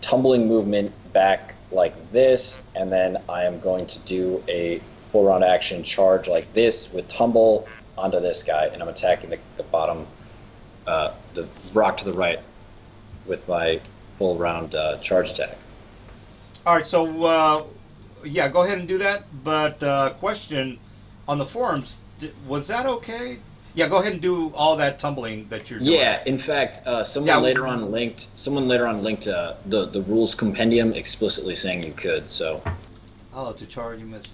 tumbling movement back like this, and then I am going to do a full round action charge like this with tumble onto this guy, and I'm attacking the bottom, the rock to the right, with my full round charge attack. All right, so yeah, go ahead and do that. But question on the forums, was that okay? Yeah, go ahead and do all that tumbling that you're doing. Yeah, in fact, someone later on linked the rules compendium explicitly saying you could. So. Oh, to charge you must.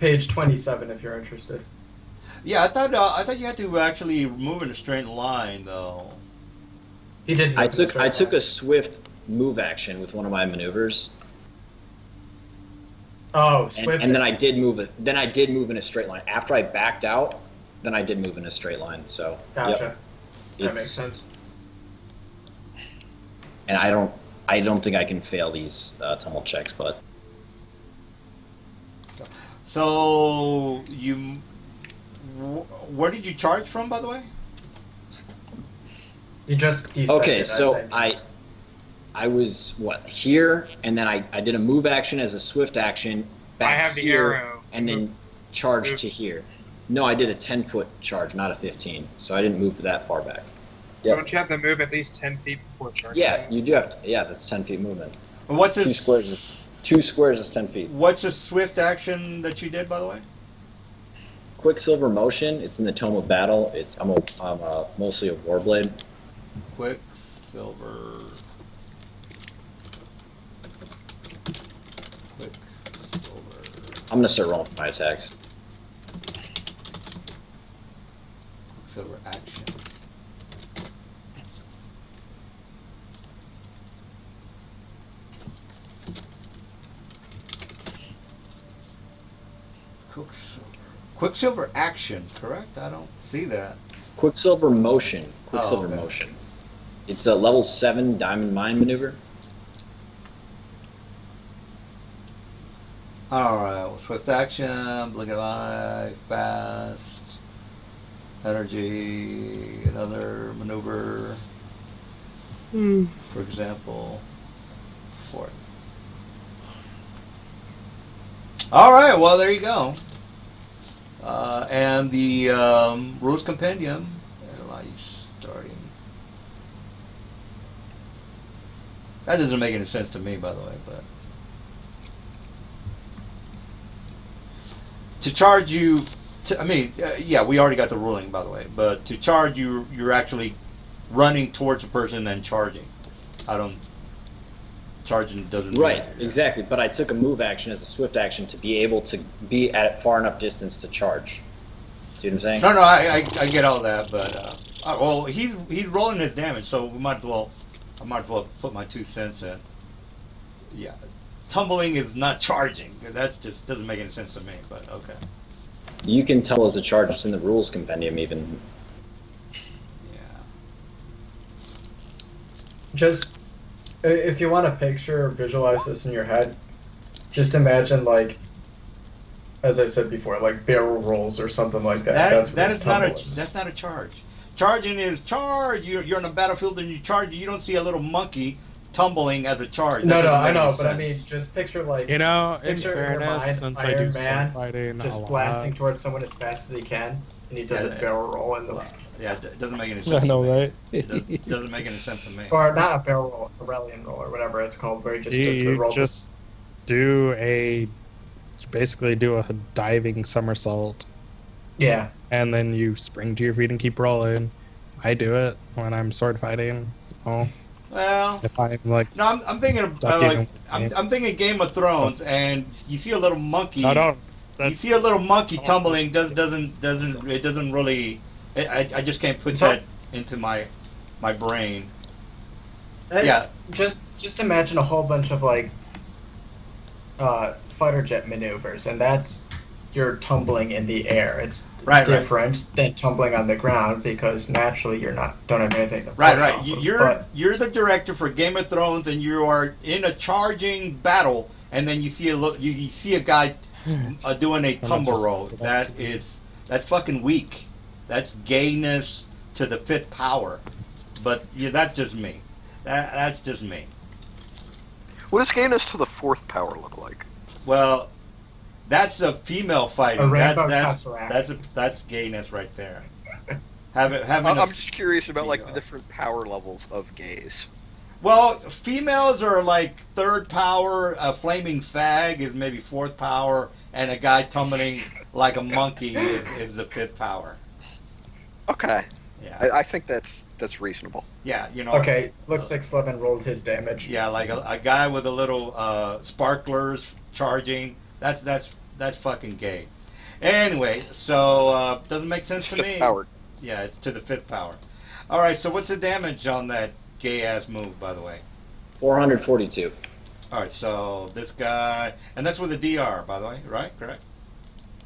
Page 27, if you're interested. Yeah, I thought you had to actually move in a straight line though. He did. I took a swift move action with one of my maneuvers. Oh, swift. And then I did move it. Then I did move in a straight line. After I backed out, then I did move in a straight line. So. Gotcha. Yep. That makes sense. And I don't think I can fail these tumble checks, but. So where did you charge from, by the way? You just descended, okay, so I was here, and then I did a move action as a swift action back I have the here, arrow. and then charged to here. No, I did a 10-foot charge, not a 15, so I didn't move that far back. Yep. Don't you have to move at least 10 feet before charging? Yeah, you do have to. Yeah, that's 10 feet movement. And what's Two squares is 10 feet. What's a swift action that you did, by the way? Quicksilver motion. It's in the Tome of Battle. I'm mostly a warblade. Quicksilver. I'm gonna start rolling for my attacks. Quicksilver action. Quicksilver action, correct? I don't see that. Quicksilver motion. Quicksilver okay. motion. It's a level 7 diamond mine maneuver. Alright, well, swift action, blink of eye, fast, energy, another maneuver, for example, fourth. Alright, well, there you go. And the rules compendium, that'll allow you starting. That doesn't make any sense to me, by the way, but. To charge you, yeah, we already got the ruling, by the way, but to charge you, you're actually running towards a person and charging. Charging doesn't. Right, exactly. But I took a move action as a swift action to be able to be at far enough distance to charge. See what I'm saying? No, I get all that, but well, he's rolling his damage, so I might as well put my 2 cents in. Yeah. Tumbling is not charging. That just doesn't make any sense to me, but okay. You can tumble as a charge. It's in the rules compendium even. Yeah. Just, if you want to picture or visualize this in your head, just imagine, like, as I said before, like barrel rolls or something like that. That's not a charge. Charging is charge. You're on a battlefield and you charge. You don't see a little monkey tumbling as a charge. No, I know, but I mean, just picture like in picture fairness, since I do Man fighting just blasting towards someone as fast as he can, and he does a barrel roll in the. Yeah, it doesn't make any sense. I know, right? It doesn't make any sense to me. Or not a barrel roll, a rallying roll, or whatever it's called, where he just does the roll. Just basically do a diving somersault. Yeah. And then you spring to your feet and keep rolling. I do it when I'm sword fighting. So. Well, if I'm like, no, I'm thinking of I'm thinking Game of Thrones, and you see a little monkey. No, you see a little monkey tumbling. It doesn't really. I just can't put that into my brain. Yeah. Just imagine a whole bunch of like fighter jet maneuvers, and that's you're tumbling in the air. It's different than tumbling on the ground because naturally don't have anything to push off of. You're the director for Game of Thrones, and you are in a charging battle, and then you see a guy doing a tumble roll. That's fucking weak. That's gayness to the 5th power. But yeah, that's just me. That's just me. What does gayness to the 4th power look like? Well, That's a female fighting. A rainbow that's tesseract. that's gayness right there. I'm just curious about like the different power levels of gays. Well, females are like third power. A flaming fag is maybe fourth power, and a guy tumbling like a monkey is the fifth power. Okay. Yeah. I think that's reasonable. Yeah, you know. Okay, looks like Slevin rolled his damage. Yeah, like a guy with a little sparklers charging. That's fucking gay. Anyway, so doesn't make sense to Fifth me. power. Yeah, it's to the fifth power. All right, so what's the damage on that gay ass move, by the way? 442. All right, so this guy, and that's with a DR, by the way, right? Correct.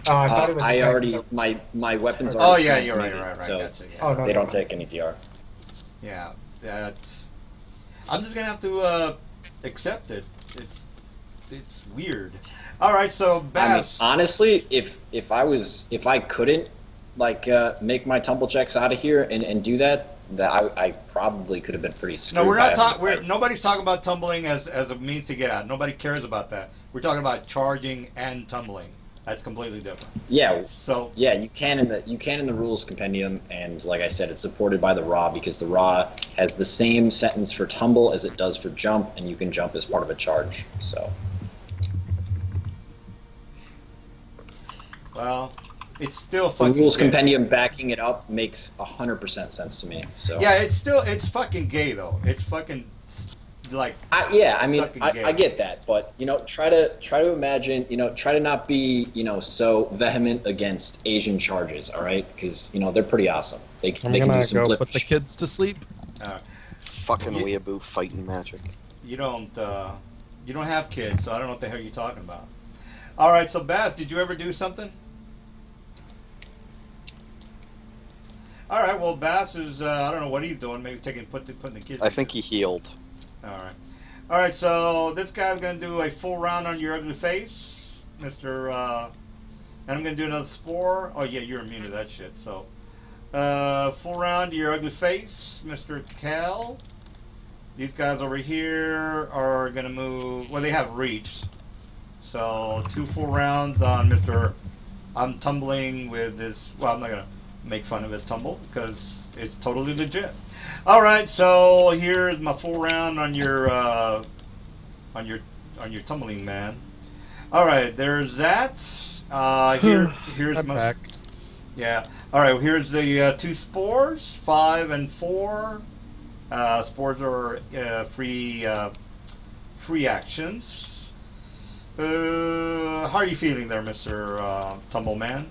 I thought it was. I already my weapons are. Oh yeah, you're right. So Gotcha, yeah. Oh, no, they no, don't no. take any DR. Yeah, that. I'm just gonna have to accept it. It's weird. All right, so Bass. I mean, honestly, if I couldn't like make my tumble checks out of here and do that I probably could have been pretty screwed. No, we're not talking. by Nobody's talking about tumbling as a means to get out. Nobody cares about that. We're talking about charging and tumbling. That's completely different. Yeah. So yeah, you can in the rules compendium, and like I said, it's supported by the raw because the raw has the same sentence for tumble as it does for jump, and you can jump as part of a charge. So. Well, it's still The fucking. rules gay. compendium backing it up makes 100% sense to me. So. Yeah, it's fucking gay though. It's fucking like. I get that, but try to imagine, try to not be, so vehement against Asian charges, all right? Because they're pretty awesome. They I'm can do gonna some go flip. put the kids to sleep. Fucking weeaboo fighting magic. You don't have kids, so I don't know what the hell you're talking about. All right, so Baz, did you ever do something? All right, well, Bass is, I don't know what he's doing. Maybe putting the kids. I think he healed. All right, so this guy's going to do a full round on your ugly face, Mr. And I'm going to do another spore. Oh, yeah, you're immune to that shit. So, full round to your ugly face, Mr. Cal. These guys over here are going to move. Well, they have reach. So, 2 full rounds on Mr. I'm tumbling with this. Well, I'm not going to make fun of his tumble because it's totally legit. All right, so here's my full round on your tumbling man. All right, there's that. Here's I'm my back. yeah. All right, here's the 2 spores, 5 and 4. Spores are free actions. How are you feeling there, Mr. Tumble Man?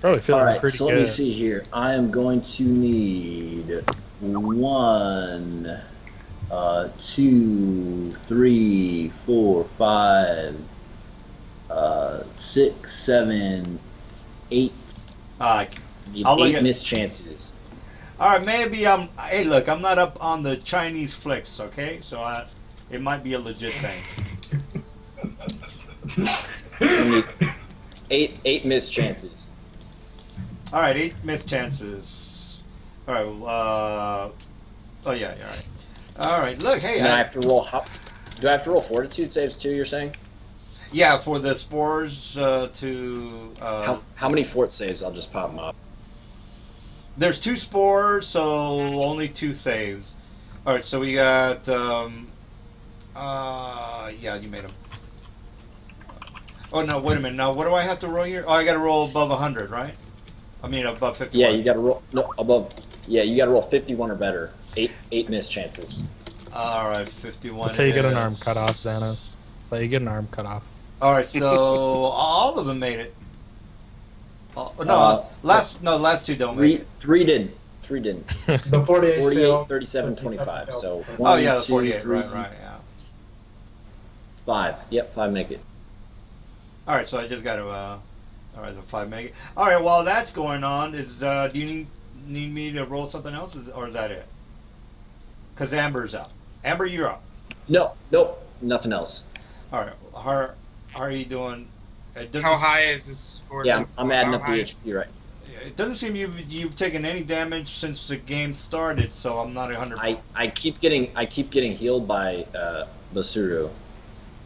Probably feeling All right, pretty so good. let me see here. I am going to need 1, 2, 3, 4, 5, 6, 7, 8. Need I'll look 8 at- missed chances. All right, maybe hey, look, I'm not up on the Chinese flicks, okay? So it might be a legit thing. I need 8 missed chances. All right, 8 missed chances. All right. Oh yeah, all right. All right. Look, hey. And I have to roll. Do I have to roll fortitude saves too? You're saying? Yeah, for the spores to. How many fort saves? I'll just pop them up. There's 2 spores, so only 2 saves. All right, so we got. Yeah, you made them. Oh no! Wait a minute. Now, what do I have to roll here? Oh, I got to roll above 100, right? I mean, above 51. Yeah, you got to roll above. Yeah, you got to roll 51 or better. 8 missed chances. All right, 51. That's how you get an is. arm cut off, Xanos. That's how you get an arm cut off. All right, so all of them made it. Last 2 don't make it. 3 didn't. 3 didn't. The 48 48, failed. 37, 25. So Oh 1, yeah, the 2, 48. 3, Right, yeah. 5. Yep, 5 make it. All right, so I just got to. All right, so 5 make it. All right, while that's going on, do you need me to roll something else, or is that it? Because Amber's out. Amber, you're up. No, nope, nothing else. All right, how are you doing? How high is this score? Yeah, I'm adding How up high? the HP right. It doesn't seem you've taken any damage since the game started, so I'm not 100. I keep getting healed by Basuru.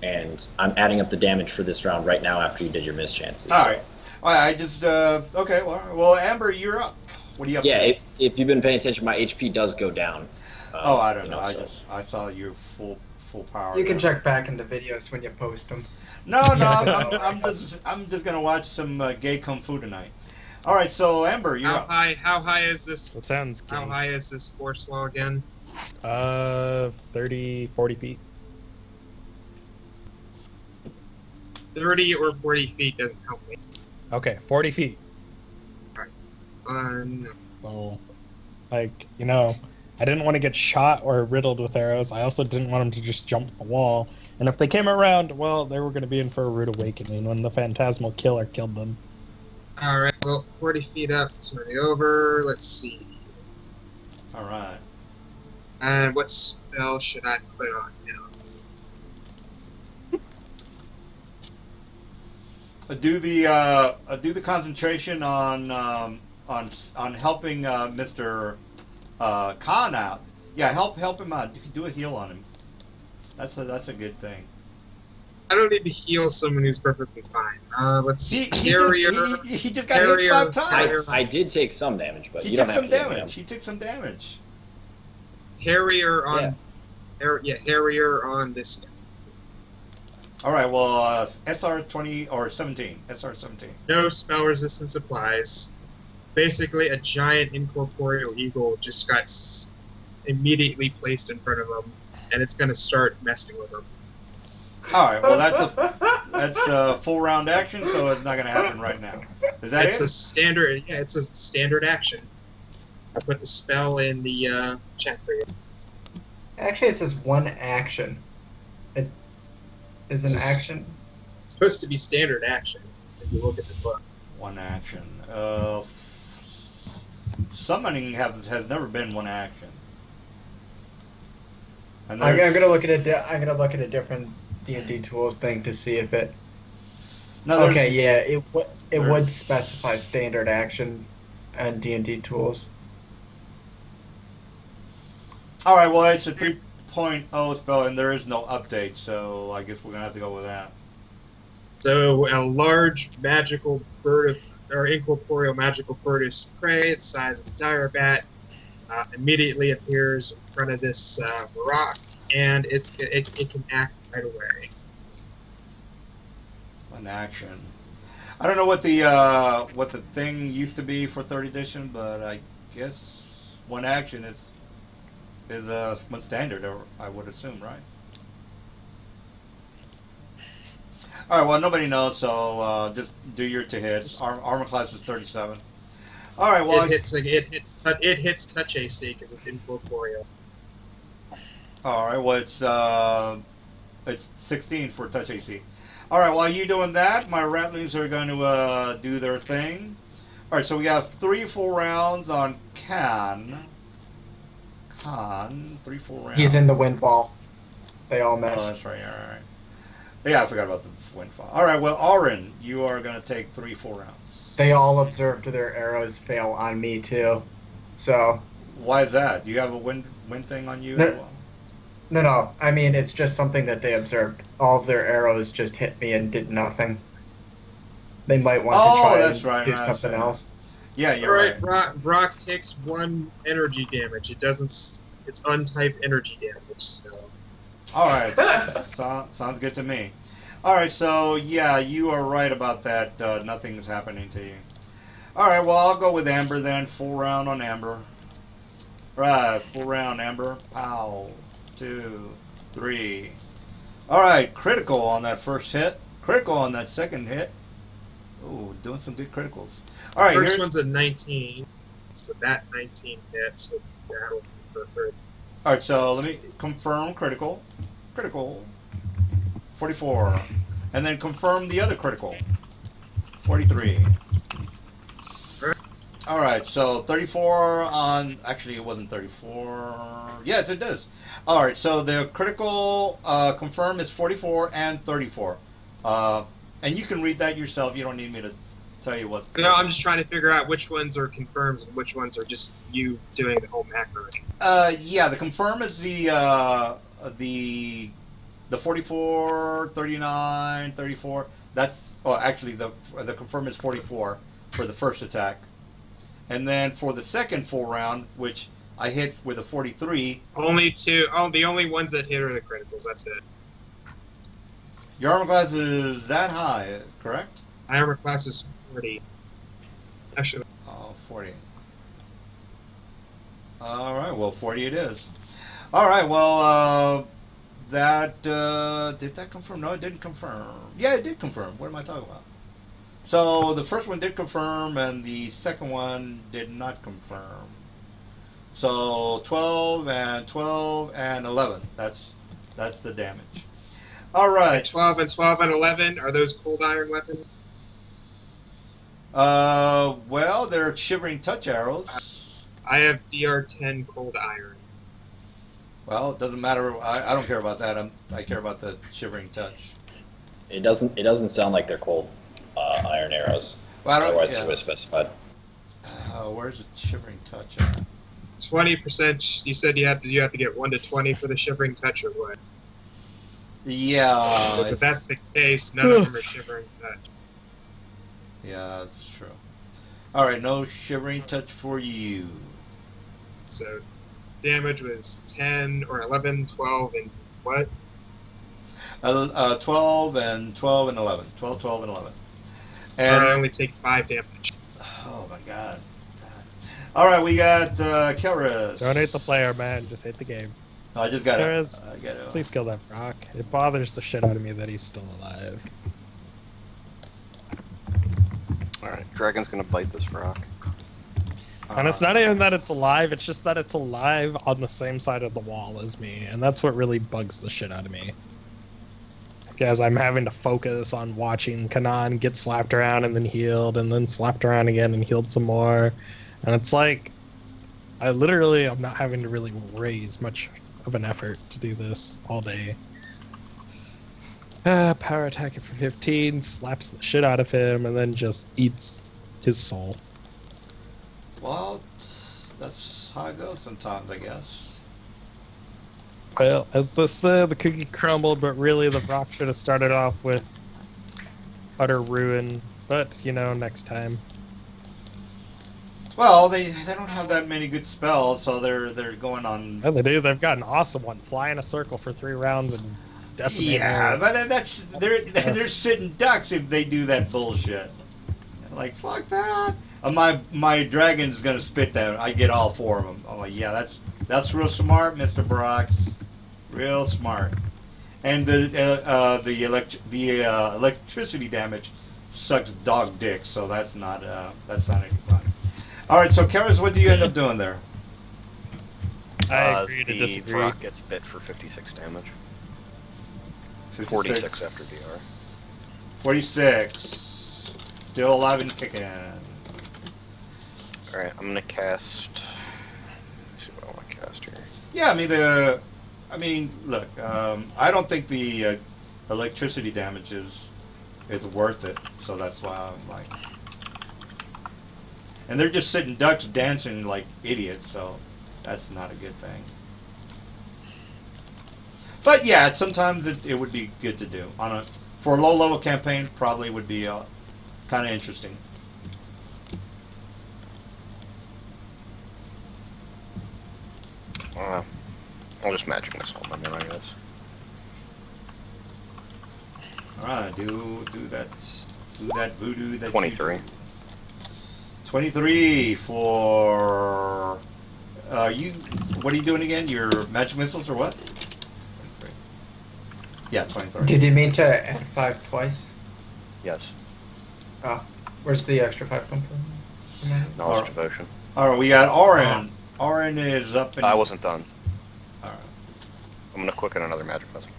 and I'm adding up the damage for this round right now after you did your mischances. All right. I just okay. Well, Amber, you're up. What are you up Yeah, to? if you've been paying attention, my HP does go down. Oh, I don't know. So. I saw your full power. You can check back in the videos when you post them. No, I'm just gonna watch some gay kung fu tonight. All right, so Amber, you're up. How high is this? That sounds How good. high is this force wall again? 30, 40 feet. 30 or 40 feet doesn't help me. Okay, 40 feet. No. So, like, you know, I didn't want to get shot or riddled with arrows. I also didn't want them to just jump the wall. And if they came around, well, they were going to be in for a rude awakening when the phantasmal killer killed them. All right, well, 40 feet up, sorry, over. Let's see. All right. And what spell should I put on now? Do the concentration on helping Mr. Khan out. Yeah, help him out. You can do a heal on him. That's a good thing. I don't need to heal someone who's perfectly fine. Let's see. He just got hit 5 times. I did take some damage, but He you took don't have some to take damage. He took some damage. Harrier on. Harrier on this guy. All right. Well, SR 20 or 17. SR 17. No spell resistance applies. Basically, a giant incorporeal eagle just got immediately placed in front of him, and it's going to start messing with him. All right. Well, that's a full round action, so it's not going to happen right now. Is that It's it? a standard. Yeah, it's a standard action. I put the spell in the chat for you. Actually, it says one action. It is an action. It's supposed to be standard action if you look at the book. One action. Summoning has never been one action. And I'm there's- gonna look at I'm gonna look at a different D&D tools thing to see if it. No, there's- Okay, yeah, it there's- would specify standard action and D&D tools. All right. Well, it's a 3.0 spell, and there is no update, so I guess we're gonna have to go with that. So a large magical bird of, or incorporeal magical bird of prey, the size of a dire bat, immediately appears in front of this rock, and it can act right away. One action. I don't know what the thing used to be for 3rd edition, but I guess one action is one standard, or I would assume, right? All right. Well, nobody knows, so just do your to hits. Armor class is 37. All right. Well, It hits touch AC because it's incorporeal. all right. Well, it's 16 for touch AC. All right. While you doing that, my ratlings are going to do their thing. All right. So we have 3 full rounds on Khan. 3 full rounds. He's in the wind wall. They all Oh, miss. that's right. All right. Yeah, I forgot about the windfall. All right. Well, Auron, you are going to take 3 full rounds. They all observed their arrows fail on me too. So Why is that? Do you have a wind thing on you? No. as well? no. I mean, it's just something that they observed. All of their arrows just hit me and did nothing. They might want to try that's and right, do right, something right. else. Yeah, you're right. Brock takes 1 energy damage. It doesn't. It's untyped energy damage. So. All right. Sounds good to me. All right. So yeah, you are right about that. Nothing's happening to you. All right. Well, I'll go with Amber then. Full round on Amber. Right. Full round Amber. Pow. 2, 3. All right. Critical on that first hit. Critical on that second hit. Ooh, doing some good criticals. All right. First here- one's a 19, so that 19 hits. So that'll be perfect. All right, so let me confirm critical. 44. And then confirm the other critical. 43. All right, so 34 on... Actually, it wasn't 34. Yes, it does. All right, so the critical confirm is 44 and 34. And you can read that yourself. You don't need me to tell you what... No, I'm just trying to figure out which ones are confirms and which ones are just you doing the whole macro. Yeah, the confirm is the the 44, 39, 34. That's actually the confirm is 44 for the first attack, and then for the second full round, which I hit with a 43. Only two. Oh, the only ones that hit are the criticals. That's it. Your armor class is that high, correct? My armor class is 40. Actually, Oh, 40. All right, well, 40 it is. All right, well, that did that confirm? No, it didn't confirm. Yeah, it did confirm. What am I talking about? So the first one did confirm, and the second one did not confirm. So 12 and 11. That's the damage. All right. 12 and 11 are those cold iron weapons? Well, they're shivering touch arrows. I have DR10 cold iron. Well, it doesn't matter. I don't care about that. I care about the shivering touch. It doesn't sound like they're cold iron arrows. Well, Otherwise, yeah. it would have specified. Where's the shivering touch at? 20%. You said you have to get 1 to 20 for the shivering touch, or what? Yeah. Because if that's the case, none of them are shivering touch. Yeah, that's true. All right, no shivering touch for you. So damage was 10 or 11, 12, and what? 12 and 11. 12, 12, and 11. And And I only take 5 damage. oh my god. All right, we got Kelris. Don't hate the player, man. Just hate the game. I just got Kelris, it. I got it. please kill that Brock. It bothers the shit out of me that he's still alive. Alright, Dragon's gonna bite this rock. And it's not even that it's alive, it's just that it's alive on the same side of the wall as me, and that's what really bugs the shit out of me. Because I'm having to focus on watching Kanan get slapped around and then healed, and then slapped around again and healed some more. And it's like, I'm not having to really raise much of an effort to do this all day. Power attack for 15, slaps the shit out of him, and then just eats his soul. Well, that's how it goes sometimes, I guess. Well, as they said, the cookie crumbled, but really the rock should have started off with utter ruin. But, next time. Well, they don't have that many good spells, so they're going on. Oh, they do. They've got an awesome one. Fly in a circle for 3 rounds and decimate. Yeah, but they're sitting ducks if they do that bullshit. Like, fuck that. My dragon's gonna spit that. I get all 4 of them. I'm like, yeah, that's real smart, Mr. Brox. Real smart. And the electricity damage sucks dog dick, so that's not any fun. All right, so Karis, what do you end up doing there? I agree to the disagree. rock gets bit for 56 damage. 56. 46 after DR. 46. Still alive and kicking. Alright, I'm gonna cast. Let's see what I want to cast here. Yeah, I mean, look, I don't think the electricity damage is worth it, so that's why I'm like. And they're just sitting ducks dancing like idiots, so that's not a good thing. But yeah, sometimes it would be good to do for a low level campaign. Probably would be kind of interesting. I'll just magic this on then, I guess. All right, do that voodoo. That 23. 23 for you. What are you doing again? Your magic missiles or what? 23. Yeah, 23. Did you mean to add 5 twice? Yes. Oh, where's the extra 5 come from? Knowledge devotion. All right, we got Orin. Orin is up. I wasn't done. All right. I'm gonna quicken another magic missile.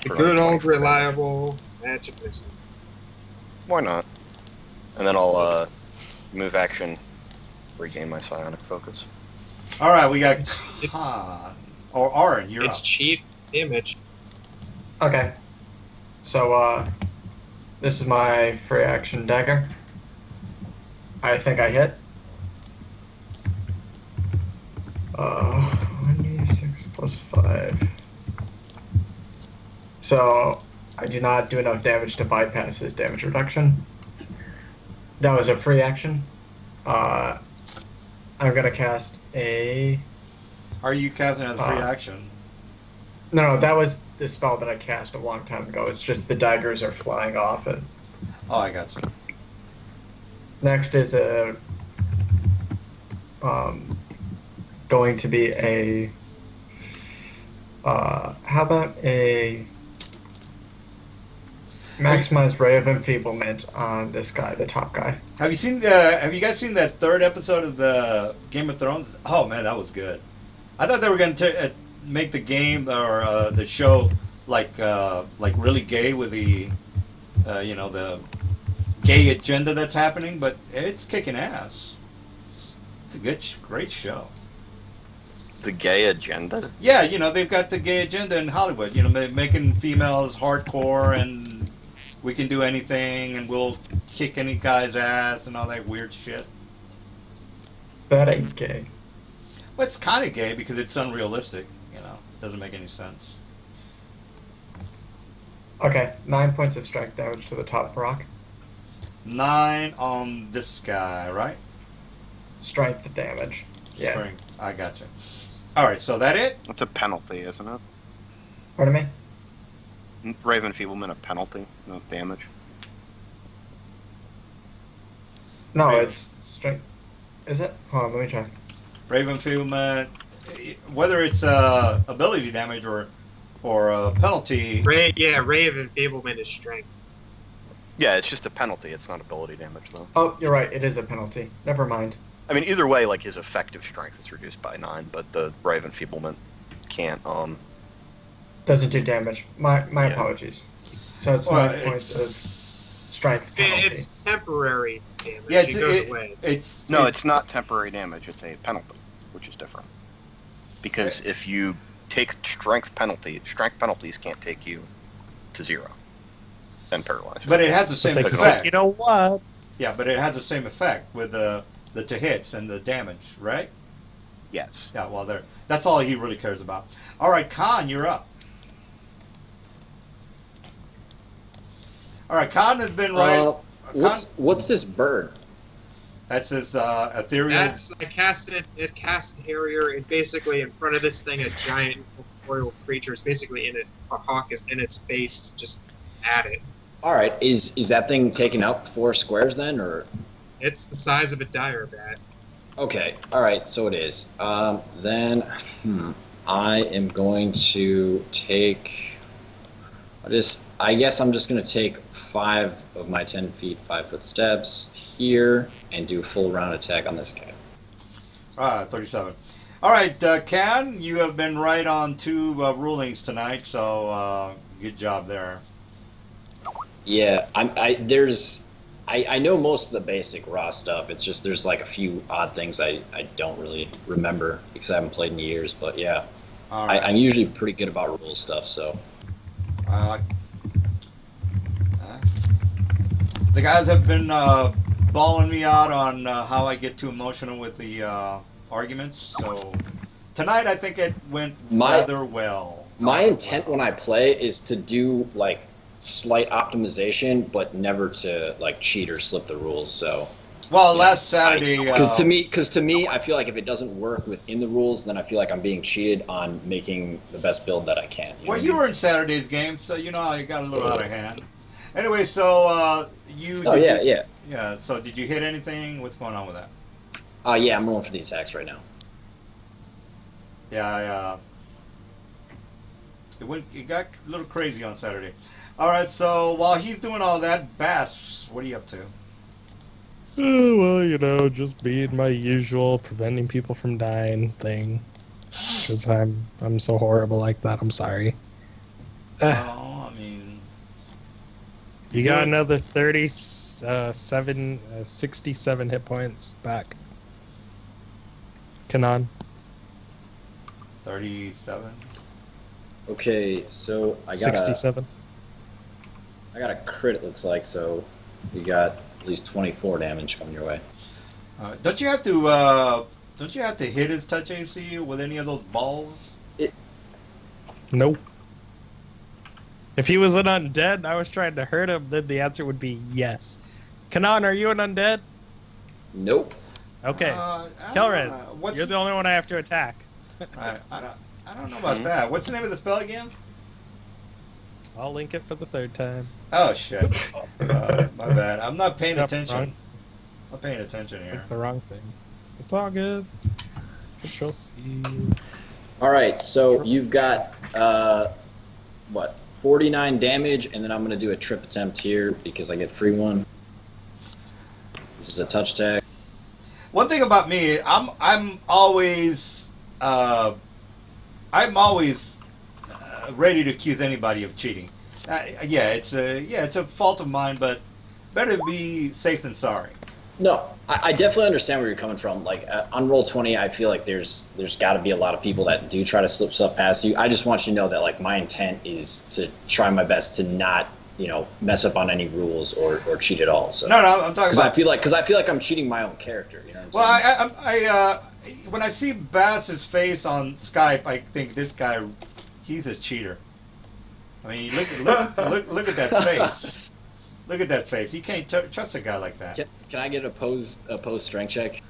The good old reliable magic missile. Why not? And then I'll move action, regain my psionic focus. All right, we got Khan or Orin. You're It's up. cheap damage. Okay. So, this is my free action dagger. I think I hit. 1d6. plus 5. So I do not do enough damage to bypass his damage reduction. That was a free action. I'm gonna cast a. Are you casting as a free Uh, action? No, that was the spell that I cast a long time ago. It's just the daggers are flying off. And Oh, I got you. next is a. Going to be a. How about a. Maximize Ray of Enfeeblement on this guy, the top guy. Have you guys seen that third episode of the Game of Thrones? Oh man, that was good. I thought they were going to make the game or the show like really gay with the the gay agenda that's happening, but it's kicking ass. It's a great show. The gay agenda. Yeah, they've got the gay agenda in Hollywood. They're making females hardcore and we can do anything and we'll kick any guy's ass and all that weird shit. That ain't gay. Well, it's kind of gay because it's unrealistic. Doesn't make any sense. Okay, 9 points of strike damage to the top rock. 9 on this guy, right? Strength damage. Yeah. Strength. I gotcha. All right, so that it? That's a penalty, isn't it? Pardon me? Raven Feeblement a penalty, no damage. No, Raven. it's strength. Is it? Hold on, let me check. Raven Feeblement, whether it's ability damage or a penalty. Ray of Enfeeblement is strength. Yeah, it's just a penalty. It's not ability damage, though. Oh, you're right. It is a penalty. Never mind. I mean, either way, like his effective strength is reduced by 9, but the Raven Feeblement can't. Doesn't do damage. My Yeah. apologies. So it's Well, 9 points of strength penalty. It's temporary damage. Yeah, it goes away. It's not temporary damage. It's a penalty, which is different. Because if you take strength penalties can't take you to 0 and paralyze. But it has the same But they effect. can, you know what? Yeah, but it has the same effect with the to hits and the damage, right? Yes. Yeah, well, that's all he really cares about. All right, Khan, you're up. All right, Khan has been right. What's this bird? That's his ethereal. I casted Harrier, and basically in front of this thing, a giant corporeal creature is basically in it. A hawk is in its face, just at it. All right, is that thing taking out 4 squares then, or? It's the size of a dire bat. Okay, all right, so it is. Then, I am going to take. I guess I'm just going to take 5 of my 10 feet, 5-foot steps here and do a full round attack on this guy. 37. All right, Khan, you have been right on 2 rulings tonight, so good job there. Yeah, I know most of the basic raw stuff. It's just there's like a few odd things I don't really remember because I haven't played in years. But yeah, All right. I'm usually pretty good about rule stuff. So the guys have been balling me out on how I get too emotional with the arguments. So tonight I think it went rather well. My intent when I play is to do like slight optimization, but never to like cheat or slip the rules. So well, last Saturday, because to me, I feel like if it doesn't work within the rules, then I feel like I'm being cheated on making the best build that I can. Well, you were in Saturday's game, so you know I got a little out of hand. Anyway, so you. Oh yeah. Yeah. So did you hit anything? What's going on with that? Yeah, I'm rolling for the attacks right now. Yeah, it got a little crazy on Saturday. All right, so while he's doing all that, Bass, what are you up to? Oh, well, just being my usual preventing people from dying thing. Because I'm so horrible like that. I'm sorry. I mean, You got another 67 hit points back. Kanan. 37. Okay, so I got 67. I got a crit. It looks like so. You got at least 24 damage coming your way. Don't you have to hit his touch AC with any of those balls? Nope. If he was an undead and I was trying to hurt him, then the answer would be yes. Kanan, are you an undead? Nope. Okay. Kelrez, you're the only one I have to attack. I don't know about that. What's the name of the spell again? I'll link it for the third time. Oh shit! My bad. I'm not paying Yep, attention. wrong. I'm paying attention here. Clicked the wrong thing. It's all good. Control C. All right, so you've got what, 49 damage, and then I'm gonna do a trip attempt here because I get free one. This is a touch tag. One thing about me, I'm always ready to accuse anybody of cheating. It's a fault of mine, but better be safe than sorry. No, I definitely understand where you're coming from. Like on Roll20, I feel like there's got to be a lot of people that do try to slip stuff past you. I just want you to know that like my intent is to try my best to not, mess up on any rules or cheat at all. So No, I'm talking about. because I feel like I'm cheating my own character. You know what I'm saying? Well, when I see Bass's face on Skype, I think this guy, he's a cheater. I mean, look at that face. Look at that face. You can't trust a guy like that. Can I get a opposed strength check?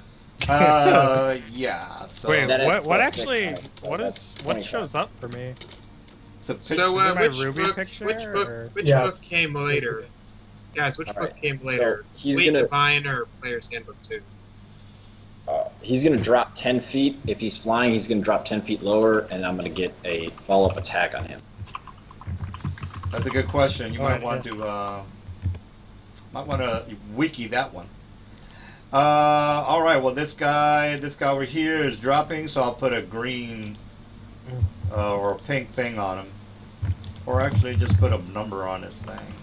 Yeah. So Wait, That is what plus actually? six, so What that's is? 25. What shows up for me? it's a picture. So, Is it my which Ruby book? picture, Which book? or- Which Yeah, book came later, guys? Which All book right, came so later? he's Fleet gonna- Divine or Player's Handbook 2? He's going to drop 10 feet. If he's flying, he's going to drop 10 feet lower, and I'm going to get a follow-up attack on him. That's a good question. You might Alright, want to wiki that one. All right. Well, this guy over here is dropping, so I'll put a green or a pink thing on him, or actually just put a number on this thing.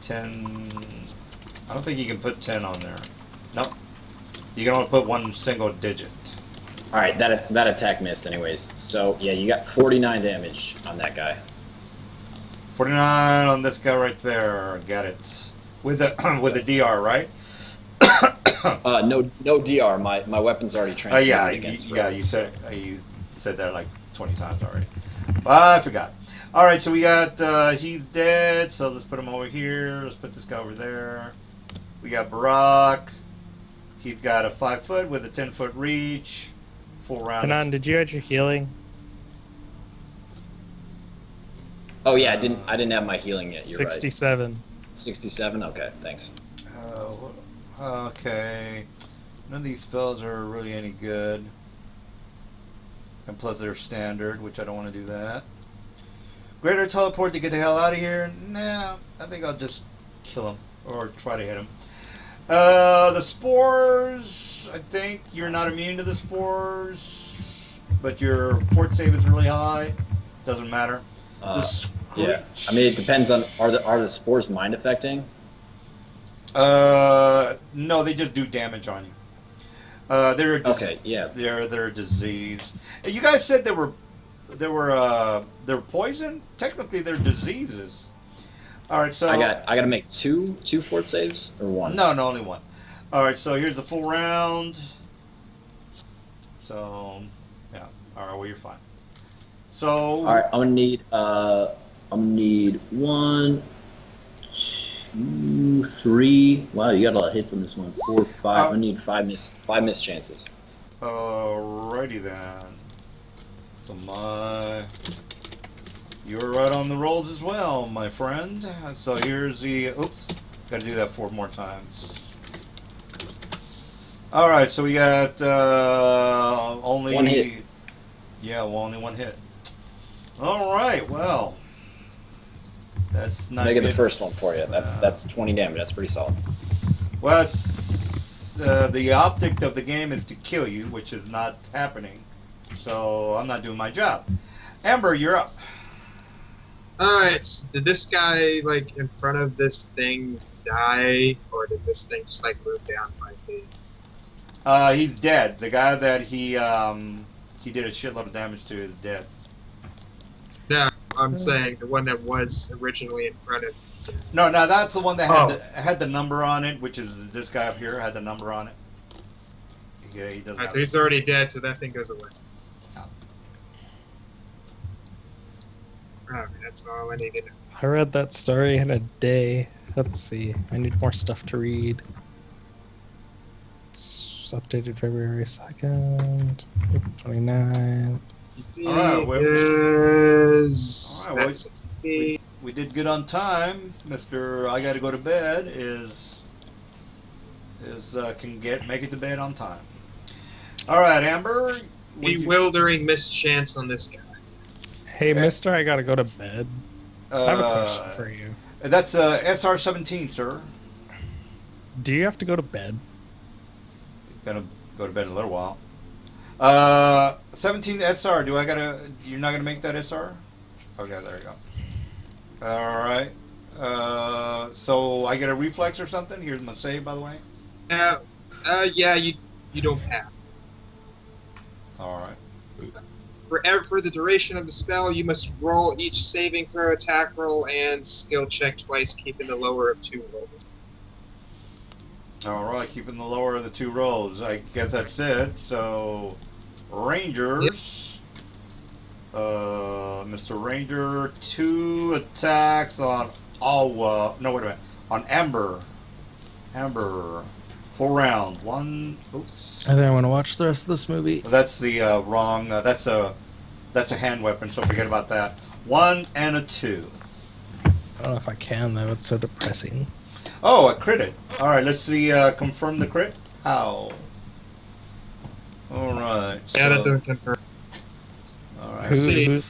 10. I don't think you can put 10 on there. Nope. You can only put one single digit. All right, that attack missed anyways. So, yeah, you got 49 damage on that guy. 49 on this guy right there. Got it. With the with the DR, right? No DR. My weapon's already trained. You said that like 20 times already. I forgot. All right, so we got he's dead. So let's put him over here. Let's put this guy over there. We got Barack. He's got a 5 foot with a 10-foot reach. Full round. Kanan, did you add your healing? Oh yeah, I didn't have my healing yet. You're 67. right. 67. Okay, thanks. Okay. None of these spells are really any good. And plus they're standard, which I don't want to do that. Greater teleport to get the hell out of here? Nah, I think I'll just kill him. Or try to hit him. The spores, I think you're not immune to the spores. But your fort save is really high. Doesn't matter. Yeah, I mean it depends on are the spores mind affecting? No, they just do damage on you. They're Okay, yeah. They're a disease. You guys said they're poison. Technically, they're diseases. All right, so I got to make two fort saves or one. No, only one. All right, so here's the full round. So yeah, all right, well you're fine. So All right, I'm gonna need 1, 2, 3. Wow, you got a lot of hits on this one. 4, 5. I need five miss chances. Alrighty then. So you're right on the rolls as well, my friend. So here's the, oops, gotta do that 4 more times. Alright, so we got only 1 hit. Yeah, well, only 1 hit. Alright, well. That's not Make it good. the first one for you. That's 20 damage. That's pretty solid. Well, the object of the game is to kill you, which is not happening. So I'm not doing my job. Amber, you're up. Alright, did this guy, like, in front of this thing die, or did this thing just, like, move down 5 feet? He's dead. The guy that he did a shitload of damage to is dead. No, I'm saying the one that was originally in front of. No, that's the one that had the number on it, which is this guy up here had the number on it. Yeah, he doesn't. Alright, so he's already dead, so that thing goes away. Okay, that's all I needed. I read that story in a day. Let's see. I need more stuff to read. It's updated February 2nd, April 29th. All right, Is all right, that 60 feet? We did good on time, Mister. I got to go to bed. Can make it to bed on time. All right, Amber. Bewildering mischance on this guy. Hey, mister, I gotta go to bed. I have a question for you. That's SR-17, sir. Do you have to go to bed? He's gonna go to bed in a little while. 17 SR. You're not gonna make that SR? Okay, there you go. All right. So I get a reflex or something. Here's my save, by the way. Yeah, you don't have. All right. For the duration of the spell, you must roll each saving throw, attack roll, and skill check twice, keeping the lower of 2 rolls. All right, keeping the lower of the 2 rolls. I guess that's it. So, Rangers. Mr. Ranger, 2 attacks on Alwa. No, wait a minute. On Amber. Amber. 4 rounds. 1. Oops. I think I want to watch the rest of this movie. That's the wrong. That's a hand weapon. So forget about that. 1 and a 2. I don't know if I can though. It's so depressing. Oh, a crit. All right, let's see. Confirm the crit. How? All right. Yeah, that doesn't confirm. All right. Who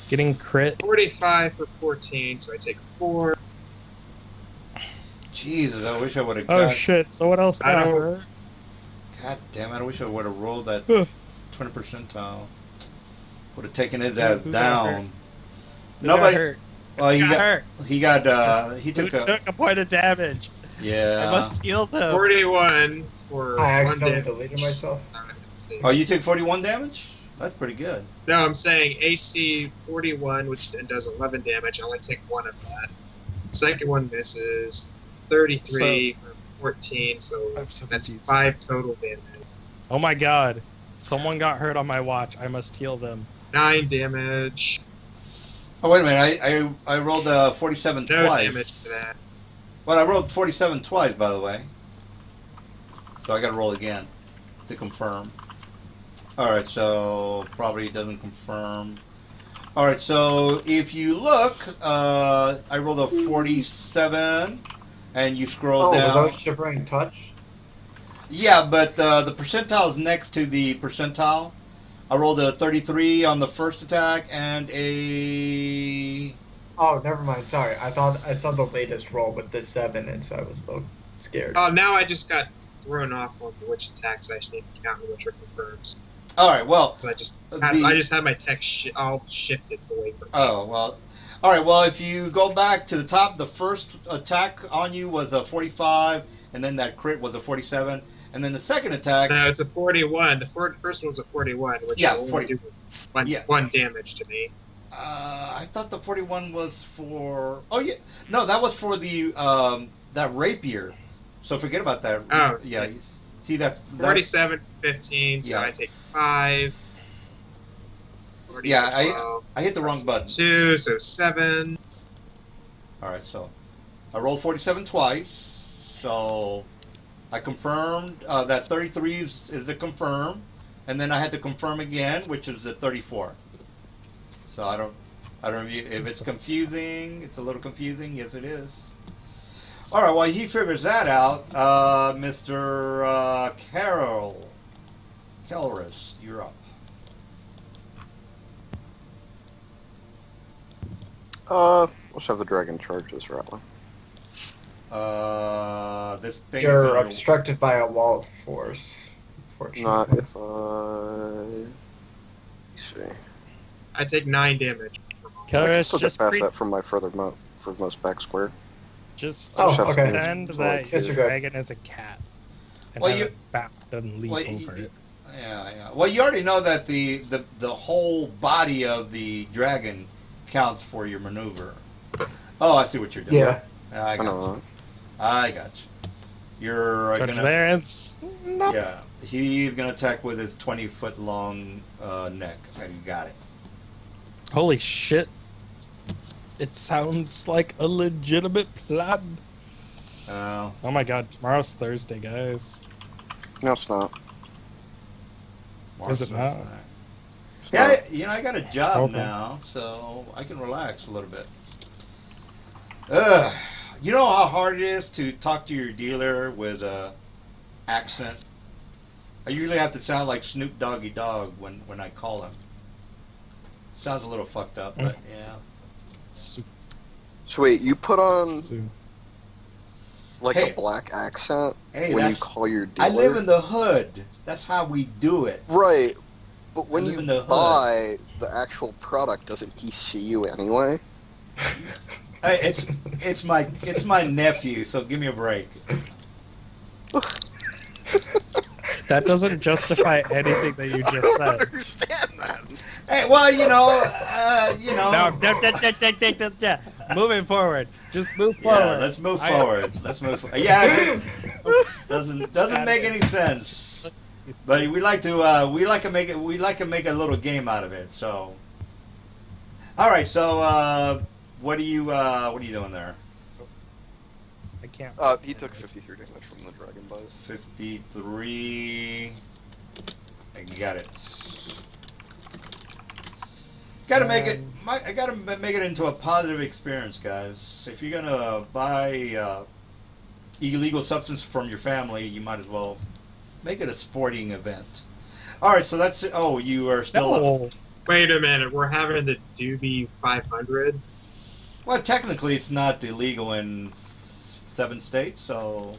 getting crit? 45 for 14, so I take 4. Jesus, I wish I would have Oh got. shit! So what else? I got don't- hurt? God damn it! I wish I would have rolled that Ugh. 20 percentile. Would have taken his Who- ass who got hurt? down. Who Nobody. got hurt? Well, he Got got. hurt. He took Who a. took a point of damage? Yeah. I must heal them. 41 for I 1 accidentally damage. deleted myself. Let's see. Oh, you took 41 damage. That's pretty good. No, I'm saying AC 41, which does 11 damage. I only take 1 of that. Second one misses. 33 for 14, so I'm so that's confused. 5 total damage. Oh my god! Someone got hurt on my watch. I must heal them. 9 damage. Oh wait a minute! I rolled 47 No twice. damage for that. Well, I rolled 47 twice, by the way. So I got to roll again to confirm. All right, so probably doesn't confirm. All right, so if you look, I rolled a 47, and you scroll Oh, down. was that Shivering Touch? Yeah, but the percentile is next to the percentile. I rolled a 33 on the first attack and a. Oh, never mind. Sorry, I thought I saw the latest roll with the 7, and so I was a little scared. Oh, now I just got thrown off on which attacks I actually need to count and which are confirms. All right, well. So I just The- had my text all shifted away from me. Oh, well. All right, well, if you go back to the top, the first attack on you was a 45, and then that crit was a 47, and then the second attack. No, it's a 41. The first one was a 41, which Yeah, will only 40. do one damage to me. I thought the 41 was for. Oh, yeah. No, that was for the that rapier. So forget about that. Oh. Yeah, you see that? 47, 15, so Yeah. I take 5. 40, Yeah, 12, I hit the wrong button. 2, so 7. All right, so I rolled 47 twice. So I confirmed that 33 is a confirm, and then I had to confirm again, which is a 34. So I don't know if it's confusing. It's a little confusing. Yes, it is. All right, while he figures that out, Mr. Kelris, you're up. Let's have the dragon charge this route. This thing You're is obstructed by a wall of force. Unfortunately. Not if let's see. I take 9 damage. I can Killer, still get just past that from my furthermost back square. just Oh, Just have okay. to- pretend it's that like- your Yes, you're good. dragon is a cat. And Well, have you- it back and leap well, over it. Yeah. Well, you already know that the whole body of the dragon counts for your maneuver. Oh, I see what you're doing. Yeah. I I got don't you. know. I got you. You're Judge gonna. Lance. Nope. Yeah, he's gonna attack with his 20-foot long neck. I got it. Holy shit. It sounds like a legitimate plan. Oh. Oh my god, tomorrow's Thursday, guys. No, it's not. Is it not? It's Yeah, not. I got a job Okay. now, so I can relax a little bit. Ugh. You know how hard it is to talk to your dealer with a accent? I usually have to sound like Snoop Doggy Dogg when I call him. Sounds a little fucked up, but yeah. Su- So wait, you put on su- like Hey. a black accent Hey, when you that's- call your dealer? I live in the hood. That's how we do it. Right, but when live you in the hood. buy the actual product, doesn't he see you anyway? Hey, it's my nephew, so give me a break. That doesn't justify anything that you I just don't said. understand that. Hey, well, No, moving forward. Just move Yeah, forward. let's move forward. Let's move forward. Yeah, it doesn't make any sense. But we like to make a little game out of it. So, all right. So, what are you doing there? I can't. He took 53 damage from the dragon bite. 53. I got it. Gotta make it. I gotta make it into a positive experience, guys. If you're gonna buy illegal substance from your family, you might as well make it a sporting event. All right, so that's. Oh, you are still. No. Wait a minute, we're having the Doobie 500? Well, technically, it's not illegal in 7 states. So,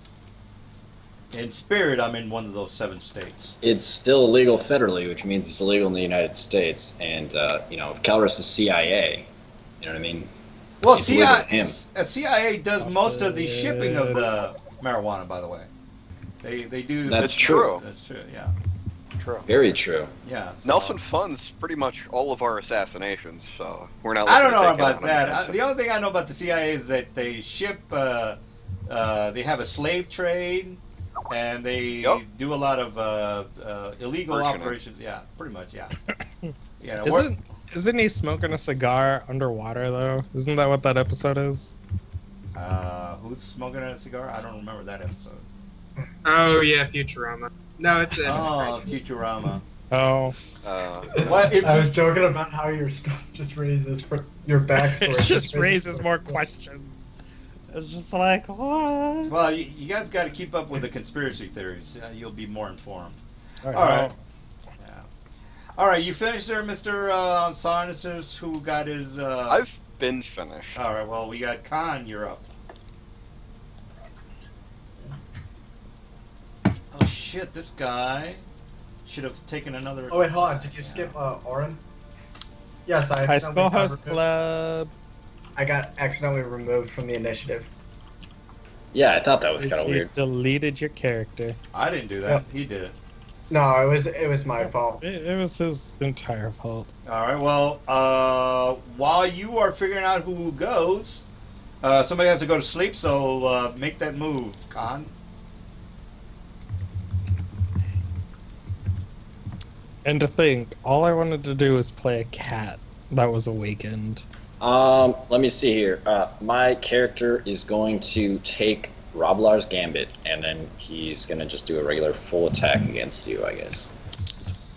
in spirit, I'm in one of those 7 states. It's still illegal federally, which means it's illegal in the United States. And, Calrus is CIA. You know what I mean? Well, It's illegal to him. CIA does most of the shipping of the marijuana, by the way. They do. That's true. That's true. Yeah. True. Very true. Yeah. so- Nelson funds pretty much all of our assassinations, so we're not. I don't looking know to take it about on that. offensive. The only thing I know about the CIA is that they ship. They have a slave trade, and they Yup. do a lot of illegal Versioning. operations. Yeah, pretty much. Yeah. Yeah. Isn't he smoking a cigar underwater though? Isn't that what that episode is? Who's smoking a cigar? I don't remember that episode. Oh yeah, Futurama. No, it's Oh, Futurama. Oh, What if I you- was joking about how your stuff just raises your backstory. it just raises more questions. It's just like what? Well, you guys got to keep up with the conspiracy theories. You'll be more informed. All All right. Yeah. All right, you finished there, Mr. Sarnasis, who got his... I've been finished. All right, well, we got Khan, you're up. Oh, shit, this guy should have taken another... Oh wait, hold on. Did you skip Oren? Yes, I High accidentally School Host got removed. Club. I got accidentally removed from the initiative. Yeah, I thought that was kind of You weird. deleted your character. I didn't do that. Yep. He did it. No, it was my fault. It was his entire fault. All right, well, while you are figuring out who goes, somebody has to go to sleep, so make that move, Khan. And to think, all I wanted to do was play a cat that was awakened. Let me see here. My character is going to take Roblar's Gambit, and then he's gonna just do a regular full attack against you, I guess.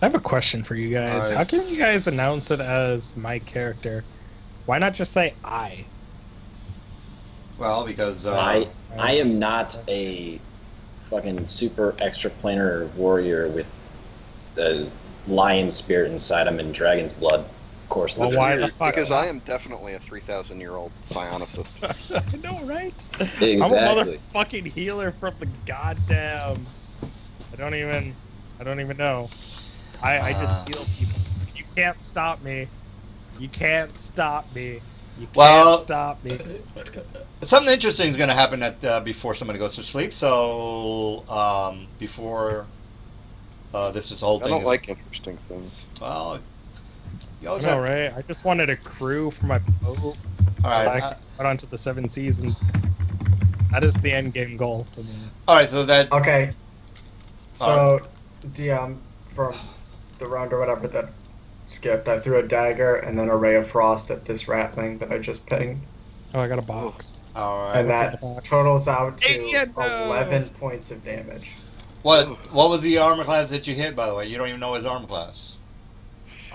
I have a question for you guys. Alright. How can you guys announce it as my character? Why not just say I? Well, because... I am not a fucking super extra planar warrior with a lion spirit inside. I'm in dragon's blood, of course. Well, That's why weird, the fuck- because I am definitely a 3,000-year-old psionicist. I know, right? Exactly. I'm a motherfucking healer from the goddamn. I don't even know. I just heal people. You can't stop me. You can't stop me. You can't Well- stop me. Something interesting is going to happen before somebody goes to sleep. So before this whole I thing. don't like interesting things. Well, you I always know, have. right? I just wanted a crew for my boat. All I right. can put onto the 7 season. That is the end game goal for me. All right. So that. Okay. All So, DM from the round or whatever that skipped. I threw a dagger and then a ray of frost at this ratling that I just pinged. Oh, I got a box. All right. And What's in that the box? totals out to Aliendo! 11 points of damage. What was the armor class that you hit, by the way? You don't even know his armor class.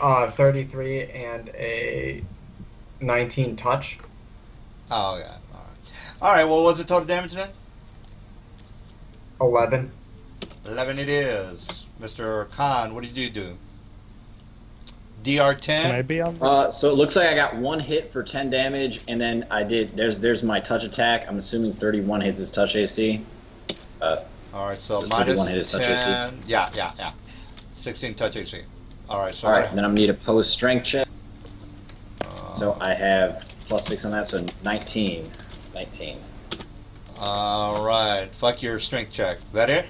33 and a 19 touch. Oh, yeah. All right. All right, well, what's the total damage then? 11. 11 it is. Mr. Khan, what did you do? DR10? Can I be on? So it looks like I got 1 hit for 10 damage, and then I did. There's my touch attack. I'm assuming 31 hits his touch AC. All right, so Does 31 hit minus his touch AC? 10. Yeah. 16 touch AC. All right, so All right, then I'm gonna need a post strength check. uh, So I have +6 on that, so 19. 19. all right, fuck your strength check. That it?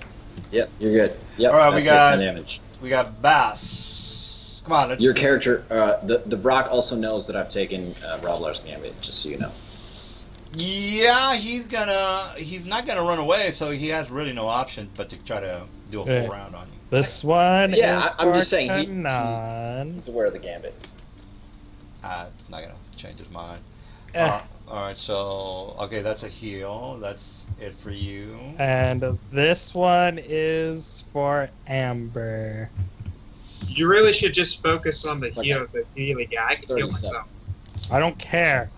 Yep, you're good. Yep. All right, we that's got- 10 damage. We got Bass. Come on, let's Your see. character, the Brock also knows that I've taken Roblar's Gambit, just so you know. Yeah, he's not gonna run away, so he has really no option but to try to do a full Yeah. round on you. This one Yeah, is I'm for just saying, Kanan. He's aware of the Gambit. It's not gonna change his mind. Eh. All right, so okay, that's a heal. That's it for you. And this one is for Amber. You really should just focus on the Okay. heal, the healing guy. I can heal 37. myself. I don't care.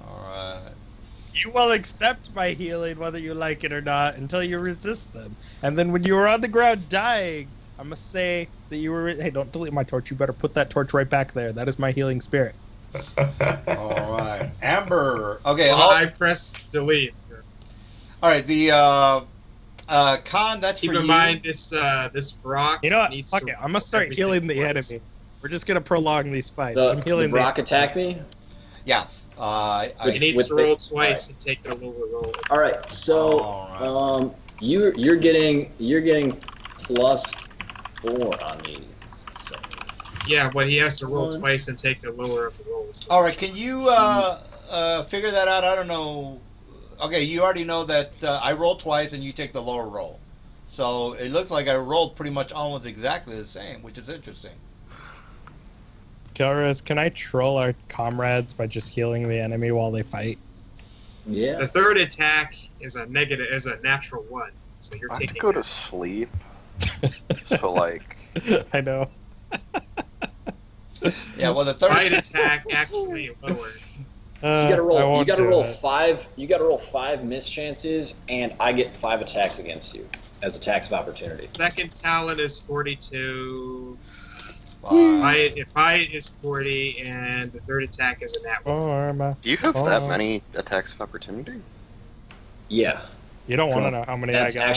All right. You will accept my healing whether you like it or not until you resist them. And then when you were on the ground dying, I must say that you were. Hey, don't delete my torch. You better put that torch right back there. That is my healing spirit. All right, Amber. Okay. Well, I pressed delete. So. All right. The Khan. That's Keep for in you. mind this Brock. You know what? needs Fuck to it. I'm gonna start everything healing the twice. enemy. We're just gonna prolong these fights. The, I'm healing the Brock attacked me? Yeah. He needs with to roll the- twice and take the lower roll. All right, so All right. you're getting +4 on these. So. Yeah, but he has to roll One. twice and take the lower of the rolls. All right. Can you figure that out? I don't know. Okay, you already know that I roll twice and you take the lower roll. So it looks like I rolled pretty much almost exactly the same, which is interesting. Kelris, can I troll our comrades by just healing the enemy while they fight? Yeah. The third attack is a natural 1, so you're I have to taking. go to sleep. So like, I know. Yeah. Well, the third. Right attack actually lowered. You gotta I roll. You won't gotta do roll it. 5. You gotta roll 5 miss chances, and I get 5 attacks against you as attacks of opportunity. Second talent is 42. Five. Fight is 40, and the third attack is a nat 1. Orma. do you have that Oh. many attacks of opportunity? Yeah. You don't want to know how many That's I got.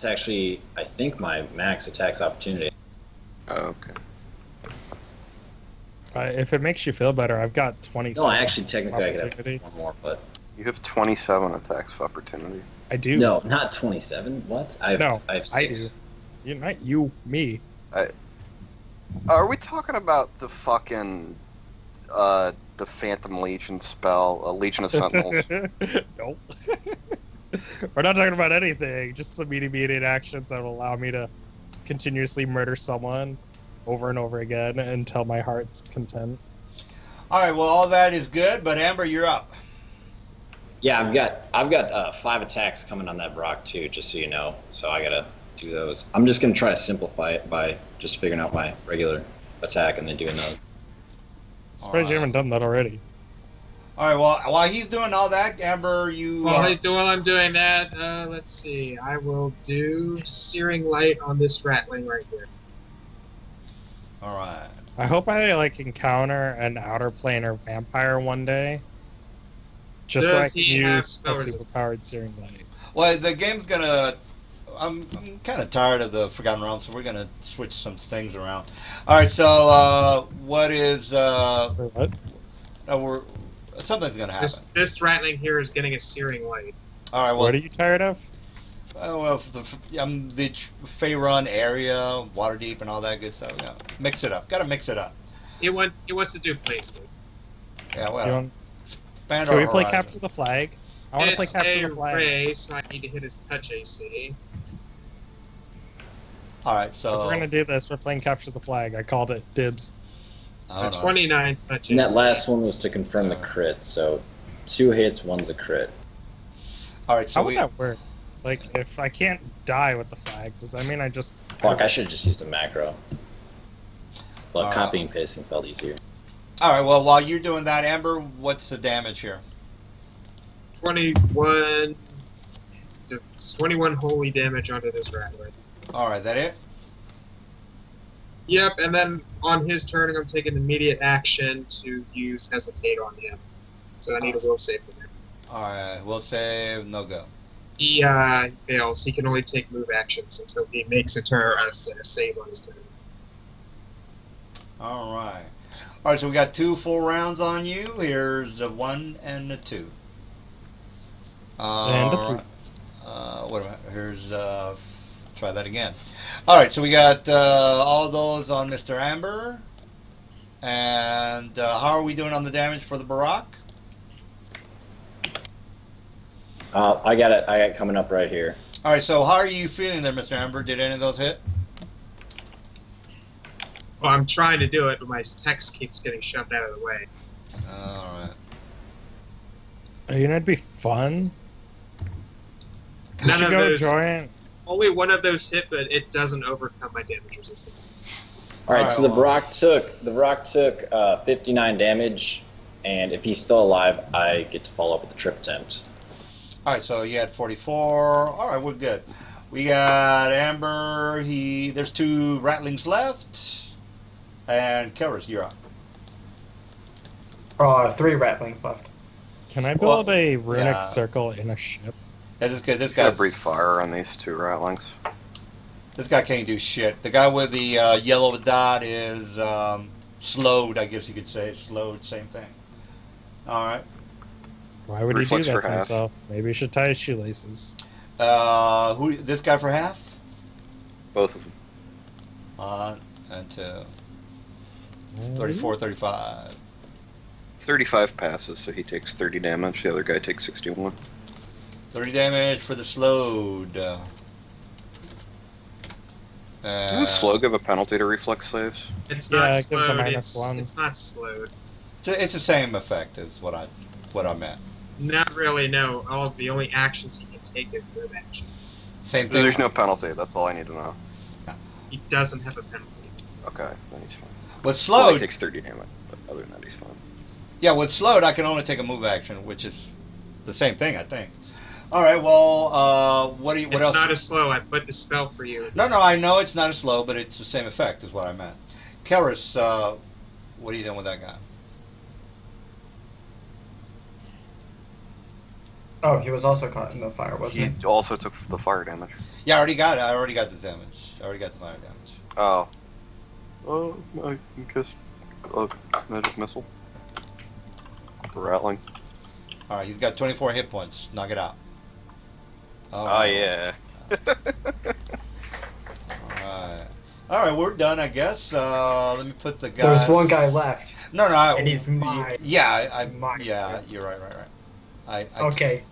actually I think my max attacks opportunity. Oh, okay. If it makes you feel better, I've got 20. No, actually technically I could opportunity. have 1 more, but You have 27 attacks of opportunity. I do. no, not 27. What? I have, No, I have 6. do. Not you, me. Are we talking about the fucking the Phantom Legion spell, Legion of Sentinels? Nope. We're not talking about anything. Just some immediate actions that will allow me to continuously murder someone over and over again until my heart's content. All right. Well, all that is good, but Amber, you're up. Yeah, I've got 5 attacks coming on that Brock too, just so you know. So I gotta do those. I'm just gonna try to simplify it by just figuring out my regular attack and then doing those. Surprised you haven't done that already. All right. Well, while he's doing all that, Amber, you. While I'm doing that, let's see. I will do Searing Light on this ratling right here. All right. I hope I encounter an outer planar vampire one day. Just so I Does can he have use a powers? superpowered searing light. Well, the game's gonna. I'm kind of tired of the Forgotten Realms, so we're gonna switch some things around. All right. So what is Or what? we're something's gonna happen. This ratling here is getting a Searing Light. All right. Well, What are you tired of? well, the Faerun area, Waterdeep, and all that good stuff. Yeah. Mix it up. Gotta mix it up. It wants to do placement. Yeah. You Well, want- expand Can our we play horizon. capture the flag? I want to play It's capture a the flag. ray, so I need to hit his touch AC. All right. If So. we're gonna do this, we're playing capture the flag. I called it dibs. I don't know. 29 touches. And that last one was to confirm the crit, so 2 hits, 1's a crit. All right, so How would that work? Like, if I can't die with the flag, does that mean I just... Fuck, I should have just used a macro. But Alright. copying and pasting felt easier. All right, well, while you're doing that, Amber, what's the damage here? 21 holy damage onto this rattler. All right, that it? Yep, and then on his turn, I'm taking immediate action to use Hesitate on him. So I need a will save for him. All right, we'll save, no go. He fails. He can only take move actions until he makes a save on his turn. All right. All right, so we got 2 full rounds on you. Here's a 1 and a 2. And a 3. What am I? Here's, try that again. All right, so we got all those on Mr. Amber. And how are we doing on the damage for the Barak? I got it coming up right here. All right, so how are you feeling there, Mr. Amber? Did any of those hit? Well, I'm trying to do it, but my text keeps getting shoved out of the way. All right. You know, it'd be fun. We None should of go those. join... Only one of those hit, but it doesn't overcome my damage resistance. All right, Alright, so the well- Barak took 59 damage, and if he's still alive, I get to follow up with the trip attempt. All right, so you had 44. All right, we're good. We got Amber. There's 2 rattlings left. And Kelris, you're up. 3 rattlings left. Can I build Well, a runic yeah. circle in a ship? Yeah, this Gotta guy. breathe fire on these 2 rattlings. This guy can't do shit. The guy with the yellow dot is slowed, I guess you could say. Slowed, same thing. All right. Why would he do Reflex that for to half. himself? Maybe he should tie his shoelaces. This guy for half? Both of them. 1 and 2. 34, 35. 35 passes, so he takes 30 damage. The other guy takes 61. 30 damage for the slowed. Doesn't slow give a penalty to reflex saves? It's Yeah, not it gives a slowed. -1. It's not slowed. It's the same effect as what I meant. Not really. No. The only actions he can take is move action. Same thing. There's no penalty. That's all I need to know. He doesn't have a penalty. Okay, then he's fine. With Well, he slowed, takes 30 damage, but other than that, he's fine. yeah, with slowed, I can only take a move action, which is the same thing, I think. All right, well, what It's else? not as slow. I put the spell for you. No, I know it's not a slow, but it's the same effect, is what I meant. Kelris, what are you doing with that guy? Oh, he was also caught in the fire, wasn't He also took the fire damage. Yeah, I already got it. I already got the damage. I already got the fire damage. Oh. Oh, I guess magic missile. The rattling. All right, he's got 24 hit points. Knock it out. Oh, yeah. All right, we're done, I guess. Let me put the he? guy. There's one guy left. No, And he's mine. Yeah, He's mine. yeah, you're right. I Okay,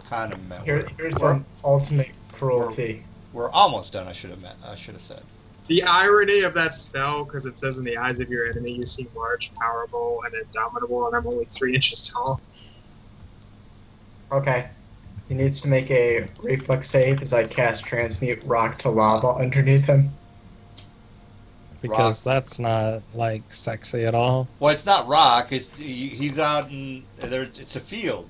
kind of meant. here's we're, some ultimate cruelty. we're almost done. I should have said. The irony of that spell, because it says in the eyes of your enemy you seem large, powerful, and indomitable, and I'm only 3 inches tall. Okay. He needs to make a reflex save as I cast Transmute Rock to Lava underneath him. Because that's not, like, sexy at all. Well, it's not rock. He's out in there. It's a field.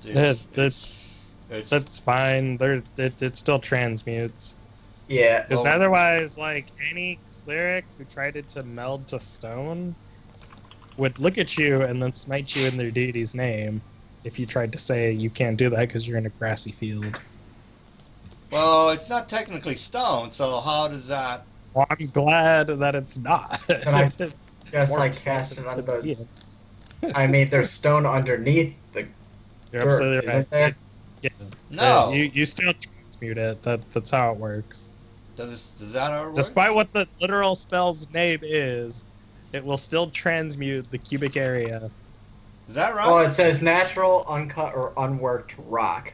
That's fine. It still transmutes. Yeah. Because well, otherwise, like, any cleric who tried to meld to stone would look at you and then smite you in their deity's name if you tried to say you can't do that because you're in a grassy field. Well, it's not technically stone, so how does that? Well, I'm glad that it's not. Can I It's guess more I cast it pleasant on to be the. in. I mean, there's stone underneath the You're dirt, absolutely isn't right. there? Yeah. No. You still transmute it. That's how it works. Does that how it work? Despite what the literal spell's name is, it will still transmute the cubic area. Is that right? Well, it says natural, uncut, or unworked rock.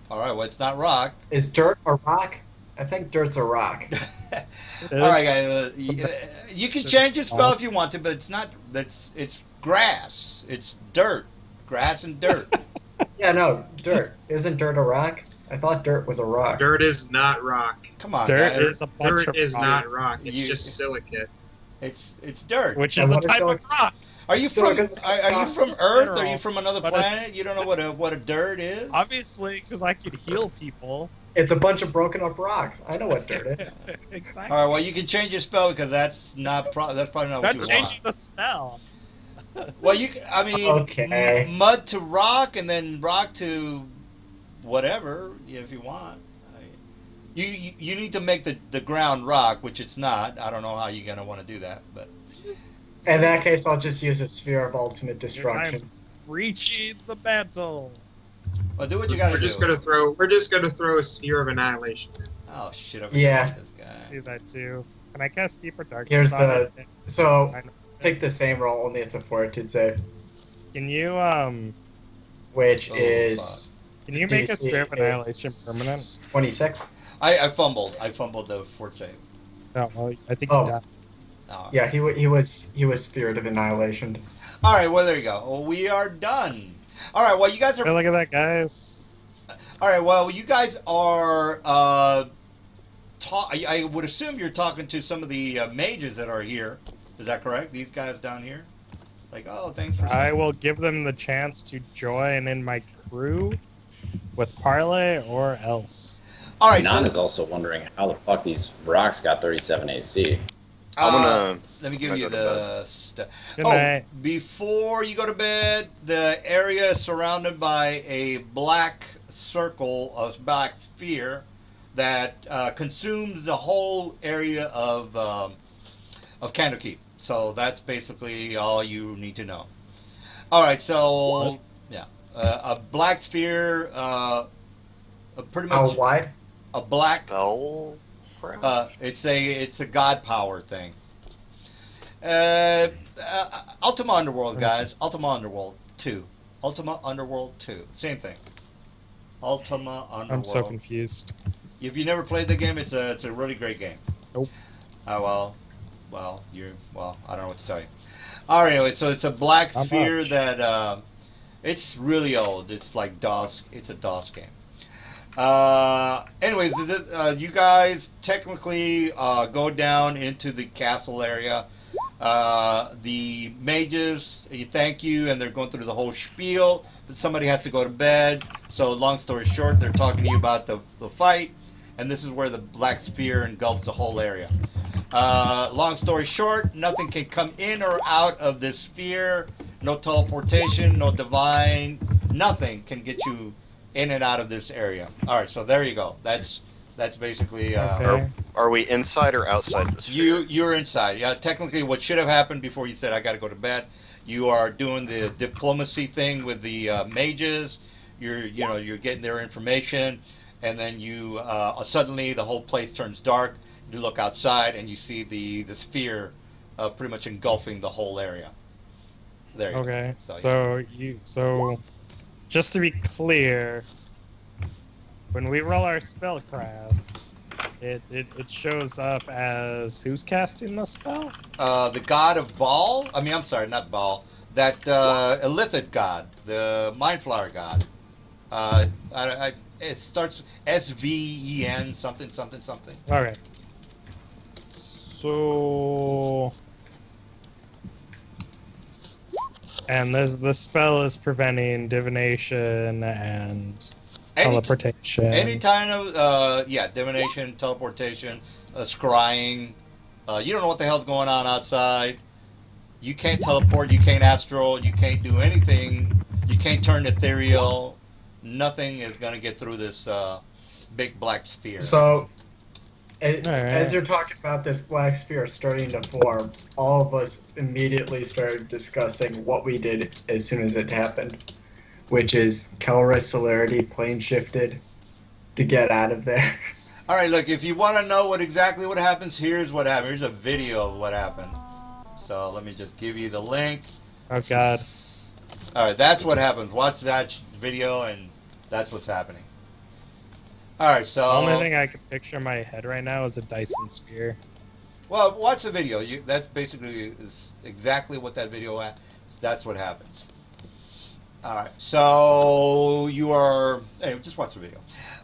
All right. Well, it's not rock. Is dirt a rock? I think dirt's a rock. It All right, is. guys. You can change your spell if you want to, but it's not. It's grass. It's dirt, grass and dirt. Yeah, no, dirt. Isn't dirt a rock? I thought dirt was a rock. Dirt is not rock. Come on, Dirt guys. is a bunch Dirt of is not rocks, rock. It's You- just silicate. It's dirt. which And is a what is type of silicate? rock. Are you from? Silica's Are you not from Earth? Are you mineral, from another but planet? it's- You don't know what a dirt is? Obviously, because I could heal people. It's a bunch of broken up rocks. I know what dirt is. Exactly. All right. Well, you can change your spell because that's probably not what Not you changing want. the spell. Well, I mean, Okay. mud to rock and then rock to whatever if you want. You need to make the ground rock, which it's not. I don't know how you're gonna want to do that, but In that case, I'll just use a sphere of ultimate Yes, destruction. I'm reaching the mantle. well, do what you gotta We're do. just gonna throw a sphere of annihilation. Oh shit! Yeah. This guy. Do that too. Can I cast deeper darkness? Here's on the- it? so- I know. Take the same roll, only it's a fortitude save, Can you which Oh, is can you make a DC sphere of annihilation permanent? 26. I fumbled. I fumbled the fort save. No, well, I think Oh. you died. Oh. Yeah, he was Spirit of Annihilation. All right. Well, there you go. Well, we are done. All right. Well, you guys are. Hey, look at that, guys. All right. Well, you guys are. I would assume you're talking to some of the mages that are here. Is that correct? These guys down here. Like, oh, thanks for. I will give them the chance to join in my crew with Parlay or else. All right. Nan So, is also wondering how the fuck these rocks got 37 AC. I'm gonna. Let me give I'm you gonna go to the stuff. Good Oh, night. before you go to bed, the area is surrounded by a black circle, a black sphere, that consumes the whole area of Candlekeep. So that's basically all you need to know. All right, so What? yeah, a black sphere, pretty How much wide? a black. Bell. It's a god power thing. Ultima Underworld, guys. Ultima Underworld 2. Ultima Underworld 2. Same thing. Ultima Underworld. I'm so confused. If you never played the game, it's a really great game. Nope. Well, I don't know what to tell you. All right, anyway, so it's a black Not sphere much. that it's really old. It's like DOS. It's a DOS game. Anyways, you guys technically go down into the castle area. The mages, thank you, and they're going through the whole spiel. But somebody has to go to bed. So, long story short, they're talking to you about the fight, and this is where the black sphere engulfs the whole area. Long story short, nothing can come in or out of this sphere. No teleportation, no divine, nothing can get you in and out of this area. All right, so there you go. That's basically Okay. Are we inside or outside the sphere? you're inside. Yeah, technically, what should have happened before you said I got to go to bed, you are doing the diplomacy thing with the mages. You're getting their information, and then you suddenly the whole place turns dark. You look outside and you see the sphere pretty much engulfing the whole area. There you Okay. go. So just to be clear, when we roll our spellcrafts, it shows up as who's casting the spell? The god of Baal. I mean, I'm sorry, not Baal. That Illithid god, the Mind Flower god. It starts SVEN something something something. All right. So, and the spell is preventing divination and teleportation. Any kind of divination, teleportation, scrying. You don't know what the hell's going on outside. You can't teleport. You can't astral. You can't do anything. You can't turn ethereal. Nothing is gonna get through this big black sphere. So, Alright. as you're talking about this black sphere starting to form, all of us immediately started discussing what we did as soon as it happened, which is Calriss Celerity plane shifted to get out of there. All right, look. If you want to know exactly what happens, here's what happened. Here's a video of what happened. So let me just give you the link. Oh God. All right, that's what happens. Watch that video, and that's what's happening. All right, so The only thing I can picture in my head right now is a Dyson sphere. well, watch the video. That's basically is exactly what that video. That's what happens. All right, so you are. Hey, just watch the video.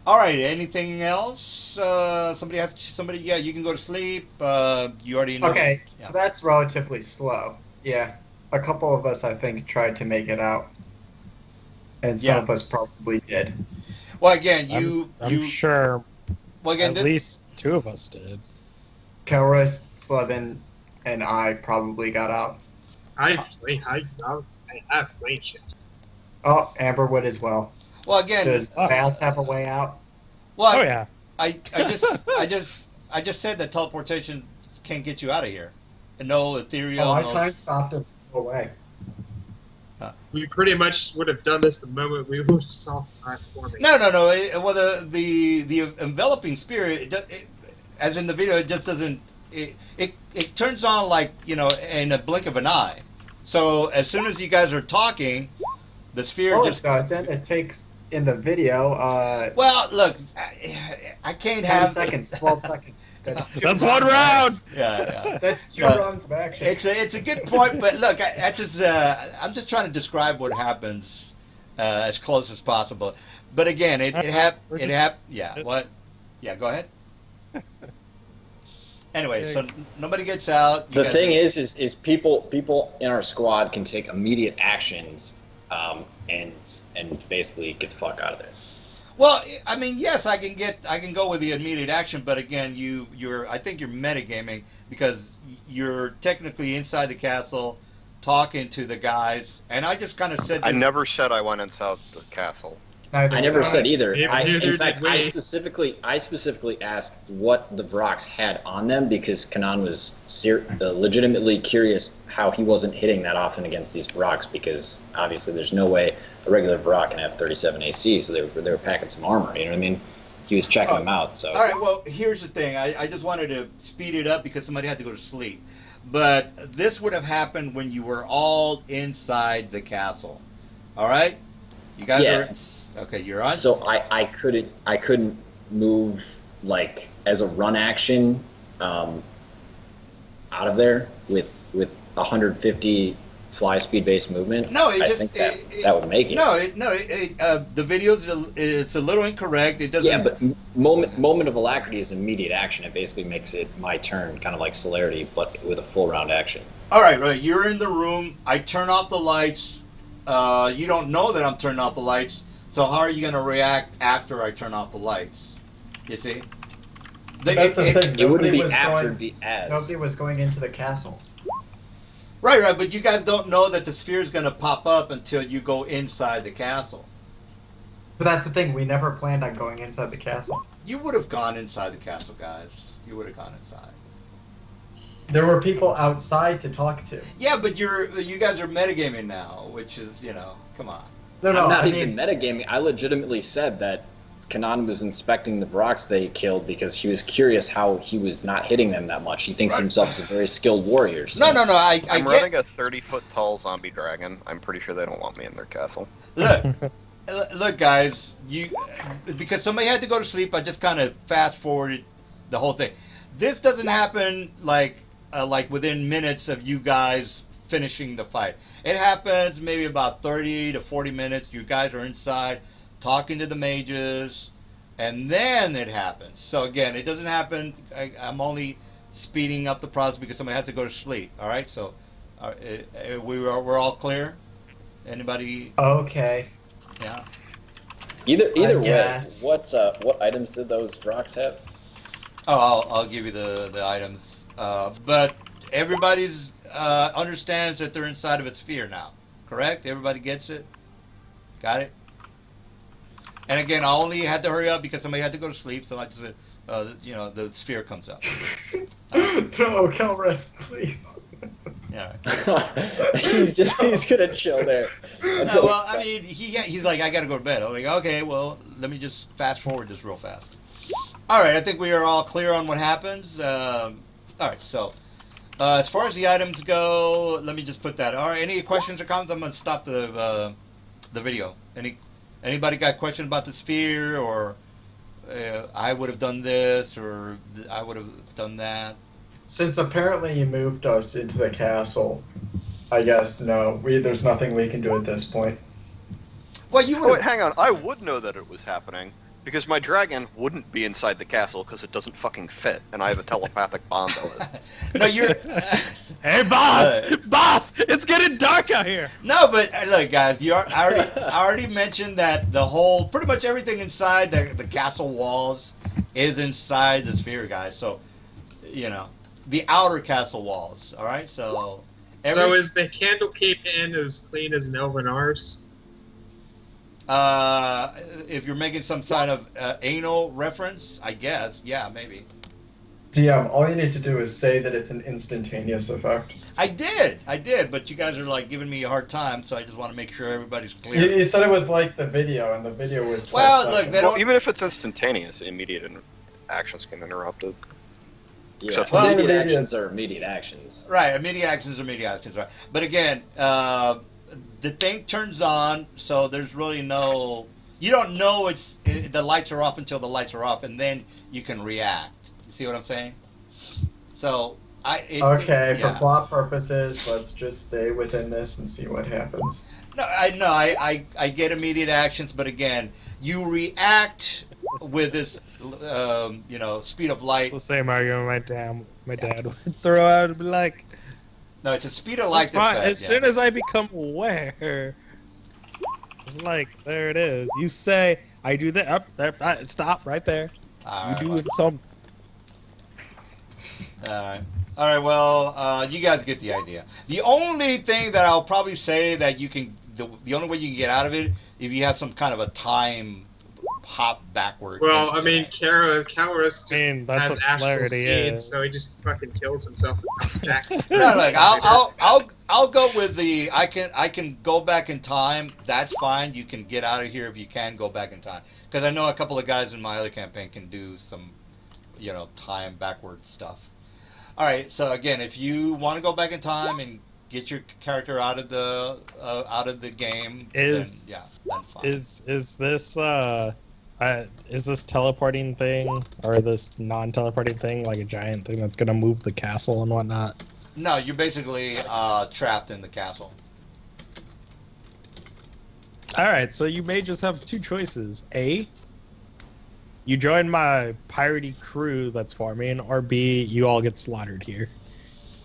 All right. Anything else? Somebody has somebody. Yeah, you can go to sleep. You already know. Okay, Yeah. so that's relatively slow. Yeah, a couple of us, I think, tried to make it out, and some Yeah. of us probably did. Well, again, I'm sure Well, again, at this, least 2 of us did. Kelris, Slevin, and I probably got out. I have late shift. Oh, Amberwood as well. well, again. Does Bass have a way out? Well, Oh yeah. I just said that teleportation can't get you out of here. And no ethereal. Oh, I no, time stopped him away. We pretty much would have done this the moment we would have saw that forming. No. Well, the enveloping spirit, as in the video, it just doesn't. It turns on like in a blink of an eye. So as soon as you guys are talking, the sphere Oh, just. it doesn't. It takes in the video. Well, look, I can't 10 have. seconds, 12 seconds. That's one round. Yeah. That's 2 But rounds of action. It's a good point, but look, I'm just trying to describe what happens as close as possible. But again, yeah. What? Yeah, go ahead. Anyway, so nobody gets out. The thing is people in our squad can take immediate actions, and basically get the fuck out of there. Well, I mean, yes, I can go with the immediate action, but again, I think you're metagaming because you're technically inside the castle, talking to the guys, and I just kind of said. I never said I went inside the castle. I never said either. Neither In fact, did we. I specifically asked what the Vrox had on them because Kanan was legitimately curious how he wasn't hitting that often against these Vrox because obviously there's no way a regular Vrock can have 37 AC, so they were packing some armor. You know what I mean? He was checking them out. So. All right. Well, here's the thing. I just wanted to speed it up because somebody had to go to sleep, but this would have happened when you were all inside the castle. All right. You guys are. Okay, you're on. So I couldn't move like as a run action out of there with 150 fly speed based movement. No, I think that would make it. The video's it's a little incorrect. It doesn't. Yeah, but moment of alacrity is immediate action. It basically makes it my turn, kind of like celerity, but with a full round action. All right. You're in the room. I turn off the lights. You don't know that I'm turning off the lights. So how are you going to react after I turn off the lights? You see? That's the thing. It wouldn't be was after, going- it'd be as. Nobody was going into the castle. Right. But you guys don't know that the sphere is going to pop up until you go inside the castle. But that's the thing. We never planned on going inside the castle. You would have gone inside the castle, guys. You would have gone inside. There were people outside to talk to. Yeah, but you guys are metagaming now, which is, come on. No, I'm not I even mean, metagaming. I legitimately said that Kanan was inspecting the Vrox they killed because he was curious how he was not hitting them that much. He thinks himself as a very skilled warrior. So. No. I'm running a 30-foot tall zombie dragon. I'm pretty sure they don't want me in their castle. Look, guys. Because somebody had to go to sleep. I just kind of fast forwarded the whole thing. This doesn't happen like within minutes of you guys finishing the fight. It happens maybe about 30 to 40 minutes. You guys are inside talking to the mages, and then it happens. So again, it doesn't happen. I'm only speeding up the process because somebody has to go to sleep. All right, so we're all clear. Anybody? okay. Yeah. Either way, guess. what items did those Vrox have? Oh, I'll give you the items. But everybody's understands that they're inside of its sphere now. Correct? Everybody gets it? Got it? And again, I only had to hurry up because somebody had to go to sleep, so I just said, the sphere comes up. No, Kelris, please. Yeah. he's gonna chill there. No, well, I mean, he's like, I gotta go to bed. I'm like, okay, well, let me just fast forward this real fast. All right, I think we are all clear on what happens. All right, so as far as the items go, let me just put that. All right, any questions or comments? I'm gonna stop the video. Anybody got a question about the sphere or I would have done this or I would have done that. Since apparently you moved us into the castle, I guess no. There's nothing we can do at this point. Well, you Oh, would wait, hang on. I would know that it was happening because my dragon wouldn't be inside the castle because it doesn't fucking fit, and I have a telepathic bond with it. No, you're. Hey, boss! Boss! It's getting dark out here! No, but look, guys, I already mentioned that the whole, pretty much everything inside the castle walls is inside the sphere, guys. So, you know, the outer castle walls. All right, so. So is the Candlekeep Inn as clean as an elven arse? If you're making some kind of anal reference, I guess, yeah, maybe. DM, all you need to do is say that it's an instantaneous effect. I did, but you guys are like giving me a hard time, so I just want to make sure everybody's clear. You said it was like the video, and the video was 12 Well, look, seconds. they don't. Well, even if it's instantaneous, immediate actions can interrupt it. Yeah, Well, immediate immediate- actions are immediate actions. Right, immediate actions are immediate actions, right? But again, the thing turns on, so there's really no. You don't know the lights are off until the lights are off, and then you can react. You see what I'm saying? So Okay, for yeah. plot purposes, let's just stay within this and see what happens. No, I get immediate actions, but again, you react with this, speed of light. The same argument my dad would throw out and be like, No, it's a speed of light. "It's fine. effect, As soon as I become aware, like, there it is. You say, I do that, up there, stop right there. All You right, do well, it some. all right. Well, you guys get the idea. The only thing that I'll probably say that you can, the only way you can get out of it, if you have some kind of a time hop backward. Well, I mean, Calorus just That's has what astral polarity seeds, is. so he just fucking kills himself and comes back. No, look, I'll go with the I can go back in time. That's fine. You can get out of here if you can go back in time. Because I know a couple of guys in my other campaign can do some, time backward stuff. All right. So again, if you want to go back in time and get your character out of the game, then fine. Is this teleporting thing or this non-teleporting thing like a giant thing that's gonna move the castle and whatnot? No, you're basically trapped in the castle. All right, so you may just have two choices: A, you join my piratey crew that's forming, or B, you all get slaughtered here.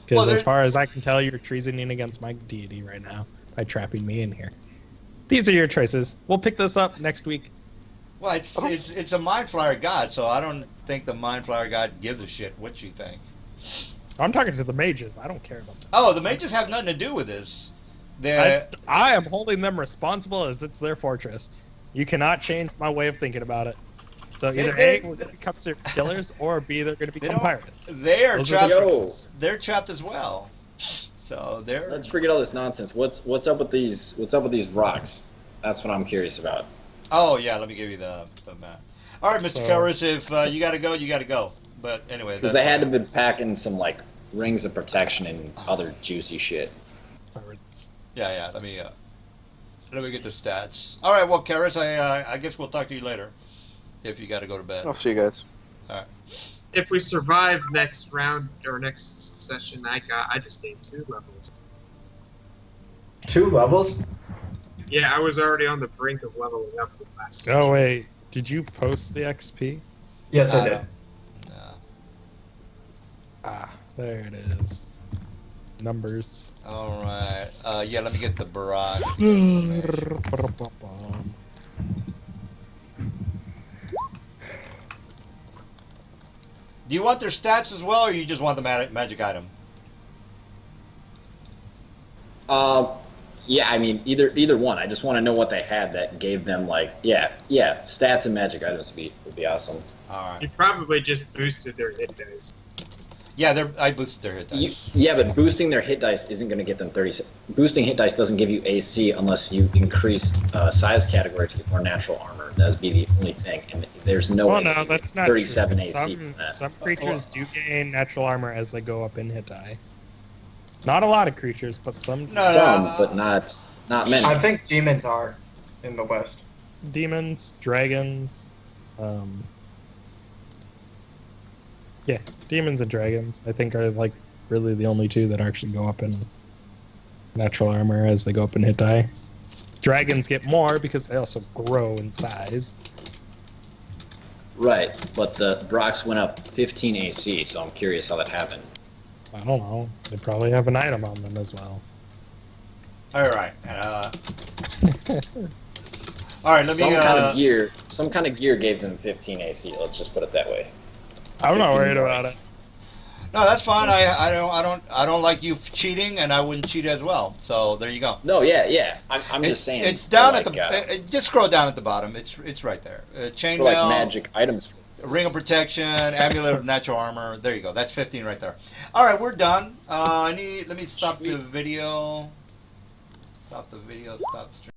Because as far as I can tell, you're treasoning against my deity right now by trapping me in here. These are your choices. We'll pick this up next week. Well, it's a Mind Flyer god, so I don't think the Mind Flyer god gives a shit what you think. I'm talking to the mages. I don't care about that. Oh, the mages have nothing to do with this. I am holding them responsible as it's their fortress. You cannot change my way of thinking about it. So either A, we're going to become serial killers, or B, they're going to become pirates. They are Those trapped. are the choices. They're trapped as well. So they're. Let's forget all this nonsense. What's up with these? What's up with these rocks? That's what I'm curious about. Oh yeah, let me give you the map. All right, Mr. Karras, if you got to go, you got to go. But anyway, Because they had to be packing some like rings of protection and other juicy shit. Pirates. Yeah. Let me get the stats. All right, well, Karras, I guess we'll talk to you later. If you got to go to bed. I'll see you guys. All right. If we survive next round or next session, I just gained 2 levels. 2 levels? Yeah, I was already on the brink of leveling up with last session. Oh wait, did you post the XP? Yes, I did. No. Ah, there it is. Numbers. All right. Yeah, let me get the barrage. Do you want their stats as well, or you just want the magic item? Yeah, I mean either one. I just want to know what they had that gave them like stats and magic items would be awesome. All right. You probably just boosted their hit dice. Yeah, I boosted their hit dice. Yeah, but boosting their hit dice isn't going to get them 30. Boosting hit dice doesn't give you AC unless you increase size category to get more natural armor. That would be the only thing, and there's no way. No, that's not 37 true. AC from that. Some creatures do gain natural armor as they go up in hit die. Not a lot of creatures, but some. Some, but not many. I think demons are in the West. Demons, dragons, Yeah, demons and dragons, I think, are like really the only two that actually go up in natural armor as they go up in hit die. Dragons get more because they also grow in size. Right, but the Brox went up 15 AC, so I'm curious how that happened. I don't know. They probably have an item on them as well. All right. All right. Let me. Some kind of gear gave them 15 AC. Let's just put it that way. I'm not 15 worried more about AC. it. No, that's fine. I don't like you cheating, and I wouldn't cheat as well. So there you go. No, yeah. I'm just saying. It's down at like, the. Just scroll down at the bottom. It's right there. for Chainmail, like magic items. ring of protection, amulet of natural armor. There you go. That's 15 right there. All right, we're done. Let me stop the video. Stop the video. Stop stream.